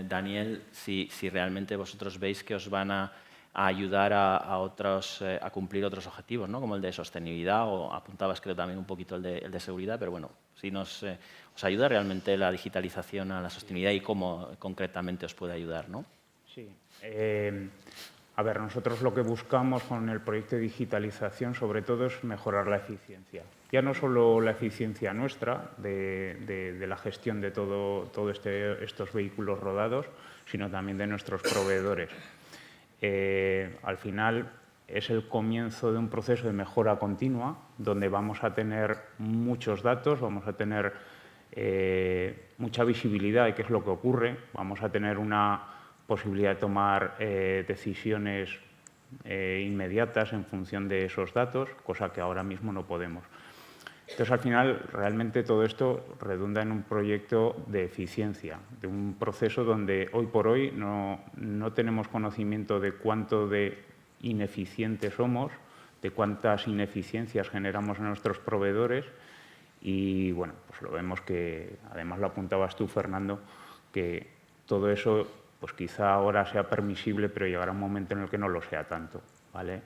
Daniel, si realmente vosotros veis que os van a ayudar a cumplir otros objetivos, ¿no? Como el de sostenibilidad, o apuntabas creo también un poquito el de seguridad, pero bueno, si os ayuda realmente la digitalización a la sostenibilidad y cómo concretamente os puede ayudar, ¿no? Sí. A ver, nosotros lo que buscamos con el proyecto de digitalización sobre todo es mejorar la eficiencia. Ya no solo la eficiencia nuestra de la gestión de todos estos vehículos rodados, sino también de nuestros proveedores. Al final es el comienzo de un proceso de mejora continua donde vamos a tener muchos datos, vamos a tener mucha visibilidad de qué es lo que ocurre, vamos a tener una posibilidad de tomar decisiones inmediatas en función de esos datos, cosa que ahora mismo no podemos. Entonces, al final, realmente todo esto redunda en un proyecto de eficiencia, de un proceso donde hoy por hoy no tenemos conocimiento de cuánto de ineficientes somos, de cuántas ineficiencias generamos en nuestros proveedores y, bueno, pues lo vemos que, además lo apuntabas tú, Fernando, que todo eso pues quizá ahora sea permisible, pero llegará un momento en el que no lo sea tanto, ¿vale?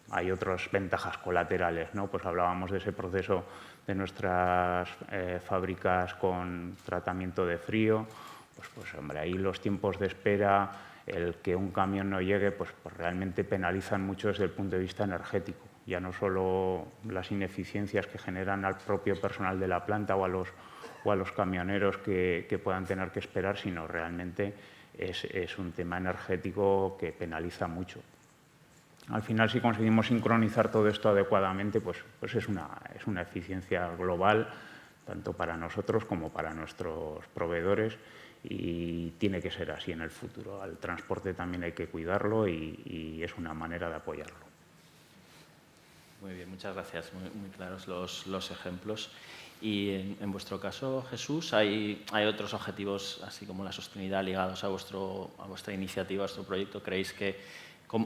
Hay otras ventajas colaterales, ¿no? Pues hablábamos de ese proceso de nuestras fábricas con tratamiento de frío, pues hombre, ahí los tiempos de espera, el que un camión no llegue, pues realmente penalizan mucho desde el punto de vista energético. Ya no solo las ineficiencias que generan al propio personal de la planta o a los camioneros que puedan tener que esperar, sino realmente es un tema energético que penaliza mucho. Al final, si conseguimos sincronizar todo esto adecuadamente, pues es una eficiencia global, tanto para nosotros como para nuestros proveedores, y tiene que ser así en el futuro. Al transporte también hay que cuidarlo y es una manera de apoyarlo. Muy bien, muchas gracias. Muy claros los ejemplos. Y en vuestro caso, Jesús, ¿hay otros objetivos, así como la sostenibilidad, ligados a vuestra iniciativa, a vuestro proyecto?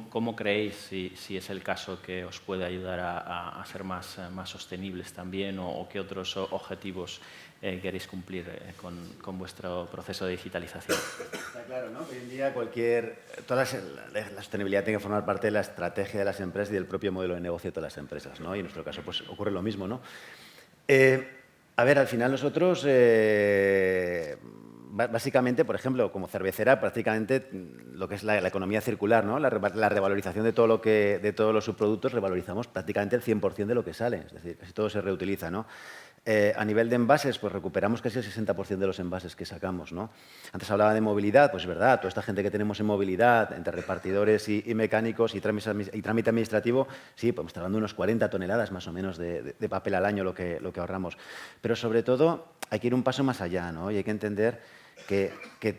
¿Cómo creéis, si es el caso, que os puede ayudar a ser más sostenibles también, o qué otros objetivos queréis cumplir con vuestro proceso de digitalización? Está claro, ¿no? Hoy en día la sostenibilidad tiene que formar parte de la estrategia de las empresas y del propio modelo de negocio de todas las empresas, ¿no? Y en nuestro caso pues ocurre lo mismo, ¿no? A ver, al final nosotros, básicamente, por ejemplo, como cervecera, prácticamente lo que es la economía circular, ¿no? La revalorización de todos los subproductos, revalorizamos prácticamente el 100% de lo que sale, es decir, casi todo se reutiliza, ¿no? A nivel de envases, pues recuperamos casi el 60% de los envases que sacamos, ¿no? Antes hablaba de movilidad, pues es verdad, toda esta gente que tenemos en movilidad, entre repartidores y mecánicos y trámite administrativo, sí, podemos estar hablando de unos 40 toneladas más o menos de papel al año lo que ahorramos. Pero sobre todo hay que ir un paso más allá, ¿no? Y hay que entender que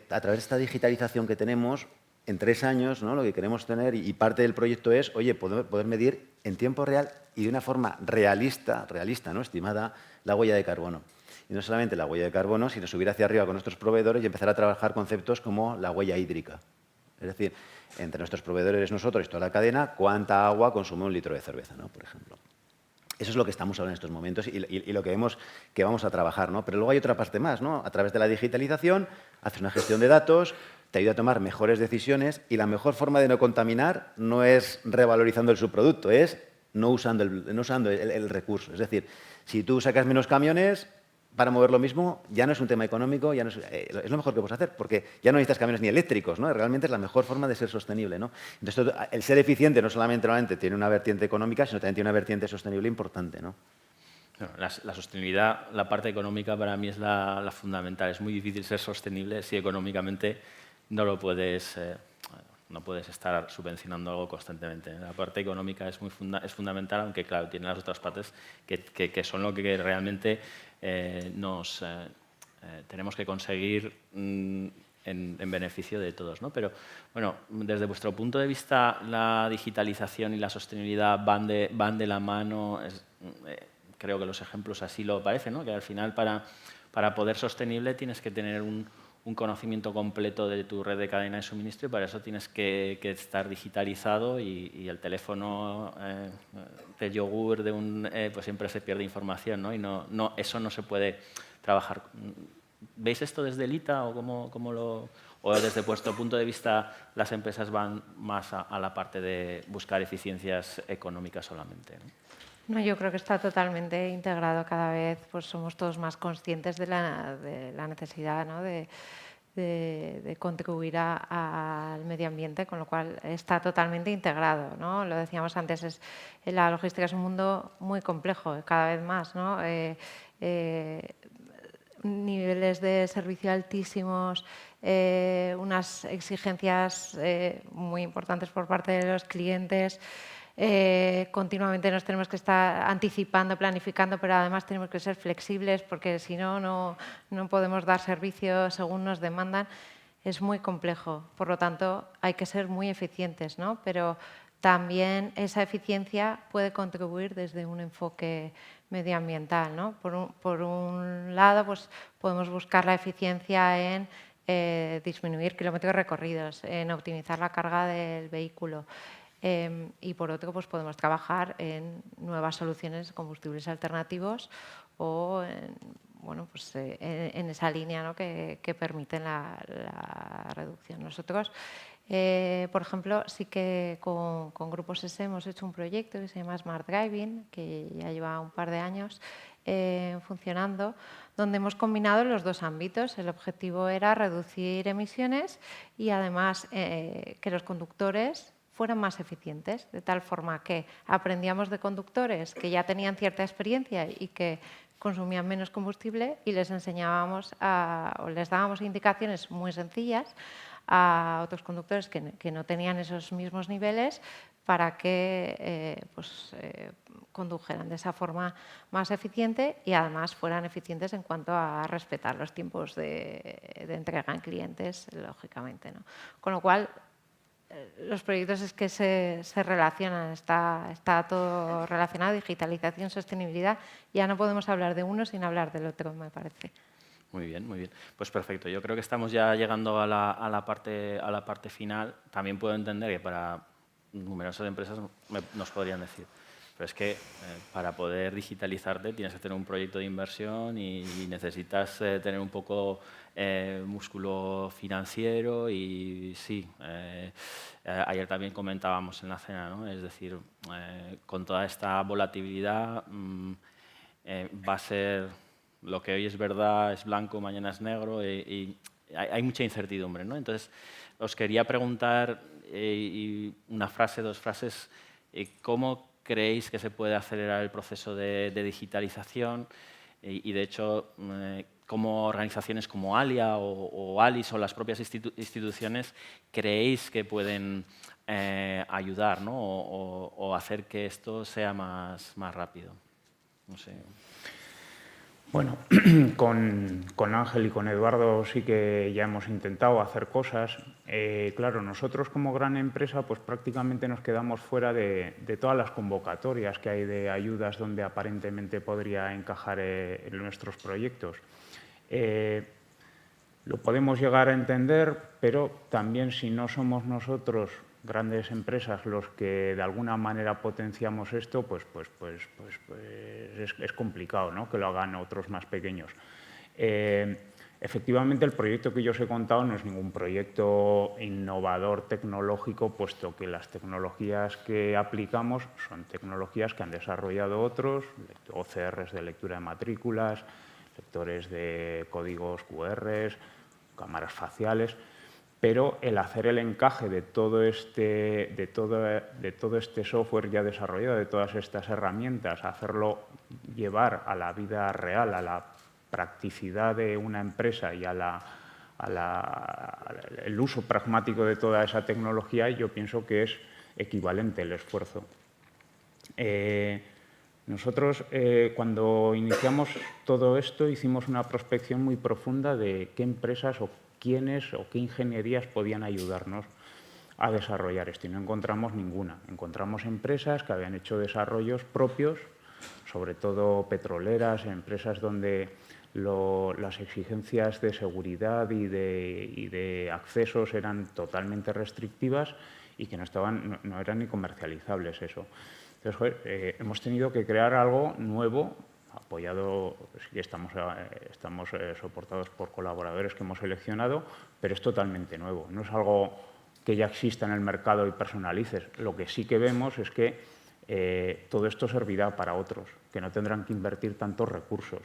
a través de esta digitalización que tenemos, en 3 años, ¿no? Lo que queremos tener, y parte del proyecto es, oye, poder medir en tiempo real y de una forma realista, ¿no? Estimada, la huella de carbono. Y no solamente la huella de carbono, sino subir hacia arriba con nuestros proveedores y empezar a trabajar conceptos como la huella hídrica. Es decir, entre nuestros proveedores, nosotros y toda la cadena, cuánta agua consume un litro de cerveza, ¿no? Por ejemplo. Eso es lo que estamos hablando en estos momentos y lo que vemos que vamos a trabajar, ¿no? Pero luego hay otra parte más, ¿no? A través de la digitalización, haces una gestión de datos, te ayuda a tomar mejores decisiones, y la mejor forma de no contaminar no es revalorizando el subproducto, es no usando el recurso. Es decir, si tú sacas menos camiones para mover lo mismo, ya no es un tema económico, ya no es lo mejor que puedes hacer, porque ya no necesitas camiones ni eléctricos, ¿no? Realmente es la mejor forma de ser sostenible, ¿no? Entonces, el ser eficiente no solamente tiene una vertiente económica, sino también tiene una vertiente sostenible importante, ¿no? La sostenibilidad, la parte económica para mí es la fundamental. Es muy difícil ser sostenible si económicamente no lo puedes no puedes estar subvencionando algo constantemente. La parte económica es es fundamental, aunque claro, tiene las otras partes que son lo que realmente tenemos que conseguir en beneficio de todos, ¿no? Pero bueno, desde vuestro punto de vista, la digitalización y la sostenibilidad van de la mano. Creo que los ejemplos así lo parecen, ¿no? Que al final para poder sostenible tienes que tener un conocimiento completo de tu red de cadena de suministro y para eso tienes que estar digitalizado y el teléfono de yogur pues siempre se pierde información, ¿no? Y eso no se puede trabajar. ¿Veis esto desde el ITA o desde vuestro punto de vista las empresas van más a la parte de buscar eficiencias económicas solamente, ¿no? No, yo creo que está totalmente integrado. Cada vez pues, somos todos más conscientes de la necesidad, ¿no? de contribuir al medio ambiente, con lo cual está totalmente integrado, ¿no? Lo decíamos antes, la logística es un mundo muy complejo, cada vez más, ¿no? Niveles de servicio altísimos, unas exigencias muy importantes por parte de los clientes. Continuamente nos tenemos que estar anticipando, planificando, pero además tenemos que ser flexibles porque si no podemos dar servicio según nos demandan. Es muy complejo, por lo tanto hay que ser muy eficientes, ¿no? Pero también esa eficiencia puede contribuir desde un enfoque medioambiental, ¿no? Por un lado, pues, podemos buscar la eficiencia en disminuir kilómetros recorridos, en optimizar la carga del vehículo. Y por otro, pues podemos trabajar en nuevas soluciones, combustibles alternativos o en esa línea, ¿no? que permiten la reducción. Nosotros, por ejemplo, sí que con Grupos SE hemos hecho un proyecto que se llama Smart Driving, que ya lleva un par de años funcionando, donde hemos combinado los dos ámbitos. El objetivo era reducir emisiones y además que los conductores fueran más eficientes, de tal forma que aprendíamos de conductores que ya tenían cierta experiencia y que consumían menos combustible y les enseñábamos o les dábamos indicaciones muy sencillas a otros conductores que no tenían esos mismos niveles para que condujeran de esa forma más eficiente y además fueran eficientes en cuanto a respetar los tiempos de entrega en clientes, lógicamente, ¿no? Con lo cual, los proyectos es que se relacionan, está todo relacionado, digitalización, sostenibilidad. Ya no podemos hablar de uno sin hablar del otro, me parece. Muy bien, muy bien. Pues perfecto. Yo creo que estamos ya llegando a la parte final. También puedo entender que para numerosas empresas nos podrían decir, pero es que para poder digitalizarte tienes que tener un proyecto de inversión y necesitas tener un poco músculo financiero y sí, ayer también comentábamos en la cena, ¿no? Es decir, con toda esta volatilidad va a ser lo que hoy es verdad, es blanco, mañana es negro y hay mucha incertidumbre, ¿no? Entonces, os quería preguntar una frase, dos frases, ¿cómo creéis que se puede acelerar el proceso de digitalización? Y de hecho, ¿cómo organizaciones como ALIA o ALIS o las propias instituciones creéis que pueden ayudar, ¿no? o hacer que esto sea más rápido? No sé. Bueno, con Ángel y con Eduardo sí que ya hemos intentado hacer cosas. Claro, nosotros como gran empresa pues prácticamente nos quedamos fuera de todas las convocatorias que hay de ayudas donde aparentemente podría encajar en nuestros proyectos. Lo podemos llegar a entender, pero también si no somos nosotros grandes empresas los que de alguna manera potenciamos esto, pues es complicado, ¿no? Que lo hagan otros más pequeños. Efectivamente, el proyecto que yo os he contado no es ningún proyecto innovador tecnológico, puesto que las tecnologías que aplicamos son tecnologías que han desarrollado otros, OCRs de lectura de matrículas, lectores de códigos QR, cámaras faciales. Pero el hacer el encaje de todo este software ya desarrollado, de todas estas herramientas, hacerlo llevar a la vida real, a la practicidad de una empresa y a el uso pragmático de toda esa tecnología, yo pienso que es equivalente el esfuerzo. Nosotros, cuando iniciamos todo esto, hicimos una prospección muy profunda de qué empresas o quiénes o qué ingenierías podían ayudarnos a desarrollar esto, y no encontramos ninguna. Encontramos empresas que habían hecho desarrollos propios, sobre todo petroleras, empresas donde las exigencias de seguridad y de accesos eran totalmente restrictivas y que no eran ni comercializables eso. Entonces, hemos tenido que crear algo nuevo, apoyado, sí, estamos soportados por colaboradores que hemos seleccionado, pero es totalmente nuevo. No es algo que ya exista en el mercado y personalices. Lo que sí que vemos es que todo esto servirá para otros, que no tendrán que invertir tantos recursos.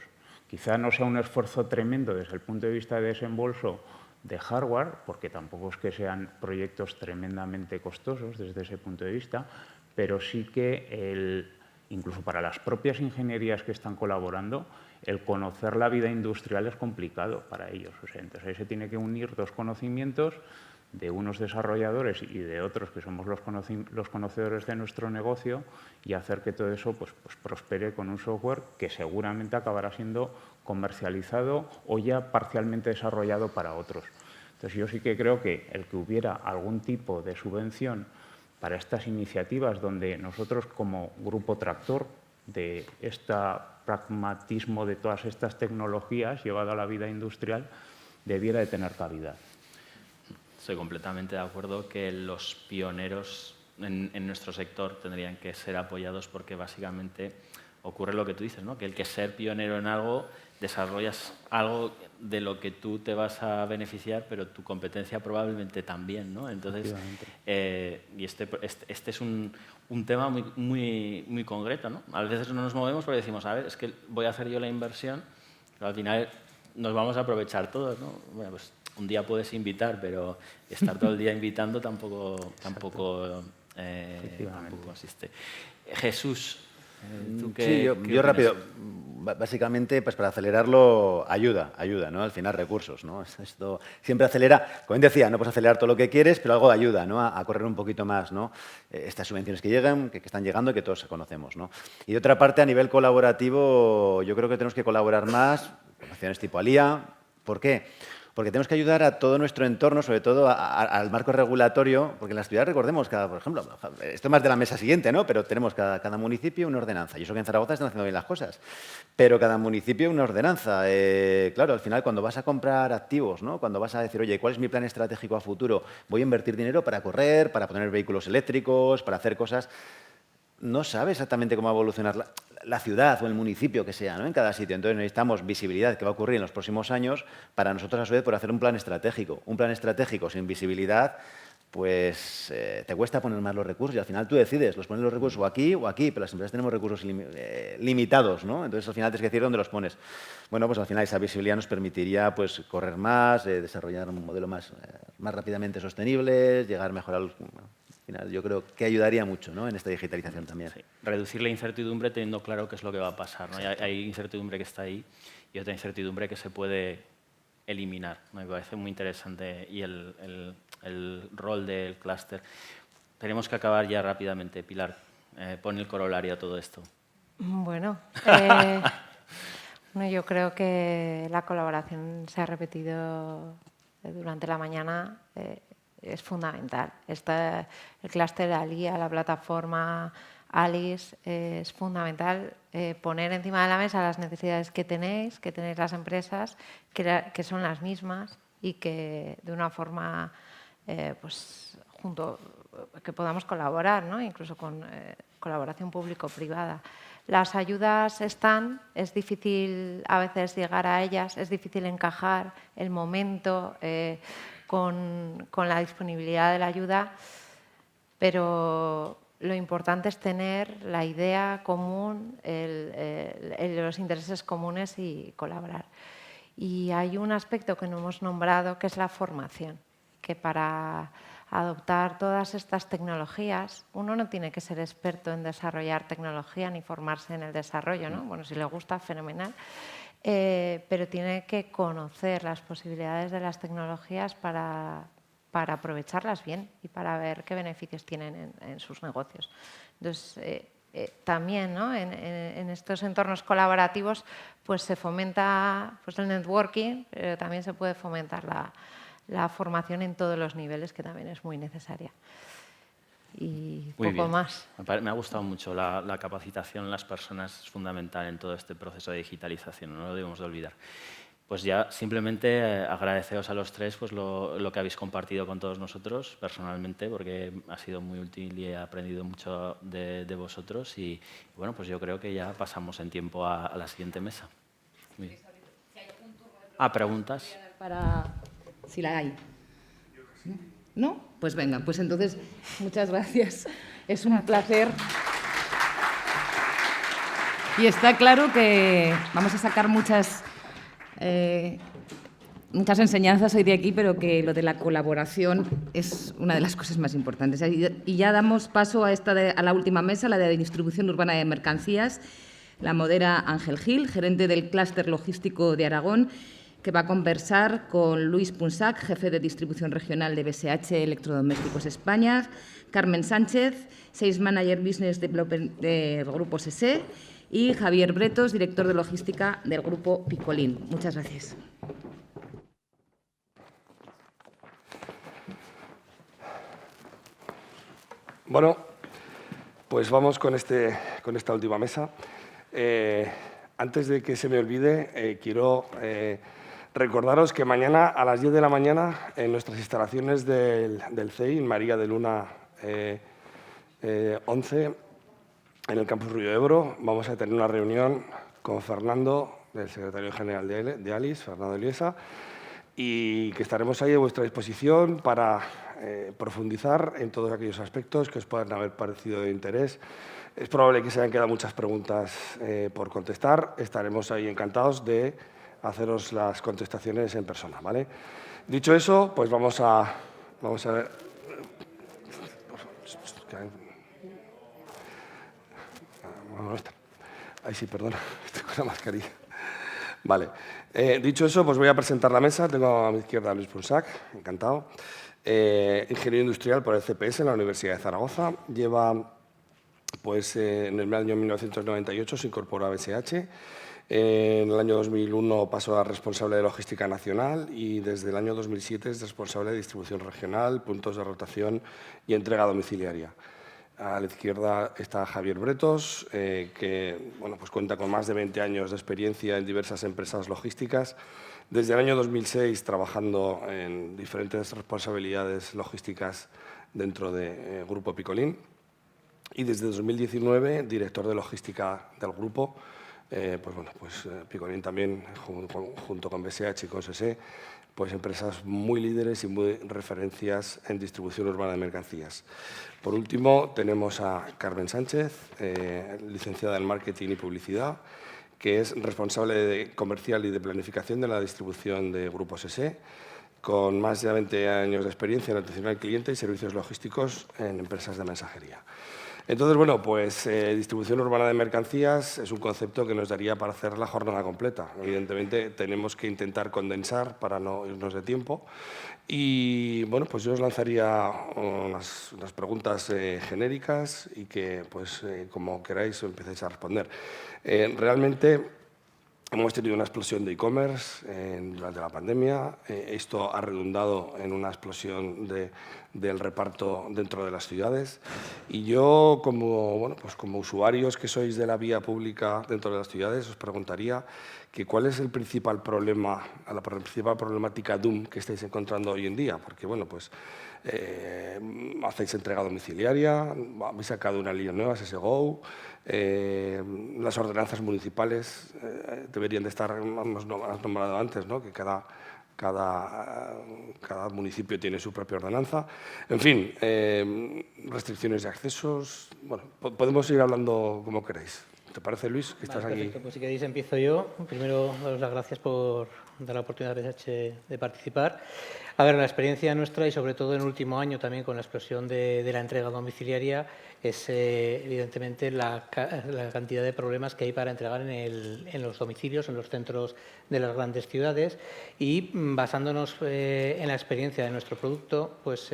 Quizá no sea un esfuerzo tremendo desde el punto de vista de desembolso de hardware, porque tampoco es que sean proyectos tremendamente costosos desde ese punto de vista, pero sí que incluso para las propias ingenierías que están colaborando, el conocer la vida industrial es complicado para ellos. O sea, entonces ahí se tiene que unir dos conocimientos de unos desarrolladores y de otros que somos los conocedores de nuestro negocio, y hacer que todo eso pues prospere con un software que seguramente acabará siendo comercializado o ya parcialmente desarrollado para otros. Entonces yo sí que creo que el que hubiera algún tipo de subvención para estas iniciativas, donde nosotros como grupo tractor de este pragmatismo de todas estas tecnologías llevado a la vida industrial, debiera de tener cabida. Estoy completamente de acuerdo que los pioneros en nuestro sector tendrían que ser apoyados, porque básicamente ocurre lo que tú dices, ¿no? Que el que ser pionero en algo, desarrollas algo de lo que tú te vas a beneficiar, pero tu competencia probablemente también, ¿no? Entonces, y este es un tema muy concreto, ¿no? A veces no nos movemos porque decimos, a ver, es que voy a hacer yo la inversión, pero al final nos vamos a aprovechar todos, ¿no? Bueno, pues un día puedes invitar, pero estar todo el día invitando tampoco existe. Jesús, ¿tú qué? Sí, yo rápido. Básicamente, pues para acelerarlo, ayuda, ¿no? Al final, recursos, ¿no? Esto siempre acelera, como decía, no puedes acelerar todo lo que quieres, pero algo ayuda, ¿no? A correr un poquito más, ¿no? Estas subvenciones que llegan, que están llegando y que todos conocemos, ¿no? Y de otra parte, a nivel colaborativo, yo creo que tenemos que colaborar más con acciones tipo ALIA. ¿Por qué? Porque tenemos que ayudar a todo nuestro entorno, sobre todo al marco regulatorio, porque en las ciudades, recordemos, por ejemplo, esto es más de la mesa siguiente, ¿no? Pero tenemos cada municipio una ordenanza. Y eso que en Zaragoza están haciendo bien las cosas. Pero cada municipio una ordenanza. Claro, al final, cuando vas a comprar activos, ¿no? Cuando vas a decir, oye, ¿cuál es mi plan estratégico a futuro? Voy a invertir dinero para correr, para poner vehículos eléctricos, para hacer cosas. No sabe exactamente cómo va a evolucionar la ciudad o el municipio que sea, ¿no? En cada sitio. Entonces necesitamos visibilidad que va a ocurrir en los próximos años para nosotros, a su vez, por hacer un plan estratégico. Un plan estratégico sin visibilidad, pues te cuesta poner más los recursos y al final tú decides, los pones los recursos o aquí, pero las empresas tenemos recursos limitados, ¿no? Entonces al final tienes que decir dónde los pones. Bueno, pues al final esa visibilidad nos permitiría pues correr más, desarrollar un modelo más rápidamente sostenible, llegar mejor al final, yo creo que ayudaría mucho, ¿no? En esta digitalización también. Sí. Reducir la incertidumbre teniendo claro qué es lo que va a pasar, ¿no? Hay incertidumbre que está ahí y otra incertidumbre que se puede eliminar. Me parece muy interesante y el rol del clúster. Tenemos que acabar ya rápidamente. Pilar, pon el corolario a todo esto. Bueno, yo creo que la colaboración se ha repetido durante la mañana. Es fundamental. El clúster ALIA, la plataforma ALIS, es fundamental poner encima de la mesa las necesidades que tenéis las empresas, que son las mismas y que de una forma pues que podamos colaborar, ¿no? Incluso con colaboración público-privada. Las ayudas están, es difícil a veces llegar a ellas, es difícil encajar el momento con la disponibilidad de la ayuda, pero lo importante es tener la idea común, los intereses comunes y colaborar. Y hay un aspecto que no hemos nombrado, que es la formación, que para adoptar todas estas tecnologías, uno no tiene que ser experto en desarrollar tecnología ni formarse en el desarrollo, ¿no? Bueno, si le gusta, fenomenal. pero tiene que conocer las posibilidades de las tecnologías para aprovecharlas bien y para ver qué beneficios tienen en sus negocios. Entonces, también, ¿no?, en estos entornos colaborativos pues se fomenta pues el networking, pero también se puede fomentar la formación en todos los niveles, que también es muy necesaria. Y Muy poco bien. más. Me ha gustado mucho la capacitación en las personas, es fundamental en todo este proceso de digitalización, no lo debemos de olvidar. Pues ya simplemente agradeceros a los tres pues lo que habéis compartido con todos nosotros personalmente, porque ha sido muy útil y he aprendido mucho de vosotros. Y bueno, pues yo creo que ya pasamos en tiempo a la siguiente mesa. Muy bien. ¿Preguntas? Si la hay. ¿No? Pues venga, pues entonces muchas gracias. Es un placer. Y está claro que vamos a sacar muchas enseñanzas hoy de aquí, pero que lo de la colaboración es una de las cosas más importantes. Y ya damos paso a la última mesa, la de distribución urbana de mercancías. La modera Ángel Gil, gerente del clúster logístico de Aragón, que va a conversar con Luis Punsac, jefe de distribución regional de BSH Electrodomésticos España, Carmen Sánchez, Sales Manager Business Development del Grupo SESE, y Javier Bretos, director de logística del Grupo Picolín. Muchas gracias. Bueno, pues vamos con esta última mesa. Antes de que se me olvide, quiero recordaros que mañana a las 10 de la mañana en nuestras instalaciones del CEI, en María de Luna 11, en el campus Río Ebro, vamos a tener una reunión con Fernando, el secretario general de ALIS, Fernando Eliesa, y que estaremos ahí a vuestra disposición para profundizar en todos aquellos aspectos que os puedan haber parecido de interés. Es probable que se hayan quedado muchas preguntas por contestar. Estaremos ahí encantados de haceros las contestaciones en persona, ¿vale? Dicho eso, pues vamos a ver. Ay, sí, perdona, estoy con la mascarilla. Vale. Dicho eso, pues voy a presentar la mesa. Tengo a mi izquierda a Luis Punsac, encantado. Ingeniero industrial por el CPS en la Universidad de Zaragoza. Lleva, pues, en el año 1998 se incorporó a BSH. En el año 2001 pasó a responsable de logística nacional y desde el año 2007 es responsable de distribución regional, puntos de rotación y entrega domiciliaria. A la izquierda está Javier Bretos, que bueno, pues cuenta con más de 20 años de experiencia en diversas empresas logísticas. Desde el año 2006 trabajando en diferentes responsabilidades logísticas dentro de Grupo Picolín y desde 2019 director de logística del grupo. Picolín también, junto con BSH y con SESE, pues empresas muy líderes y muy referencias en distribución urbana de mercancías. Por último, tenemos a Carmen Sánchez, licenciada en Marketing y Publicidad, que es responsable de comercial y de planificación de la distribución de Grupo SESE, con más de 20 años de experiencia en atención al cliente y servicios logísticos en empresas de mensajería. Entonces, bueno, pues distribución urbana de mercancías es un concepto que nos daría para hacer la jornada completa. Evidentemente, tenemos que intentar condensar para no irnos de tiempo. Y, bueno, pues yo os lanzaría unas preguntas genéricas y que, pues, como queráis, empecéis a responder. Realmente, hemos tenido una explosión de e-commerce durante la pandemia. Esto ha redundado en una explosión del reparto dentro de las ciudades. Y yo, como usuarios que sois de la vía pública dentro de las ciudades, os preguntaría que cuál es el principal problema, la principal problemática DOOM que estáis encontrando hoy en día. Porque, bueno, pues hacéis entrega domiciliaria, habéis sacado una línea nueva, SESE Go. Las ordenanzas municipales deberían de estar, has nombrado antes, ¿no?, que cada municipio tiene su propia ordenanza. En fin, restricciones de accesos. Bueno, podemos ir hablando como queréis. ¿Te parece, Luis, que estás aquí? Perfecto, pues si queréis empiezo yo. Primero, daros las gracias por dar la oportunidad a BSH de participar. A ver, la experiencia nuestra y sobre todo en el último año también con la explosión de la entrega domiciliaria es evidentemente la cantidad de problemas que hay para entregar en los domicilios, en los centros de las grandes ciudades y basándonos en la experiencia de nuestro producto, pues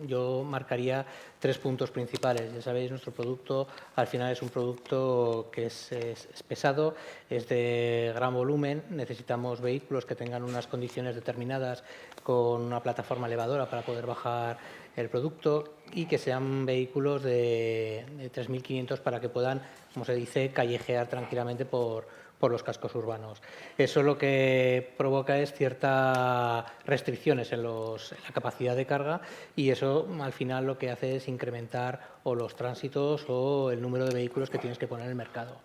yo marcaría 3 puntos principales. Ya sabéis, nuestro producto al final es un producto que es pesado, es de gran volumen, necesitamos vehículos que tengan unas condiciones determinadas con una plataforma elevadora para poder bajar el producto y que sean vehículos de 3.500 para que puedan, como se dice, callejear tranquilamente por los cascos urbanos. Eso lo que provoca es ciertas restricciones en la capacidad de carga y eso al final lo que hace es incrementar o los tránsitos o el número de vehículos que tienes que poner en el mercado.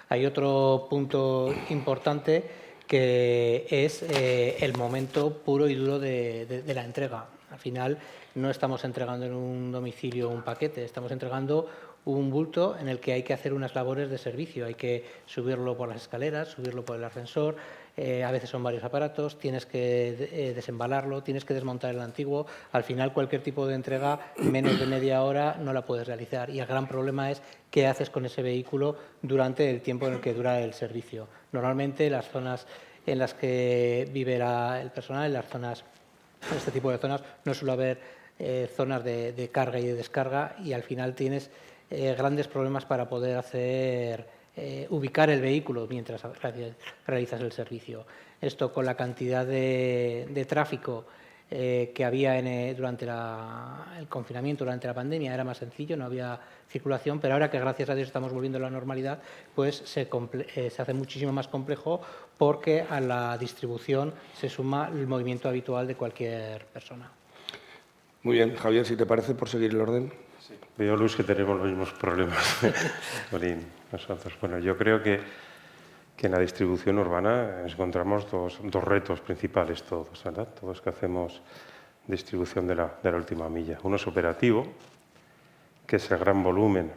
Hay otro punto importante que es el momento puro y duro de la entrega. Al final no estamos entregando en un domicilio un paquete, estamos entregando un bulto en el que hay que hacer unas labores de servicio. Hay que subirlo por las escaleras, subirlo por el ascensor, a veces son varios aparatos, tienes que desembalarlo, tienes que desmontar el antiguo. Al final cualquier tipo de entrega en menos de media hora no la puedes realizar y el gran problema es qué haces con ese vehículo durante el tiempo en el que dura el servicio. Normalmente las zonas en las que vive el personal, en este tipo de zonas, no suele haber zonas de carga y de descarga y al final tienes grandes problemas para poder ubicar el vehículo mientras realizas el servicio. Esto con la cantidad de tráfico que había durante el confinamiento, durante la pandemia, era más sencillo, no había circulación, pero ahora que gracias a Dios estamos volviendo a la normalidad, pues se hace muchísimo más complejo porque a la distribución se suma el movimiento habitual de cualquier persona. Muy bien, Javier, si te parece, por seguir el orden. Sí. Veo, Luis, que tenemos los mismos problemas nosotros. Bueno, yo creo que en la distribución urbana encontramos dos retos principales todos, ¿verdad? Todos que hacemos distribución de la última milla. Uno es operativo, que es el gran volumen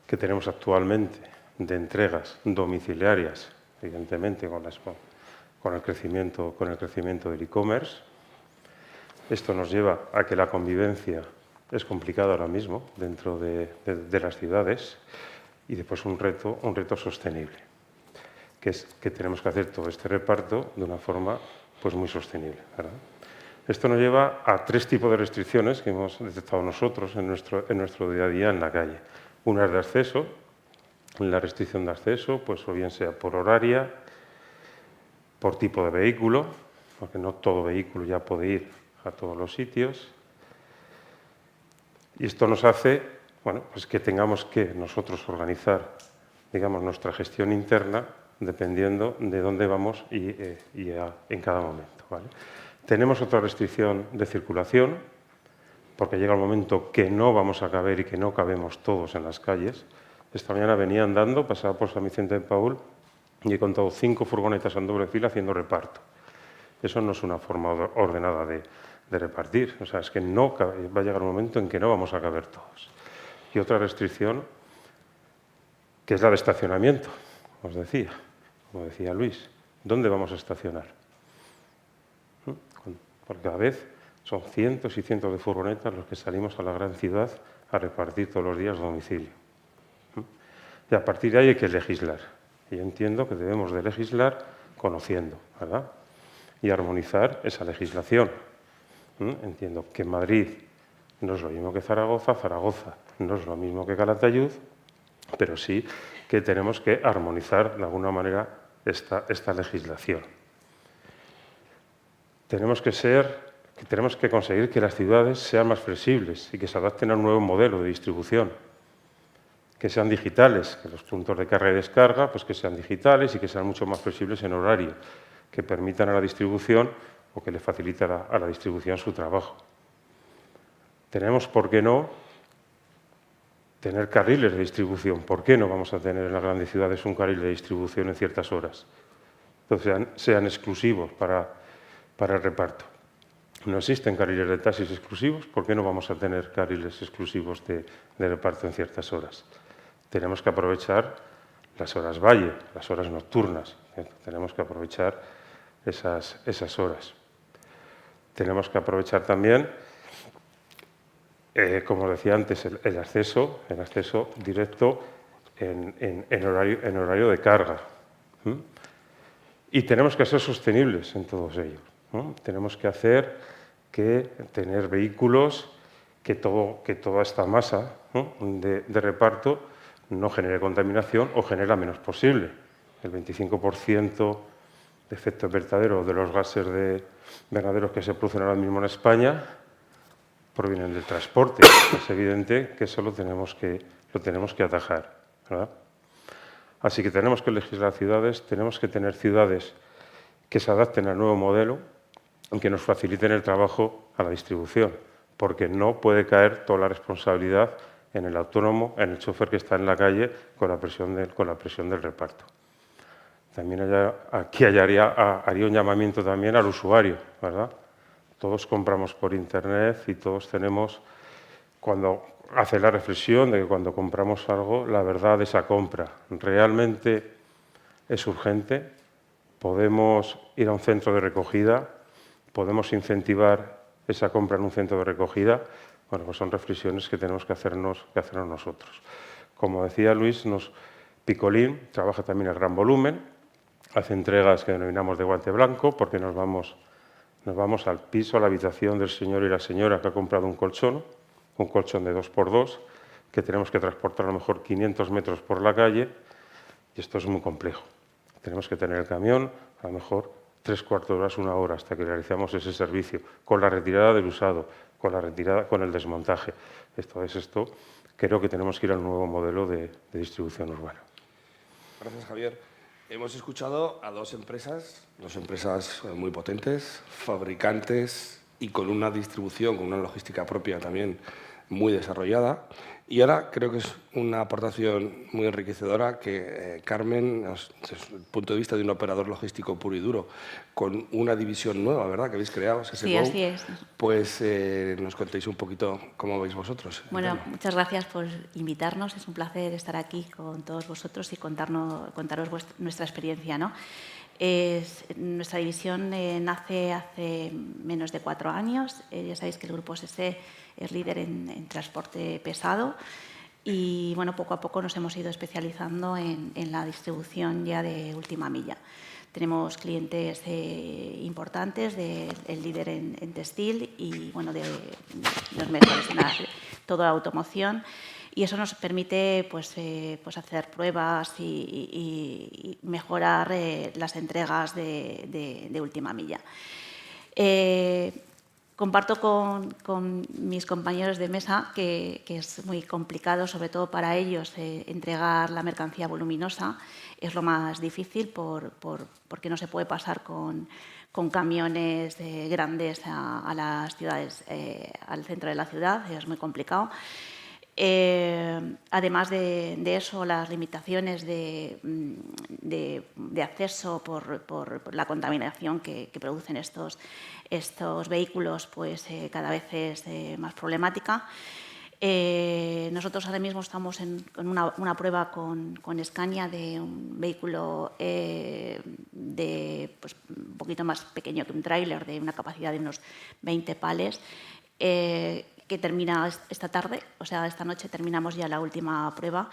que tenemos actualmente de entregas domiciliarias, evidentemente con el crecimiento del e-commerce. Esto nos lleva a que la convivencia es complicada ahora mismo dentro de las ciudades y después un reto sostenible, que es que tenemos que hacer todo este reparto de una forma pues, muy sostenible, ¿verdad? Esto nos lleva a 3 tipos de restricciones que hemos detectado nosotros en nuestro día a día en la calle. Una es de acceso, la restricción de acceso, pues o bien sea por horaria, por tipo de vehículo, porque no todo vehículo ya puede ir a todos los sitios. Y esto nos hace, bueno, pues que tengamos que nosotros organizar, digamos, nuestra gestión interna dependiendo de dónde vamos en cada momento, ¿vale? Tenemos otra restricción de circulación, porque llega el momento que no vamos a caber y que no cabemos todos en las calles. Esta mañana venía andando, pasaba por San Vicente de Paúl y he contado 5 furgonetas en doble fila haciendo reparto. Eso no es una forma ordenada de repartir. O sea, es que va a llegar un momento en que no vamos a caber todos. Y otra restricción, que es la de estacionamiento, os decía, como decía Luis. ¿Dónde vamos a estacionar? Porque cada vez son cientos y cientos de furgonetas los que salimos a la gran ciudad a repartir todos los días domicilio. Y a partir de ahí hay que legislar. Y yo entiendo que debemos de legislar conociendo, ¿verdad? Y armonizar esa legislación. Entiendo que Madrid no es lo mismo que Zaragoza no es lo mismo que Calatayud, pero sí que tenemos que armonizar de alguna manera esta legislación. Tenemos que conseguir que las ciudades sean más flexibles y que se adapten a un nuevo modelo de distribución, que sean digitales, que los puntos de carga y descarga pues que sean digitales y que sean mucho más flexibles en horario, que permitan a la distribución o que le facilite a la distribución su trabajo. Tenemos, ¿por qué no?, tener carriles de distribución. ¿Por qué no vamos a tener en las grandes ciudades un carril de distribución en ciertas horas? Entonces sean exclusivos para el reparto. No existen carriles de taxis exclusivos, ¿por qué no vamos a tener carriles exclusivos de reparto en ciertas horas? Tenemos que aprovechar las horas valle, las horas nocturnas. Tenemos que aprovechar esas horas. Tenemos que aprovechar también, como decía antes, el acceso directo en horario de carga. Y tenemos que ser sostenibles en todos ellos, ¿no? Tenemos que hacer que tener vehículos, que toda esta masa, ¿no?, de reparto no genere contaminación o genere la menos posible. El 25% de efecto invernadero de los gases invernaderos que se producen ahora mismo en España provienen del transporte. Es evidente que eso lo tenemos que atajar, ¿verdad? Así que tenemos que legislar ciudades, tenemos que tener ciudades que se adapten al nuevo modelo y que nos faciliten el trabajo a la distribución, porque no puede caer toda la responsabilidad en el autónomo, en el chofer que está en la calle con la presión del reparto. También aquí haría un llamamiento también al usuario, ¿verdad? Todos compramos por Internet y todos tenemos, cuando hace la reflexión de que cuando compramos algo, la verdad de esa compra realmente es urgente, podemos ir a un centro de recogida, podemos incentivar esa compra en un centro de recogida. Bueno, pues son reflexiones que tenemos que hacernos nosotros. Como decía Luis, Picolín trabaja también el gran volumen, hace entregas que denominamos de guante blanco, porque nos vamos al piso, a la habitación del señor y la señora que ha comprado un colchón de 2x2, que tenemos que transportar a lo mejor 500 metros por la calle, y esto es muy complejo. Tenemos que tener el camión a lo mejor 3/4 de hora, 1 hora, hasta que realizamos ese servicio, con la retirada del usado, con el desmontaje. Esto creo que tenemos que ir al nuevo modelo de distribución urbana. Gracias, Javier. Hemos escuchado a dos empresas muy potentes, fabricantes y con una distribución, con una logística propia también muy desarrollada. Y ahora creo que es una aportación muy enriquecedora que Carmen, desde el punto de vista de un operador logístico puro y duro, con una división nueva, ¿verdad?, que habéis creado, SSGO, Sí, así es. Pues nos contéis un poquito cómo veis vosotros. Bueno, muchas gracias por invitarnos. Es un placer estar aquí con todos vosotros y contaros nuestra experiencia, ¿no? Nuestra división nace hace menos de 4 años. Ya sabéis que el Grupo SSE es líder en transporte pesado y bueno, poco a poco nos hemos ido especializando en la distribución ya de última milla. Tenemos clientes importantes, el líder en textil y bueno, de los mejores en toda la automoción. Y eso nos permite pues hacer pruebas y mejorar las entregas de última milla. Comparto con mis compañeros de mesa que es muy complicado, sobre todo para ellos, entregar la mercancía voluminosa. Es lo más difícil porque no se puede pasar con camiones grandes a las ciudades, al centro de la ciudad. Es muy complicado. Además de eso, las limitaciones de acceso por la contaminación que producen estos vehículos, pues cada vez es más problemática. Nosotros ahora mismo estamos en una prueba con Scania de un vehículo pues, un poquito más pequeño que un tráiler, de una capacidad de unos 20 pales, que termina esta tarde, o sea, esta noche terminamos ya la última prueba.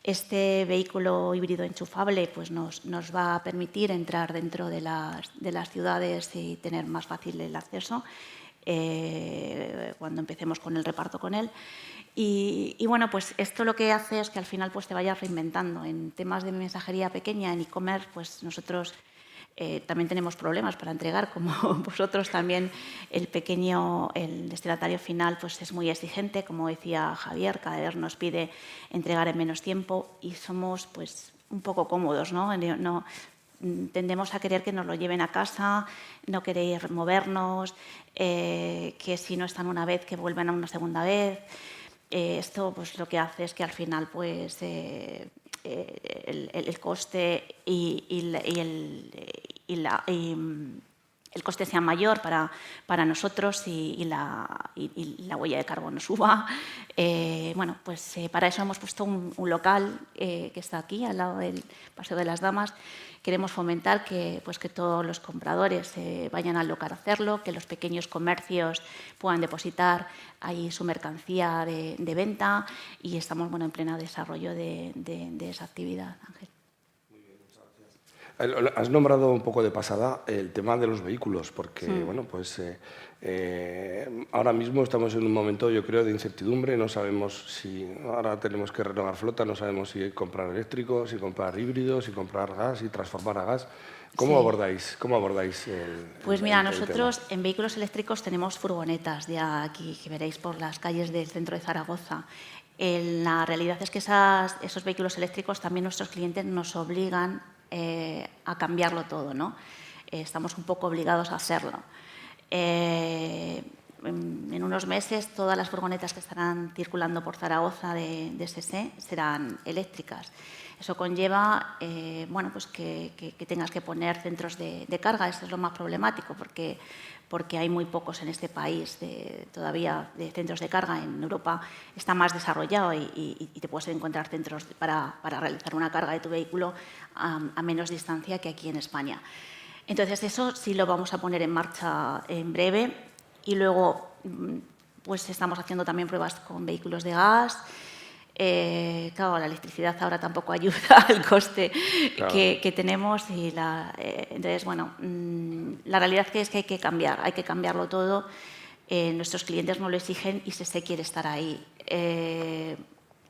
Este vehículo híbrido enchufable pues nos va a permitir entrar dentro de las ciudades y tener más fácil el acceso cuando empecemos con el reparto con él. Y bueno, pues esto lo que hace es que al final pues te vayas reinventando. En temas de mensajería pequeña, en e-commerce, pues nosotros también tenemos problemas para entregar, como vosotros también. El destinatario final pues es muy exigente, como decía Javier, cada vez nos pide entregar en menos tiempo y somos pues un poco cómodos, ¿no? Tendemos a querer que nos lo lleven a casa, no querer movernos, que si no están una vez que vuelvan a una segunda vez. Esto pues lo que hace es que al final pues el coste y el coste sea mayor para nosotros y la huella de carbono suba. Bueno, pues para eso hemos puesto un local que está aquí, al lado del Paseo de las Damas. Queremos fomentar que todos los compradores vayan al local a hacerlo, que los pequeños comercios puedan depositar ahí su mercancía de venta, y estamos en pleno desarrollo de esa actividad, Ángel. Has nombrado un poco de pasada el tema de los vehículos, porque ahora mismo estamos en un momento, yo creo, de incertidumbre. No sabemos si ahora tenemos que renovar flota, no sabemos si comprar eléctricos, si comprar híbridos, si comprar gas, si transformar a gas. ¿Cómo abordáis el Pues mira, el nosotros en vehículos eléctricos tenemos furgonetas ya aquí, que veréis por las calles del centro de Zaragoza. La realidad es que esos vehículos eléctricos también nuestros clientes nos obligan a cambiarlo todo, ¿no? Estamos un poco obligados a hacerlo. En unos meses todas las furgonetas que estarán circulando por Zaragoza de SC serán eléctricas. Eso conlleva que tengas que poner centros de carga. Eso es lo más problemático, porque hay muy pocos en este país todavía de centros de carga. En Europa está más desarrollado y te puedes encontrar centros para realizar una carga de tu vehículo a menos distancia que aquí en España. Entonces, eso sí lo vamos a poner en marcha en breve. Y luego, pues estamos haciendo también pruebas con vehículos de gas. Claro, la electricidad ahora tampoco ayuda al coste que tenemos. Entonces, bueno, la realidad es que hay que cambiarlo todo. Nuestros clientes nos lo exigen y se quiere estar ahí.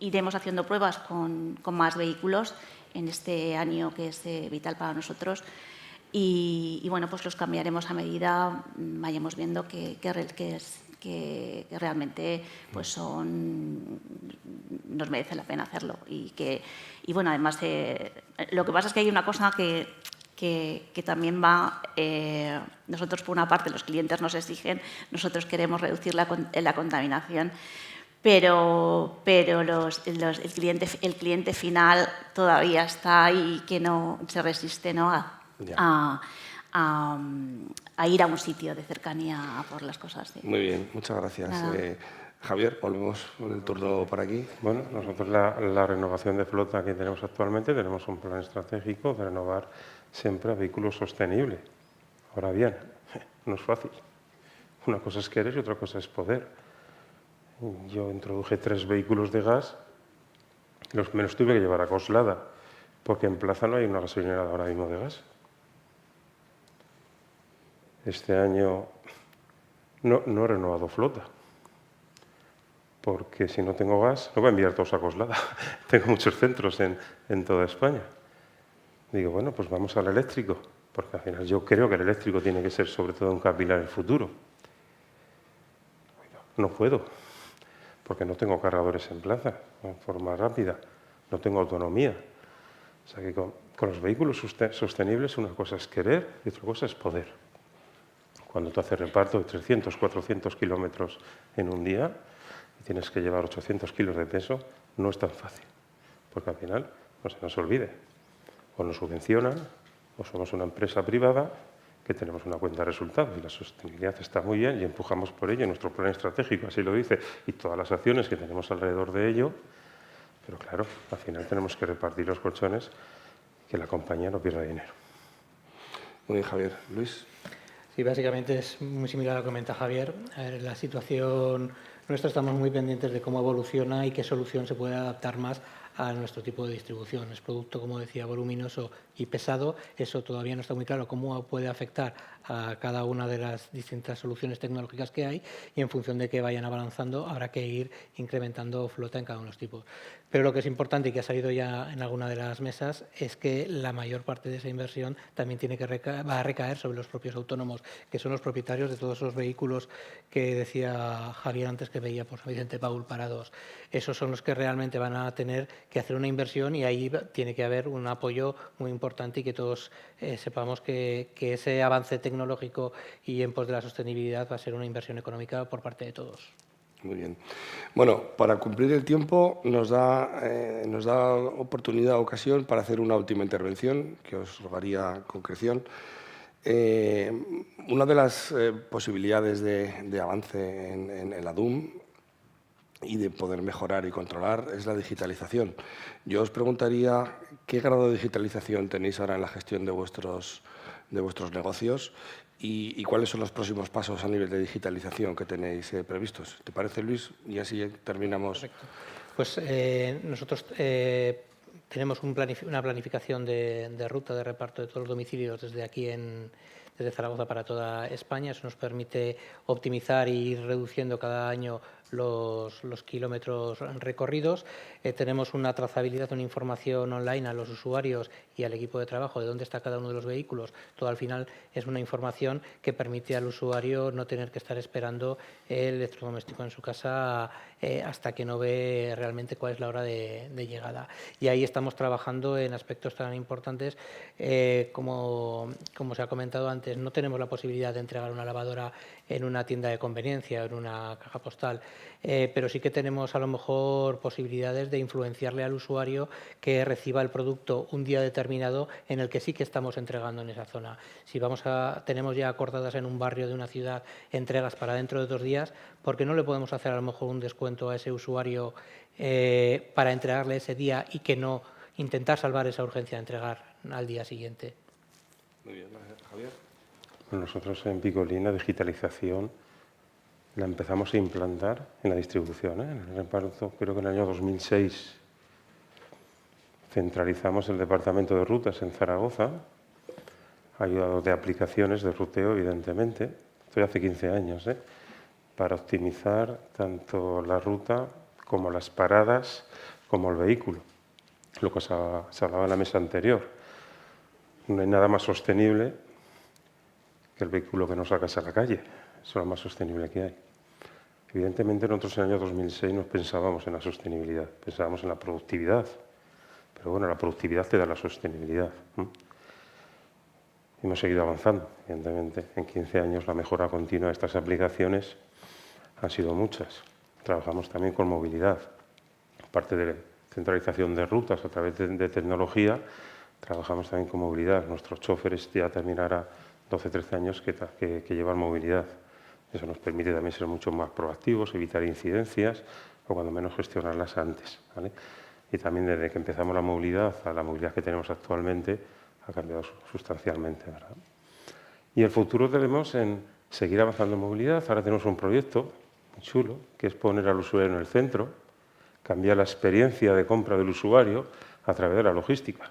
Iremos haciendo pruebas con más vehículos en este año, que es vital para nosotros. Y bueno, pues los cambiaremos a medida vayamos viendo que realmente pues nos merece la pena hacerlo. Y bueno, además, lo que pasa es que hay una cosa que también va, nosotros por una parte los clientes nos exigen, nosotros queremos reducir la contaminación, pero el cliente final todavía está ahí, que no se resiste, ¿no? a ir a un sitio de cercanía a por las cosas. Sí. Muy bien, muchas gracias. Javier, volvemos con el turno por aquí. Bueno, nosotros la renovación de flota que tenemos actualmente, tenemos un plan estratégico de renovar siempre a vehículos sostenibles. Ahora bien, no es fácil. Una cosa es querer y otra cosa es poder. Yo introduje 3 vehículos de gas, los menos tuve que llevar a Coslada, porque en Plaza no hay una gasolinera ahora mismo de gas. Este año no he renovado flota, porque si no tengo gas, no voy a enviar todos a Coslada. Tengo muchos centros en toda España. Digo, bueno, pues vamos al eléctrico, porque al final yo creo que el eléctrico tiene que ser sobre todo un capilar en el futuro. No puedo, porque no tengo cargadores en plaza, de forma rápida, no tengo autonomía. O sea que con los vehículos sostenibles una cosa es querer y otra cosa es poder. Cuando tú haces reparto de 300, 400 kilómetros en un día y tienes que llevar 800 kilos de peso, no es tan fácil. Porque al final, no se nos olvide, o nos subvencionan o somos una empresa privada que tenemos una cuenta de resultados y la sostenibilidad está muy bien y empujamos por ello. Nuestro plan estratégico así lo dice y todas las acciones que tenemos alrededor de ello. Pero claro, al final tenemos que repartir los colchones, que la compañía no pierda dinero. Muy bien, Javier. Luis. Sí, básicamente es muy similar a lo que comenta Javier. La situación nuestra, estamos muy pendientes de cómo evoluciona y qué solución se puede adaptar más a nuestro tipo de distribución. Es producto, como decía, voluminoso y pesado. Eso todavía no está muy claro cómo puede afectar a cada una de las distintas soluciones tecnológicas que hay, y en función de que vayan avanzando habrá que ir incrementando flota en cada uno de los tipos. Pero lo que es importante y que ha salido ya en alguna de las mesas es que la mayor parte de esa inversión también va a recaer sobre los propios autónomos, que son los propietarios de todos esos vehículos que decía Javier antes, que veía por San Vicente Paul parados. Esos son los que realmente van a tener que hacer una inversión, y ahí tiene que haber un apoyo muy importante y que todos sepamos que ese avance tecnológico y en pos de la sostenibilidad va a ser una inversión económica por parte de todos. Muy bien. Bueno, para cumplir el tiempo nos da oportunidad, ocasión para hacer una última intervención que os rogaría concreción. Una de las posibilidades de avance en la DUM y de poder mejorar y controlar es la digitalización. Yo os preguntaría qué grado de digitalización tenéis ahora en la gestión de vuestros negocios y cuáles son los próximos pasos a nivel de digitalización que tenéis previstos. ¿Te parece, Luis? Y así terminamos. Perfecto. Pues nosotros tenemos una planificación de ruta de reparto de todos los domicilios desde aquí desde Zaragoza para toda España. Eso nos permite optimizar e ir reduciendo cada año los kilómetros recorridos. Tenemos una trazabilidad, una información online a los usuarios y al equipo de trabajo de dónde está cada uno de los vehículos. Todo al final es una información que permite al usuario no tener que estar esperando el electrodoméstico en su casa hasta que no ve realmente cuál es la hora de llegada. Y ahí estamos trabajando en aspectos tan importantes como se ha comentado antes. No tenemos la posibilidad de entregar una lavadora en una tienda de conveniencia o en una caja postal, pero sí que tenemos a lo mejor posibilidades de influenciarle al usuario que reciba el producto un día determinado en el que sí que estamos entregando en esa zona. Si tenemos ya acordadas en un barrio de una ciudad entregas para dentro de 2 días, ¿por qué no le podemos hacer a lo mejor un descuento a ese usuario para entregarle ese día y que no intentar salvar esa urgencia de entregar al día siguiente? Muy bien, Javier. Nosotros en Picolín la digitalización la empezamos a implantar en la distribución, en el reparto, creo que en el año 2006 centralizamos el departamento de rutas en Zaragoza, ayudado de aplicaciones de ruteo, evidentemente, esto ya hace 15 años, para optimizar tanto la ruta como las paradas, como el vehículo, lo que se hablaba en la mesa anterior. No hay nada más sostenible que el vehículo que no sacas a la calle. Eso es lo más sostenible que hay. Evidentemente, nosotros en el año 2006 no pensábamos en la sostenibilidad, pensábamos en la productividad. Pero bueno, la productividad te da la sostenibilidad. Hemos seguido avanzando, evidentemente. En 15 años la mejora continua de estas aplicaciones han sido muchas. Trabajamos también con movilidad. Aparte de centralización de rutas a través de tecnología, trabajamos también con movilidad. Nuestros choferes ya terminará 12, 13 años que llevan movilidad. Eso nos permite también ser mucho más proactivos, evitar incidencias o cuando menos gestionarlas antes, ¿vale? Y también desde que empezamos la movilidad a la movilidad que tenemos actualmente ha cambiado sustancialmente, ¿verdad? Y el futuro tenemos en seguir avanzando en movilidad. Ahora tenemos un proyecto muy chulo que es poner al usuario en el centro, cambiar la experiencia de compra del usuario a través de la logística.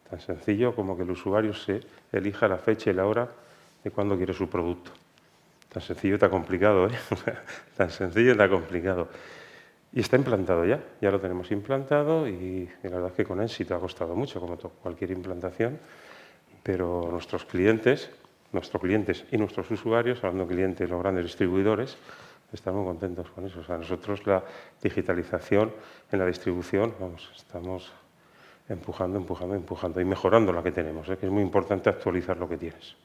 Tan sencillo como que el usuario se elija la fecha y la hora de cuándo quiere su producto. Tan sencillo y tan complicado, ¿eh? Tan sencillo y tan complicado. Y está implantado ya lo tenemos implantado y la verdad es que con éxito. Ha costado mucho, como cualquier implantación, pero nuestros clientes y nuestros usuarios, hablando de clientes, los grandes distribuidores, están muy contentos con eso. O sea, nosotros la digitalización en la distribución, estamos empujando y mejorando la que tenemos, que es muy importante actualizar lo que tienes.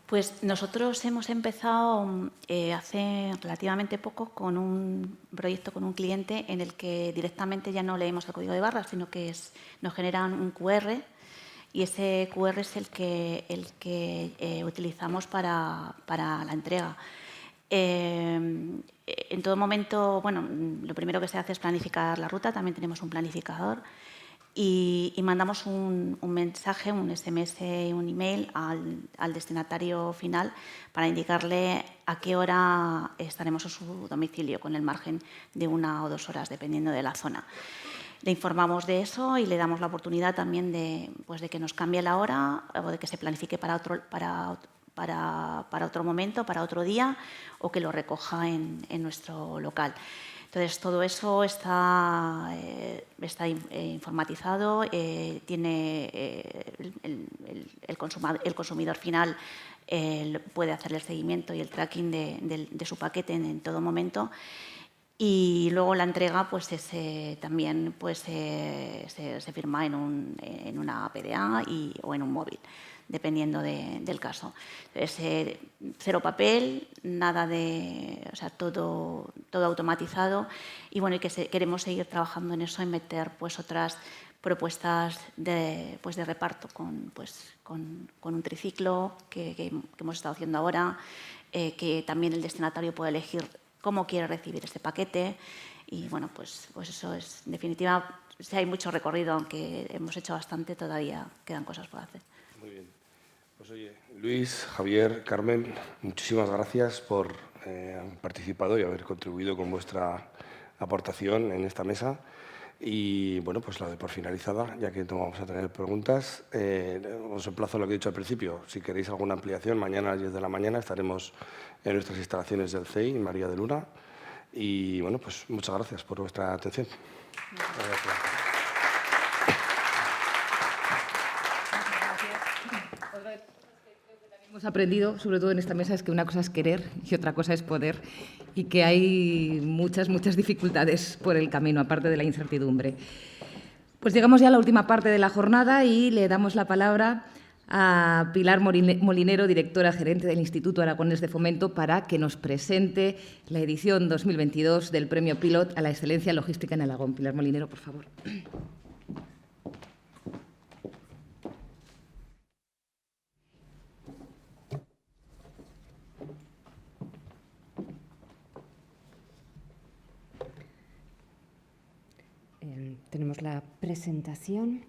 Pues nosotros hemos empezado hace relativamente poco con un proyecto con un cliente en el que directamente ya no leemos el código de barras, sino que nos generan un QR y ese QR es el que utilizamos para la entrega. En todo momento, bueno, lo primero que se hace es planificar la ruta, también tenemos un planificador y mandamos un mensaje, un SMS y un email al destinatario final para indicarle a qué hora estaremos en su domicilio, con el margen de 1 o 2 horas, dependiendo de la zona. Le informamos de eso y le damos la oportunidad también de que nos cambie la hora o de que se planifique para otro momento, para otro día, o que lo recoja en nuestro local. Entonces, todo eso está informatizado, tiene el consumidor final puede hacer el seguimiento y el tracking de su paquete en todo momento. Y luego la entrega también se firma en una PDA o en un móvil. dependiendo del caso. Entonces, cero papel, nada de, o sea, todo automatizado y bueno, y que queremos seguir trabajando en eso y meter pues otras propuestas de reparto con un triciclo que hemos estado haciendo ahora, que también el destinatario puede elegir cómo quiere recibir este paquete y bueno, pues eso es, en definitiva, si hay mucho recorrido, aunque hemos hecho bastante, todavía quedan cosas por hacer. Muy bien. Pues oye, Luis, Javier, Carmen, muchísimas gracias por haber participado y haber contribuido con vuestra aportación en esta mesa. Y bueno, pues la doy por finalizada, ya que no vamos a tener preguntas. Os emplazo a lo que he dicho al principio. Si queréis alguna ampliación, mañana a las 10 de la mañana estaremos en nuestras instalaciones del CEI, en María de Luna. Y bueno, pues muchas gracias por vuestra atención. Gracias. Hemos aprendido, sobre todo en esta mesa, es que una cosa es querer y otra cosa es poder y que hay muchas dificultades por el camino, aparte de la incertidumbre. Pues llegamos ya a la última parte de la jornada y le damos la palabra a Pilar Molinero, directora gerente del Instituto Aragonés de Fomento, para que nos presente la edición 2022 del Premio Pilot a la Excelencia Logística en Aragón. Pilar Molinero, por favor. Tenemos la presentación.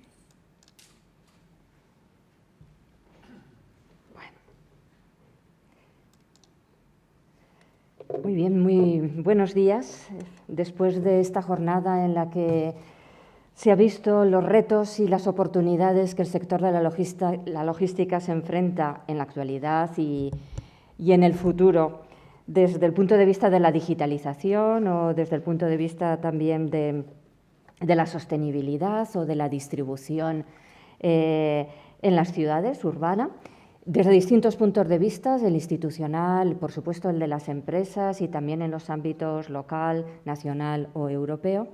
Muy bien, muy buenos días. Después de esta jornada en la que se ha visto los retos y las oportunidades que el sector de la logística se enfrenta en la actualidad y en el futuro, desde el punto de vista de la digitalización o desde el punto de vista también de la sostenibilidad o de la distribución en las ciudades urbanas, desde distintos puntos de vista, el institucional, por supuesto el de las empresas y también en los ámbitos local, nacional o europeo.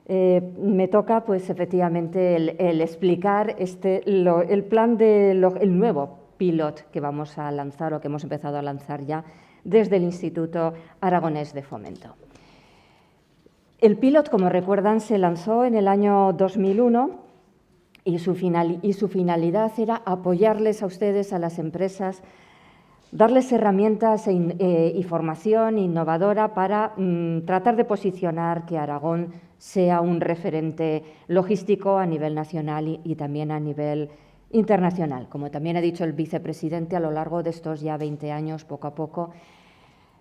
Me toca, pues, efectivamente, el explicar el plan el nuevo pilot que vamos a lanzar o que hemos empezado a lanzar ya desde el Instituto Aragonés de Fomento. El pilot, como recuerdan, se lanzó en el año 2001 y su finalidad era apoyarles a ustedes, a las empresas, darles herramientas y formación innovadora para tratar de posicionar que Aragón sea un referente logístico a nivel nacional y también a nivel internacional. Como también ha dicho el vicepresidente, a lo largo de estos ya 20 años, poco a poco,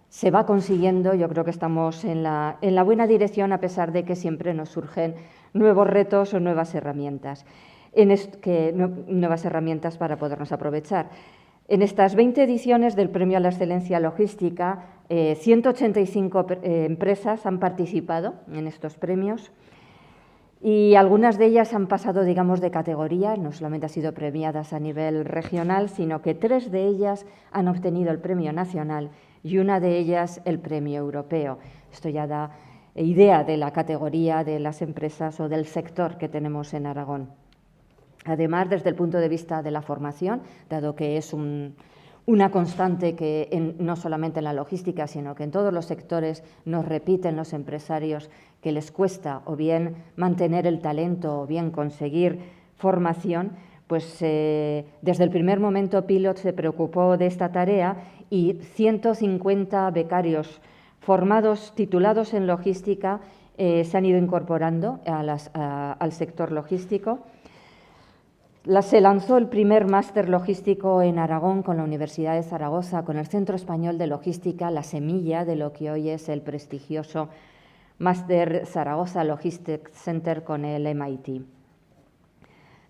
se va consiguiendo. Yo creo que estamos en la buena dirección, a pesar de que siempre nos surgen nuevos retos o nuevas herramientas, nuevas herramientas para podernos aprovechar. En estas 20 ediciones del Premio a la Excelencia Logística, 185 empresas han participado en estos premios y algunas de ellas han pasado, digamos, de categoría, no solamente han sido premiadas a nivel regional, sino que 3 de ellas han obtenido el Premio Nacional y una de ellas el Premio Europeo. Esto ya da idea de la categoría de las empresas o del sector que tenemos en Aragón. Además, desde el punto de vista de la formación, dado que es una constante que no solamente en la logística, sino que en todos los sectores nos repiten los empresarios que les cuesta o bien mantener el talento o bien conseguir formación, pues desde el primer momento Pilot se preocupó de esta tarea y 150 becarios formados, titulados en logística, se han ido incorporando al sector logístico. Se lanzó el primer máster logístico en Aragón con la Universidad de Zaragoza, con el Centro Español de Logística, la semilla de lo que hoy es el prestigioso Máster Zaragoza Logistics Center con el MIT.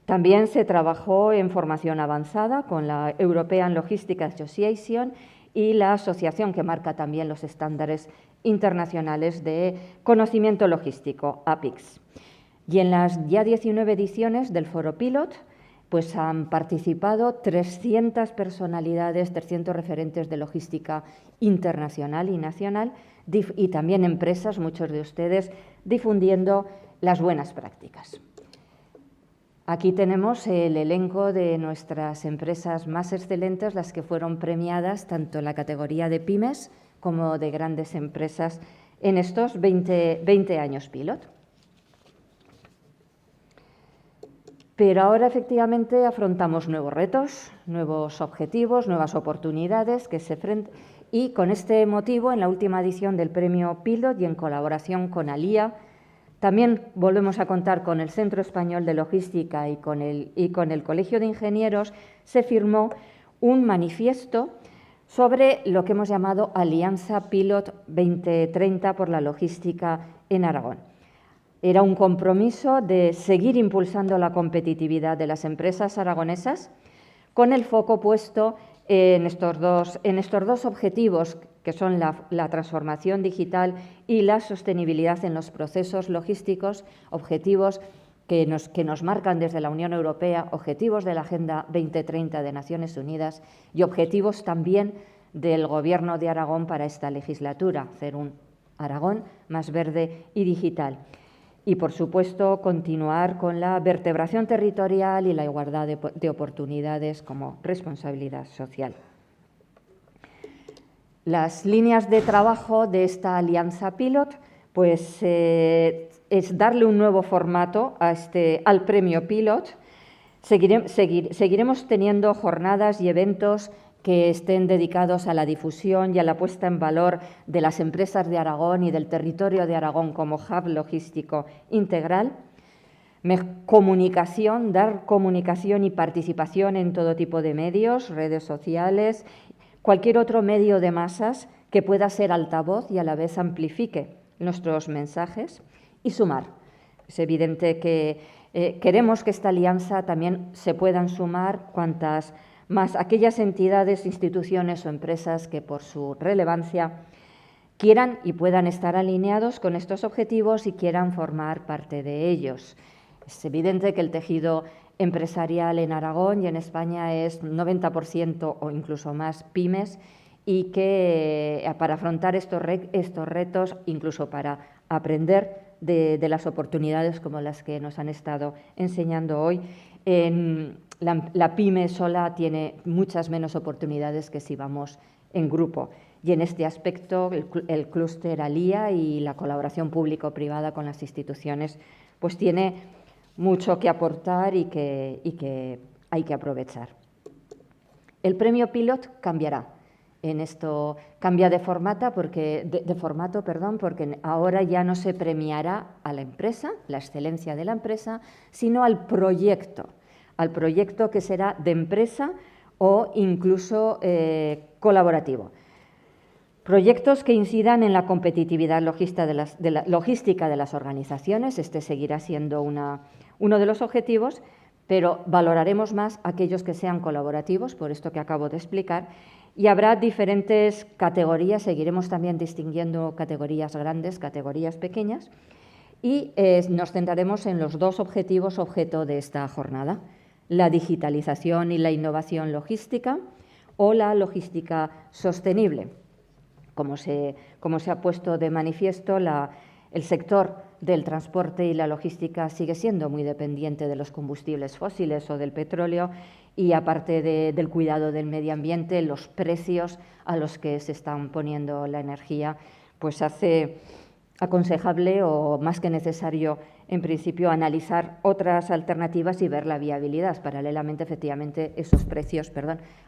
También se trabajó en formación avanzada con la European Logistics Association y la asociación que marca también los estándares internacionales de conocimiento logístico, APICS. Y en las ya 19 ediciones del Foro Pilot, pues han participado 300 personalidades, 300 referentes de logística internacional y nacional y también empresas, muchos de ustedes, difundiendo las buenas prácticas. Aquí tenemos el elenco de nuestras empresas más excelentes, las que fueron premiadas tanto en la categoría de pymes como de grandes empresas en estos 20 años pilot. Pero ahora efectivamente afrontamos nuevos retos, nuevos objetivos, nuevas oportunidades y con este motivo, en la última edición del Premio Pilot y en colaboración con ALIA, también volvemos a contar con el Centro Español de Logística y con el Colegio de Ingenieros, se firmó un manifiesto sobre lo que hemos llamado Alianza Pilot 2030 por la logística en Aragón. Era un compromiso de seguir impulsando la competitividad de las empresas aragonesas con el foco puesto en estos dos objetivos, que son la transformación digital y la sostenibilidad en los procesos logísticos, objetivos que nos marcan desde la Unión Europea, objetivos de la Agenda 2030 de Naciones Unidas y objetivos también del Gobierno de Aragón para esta legislatura, hacer un Aragón más verde y digital. Y, por supuesto, continuar con la vertebración territorial y la igualdad de oportunidades como responsabilidad social. Las líneas de trabajo de esta alianza pilot pues, es darle un nuevo formato al premio pilot. Seguiremos teniendo jornadas y eventos que estén dedicados a la difusión y a la puesta en valor de las empresas de Aragón y del territorio de Aragón como hub logístico integral. Comunicación, dar comunicación y participación en todo tipo de medios, redes sociales, cualquier otro medio de masas que pueda ser altavoz y a la vez amplifique nuestros mensajes y sumar. Es evidente que queremos que esta alianza también se puedan sumar cuantas más aquellas entidades, instituciones o empresas que por su relevancia quieran y puedan estar alineados con estos objetivos y quieran formar parte de ellos. Es evidente que el tejido empresarial en Aragón y en España es 90% o incluso más pymes y que para afrontar estos retos, incluso para aprender de las oportunidades como las que nos han estado enseñando hoy, la pyme sola tiene muchas menos oportunidades que si vamos en grupo. Y en este aspecto, el clúster ALIA y la colaboración público-privada con las instituciones pues tiene mucho que aportar y que hay que aprovechar. El premio Pilot cambiará. En esto cambia de formato porque ahora ya no se premiará a la empresa, la excelencia de la empresa, sino al proyecto que será de empresa o incluso colaborativo. Proyectos que incidan en la competitividad logística de las organizaciones, este seguirá siendo uno de los objetivos, pero valoraremos más aquellos que sean colaborativos, por esto que acabo de explicar, y habrá diferentes categorías, seguiremos también distinguiendo categorías grandes, categorías pequeñas, y nos centraremos en los dos objetivos objeto de esta jornada, la digitalización y la innovación logística o la logística sostenible. Como se ha puesto de manifiesto, el sector del transporte y la logística sigue siendo muy dependiente de los combustibles fósiles o del petróleo y, aparte del cuidado del medio ambiente, los precios a los que se están poniendo la energía, pues hace aconsejable o más que necesario, en principio, analizar otras alternativas y ver la viabilidad. Paralelamente, efectivamente, esos precios,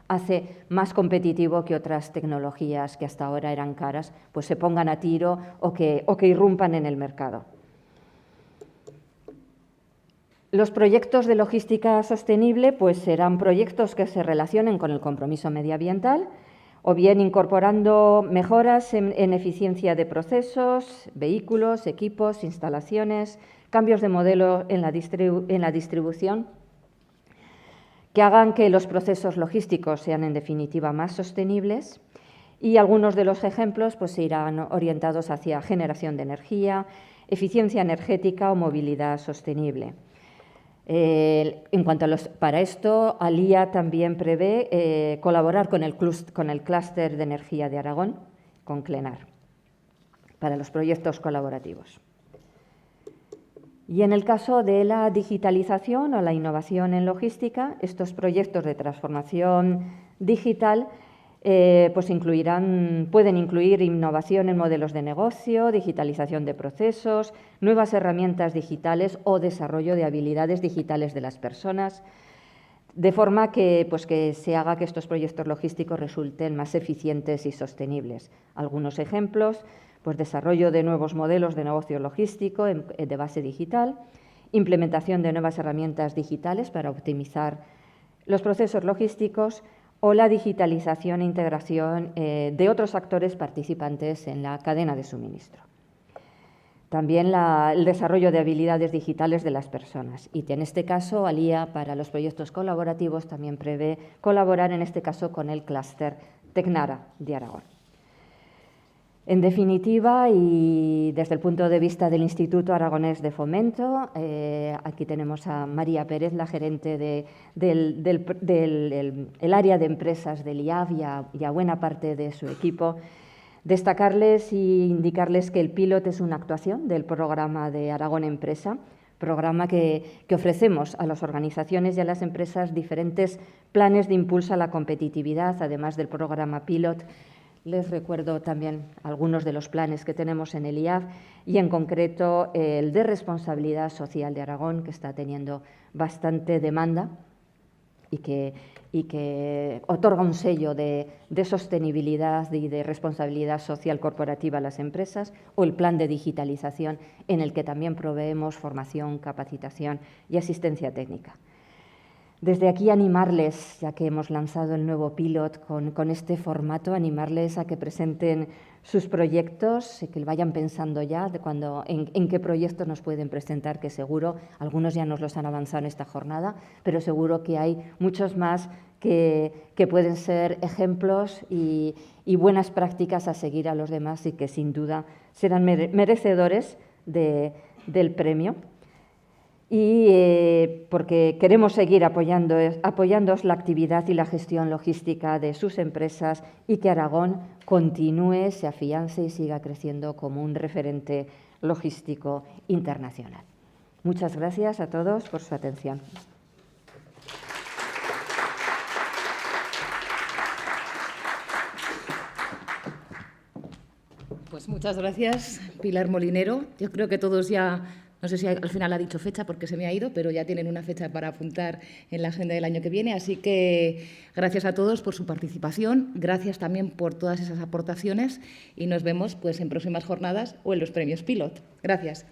hace más competitivo que otras tecnologías que hasta ahora eran caras, pues se pongan a tiro o que irrumpan en el mercado. Los proyectos de logística sostenible pues serán proyectos que se relacionen con el compromiso medioambiental, o bien incorporando mejoras en eficiencia de procesos, vehículos, equipos, instalaciones, cambios de modelo en la distribución, que hagan que los procesos logísticos sean, en definitiva, más sostenibles, y algunos de los ejemplos pues, irán orientados hacia generación de energía, eficiencia energética o movilidad sostenible. Para esto, ALIA también prevé colaborar con el clúster de energía de Aragón, con CLENAR, para los proyectos colaborativos. Y en el caso de la digitalización o la innovación en logística, estos proyectos de transformación digital pues pueden incluir innovación en modelos de negocio, digitalización de procesos, nuevas herramientas digitales o desarrollo de habilidades digitales de las personas, de forma que se haga que estos proyectos logísticos resulten más eficientes y sostenibles. Algunos ejemplos, pues desarrollo de nuevos modelos de negocio logístico de base digital, implementación de nuevas herramientas digitales para optimizar los procesos logísticos o la digitalización e integración de otros actores participantes en la cadena de suministro. También el desarrollo de habilidades digitales de las personas. Y en este caso, ALIA, para los proyectos colaborativos, también prevé colaborar, en este caso, con el clúster Tecnara de Aragón. En definitiva, y desde el punto de vista del Instituto Aragonés de Fomento, aquí tenemos a María Pérez, la gerente del área de empresas del IAF y a buena parte de su equipo. Destacarles y indicarles que el Pilot es una actuación del programa de Aragón Empresa, programa que ofrecemos a las organizaciones y a las empresas diferentes planes de impulso a la competitividad, además del programa Pilot. Les recuerdo también algunos de los planes que tenemos en el IAF y, en concreto, el de responsabilidad social de Aragón, que está teniendo bastante demanda y que otorga un sello de sostenibilidad y de responsabilidad social corporativa a las empresas, o el plan de digitalización, en el que también proveemos formación, capacitación y asistencia técnica. Desde aquí animarles, ya que hemos lanzado el nuevo Pilot con este formato, animarles a que presenten sus proyectos y que vayan pensando ya en qué proyectos nos pueden presentar, que seguro, algunos ya nos los han avanzado en esta jornada, pero seguro que hay muchos más que pueden ser ejemplos y buenas prácticas a seguir a los demás y que sin duda serán merecedores del premio. Y porque queremos seguir apoyándoos la actividad y la gestión logística de sus empresas y que Aragón continúe, se afiance y siga creciendo como un referente logístico internacional. Muchas gracias a todos por su atención. Pues muchas gracias, Pilar Molinero. Yo creo que todos ya... No sé si al final ha dicho fecha porque se me ha ido, pero ya tienen una fecha para apuntar en la agenda del año que viene. Así que gracias a todos por su participación, gracias también por todas esas aportaciones y nos vemos pues en próximas jornadas o en los premios Pilot. Gracias.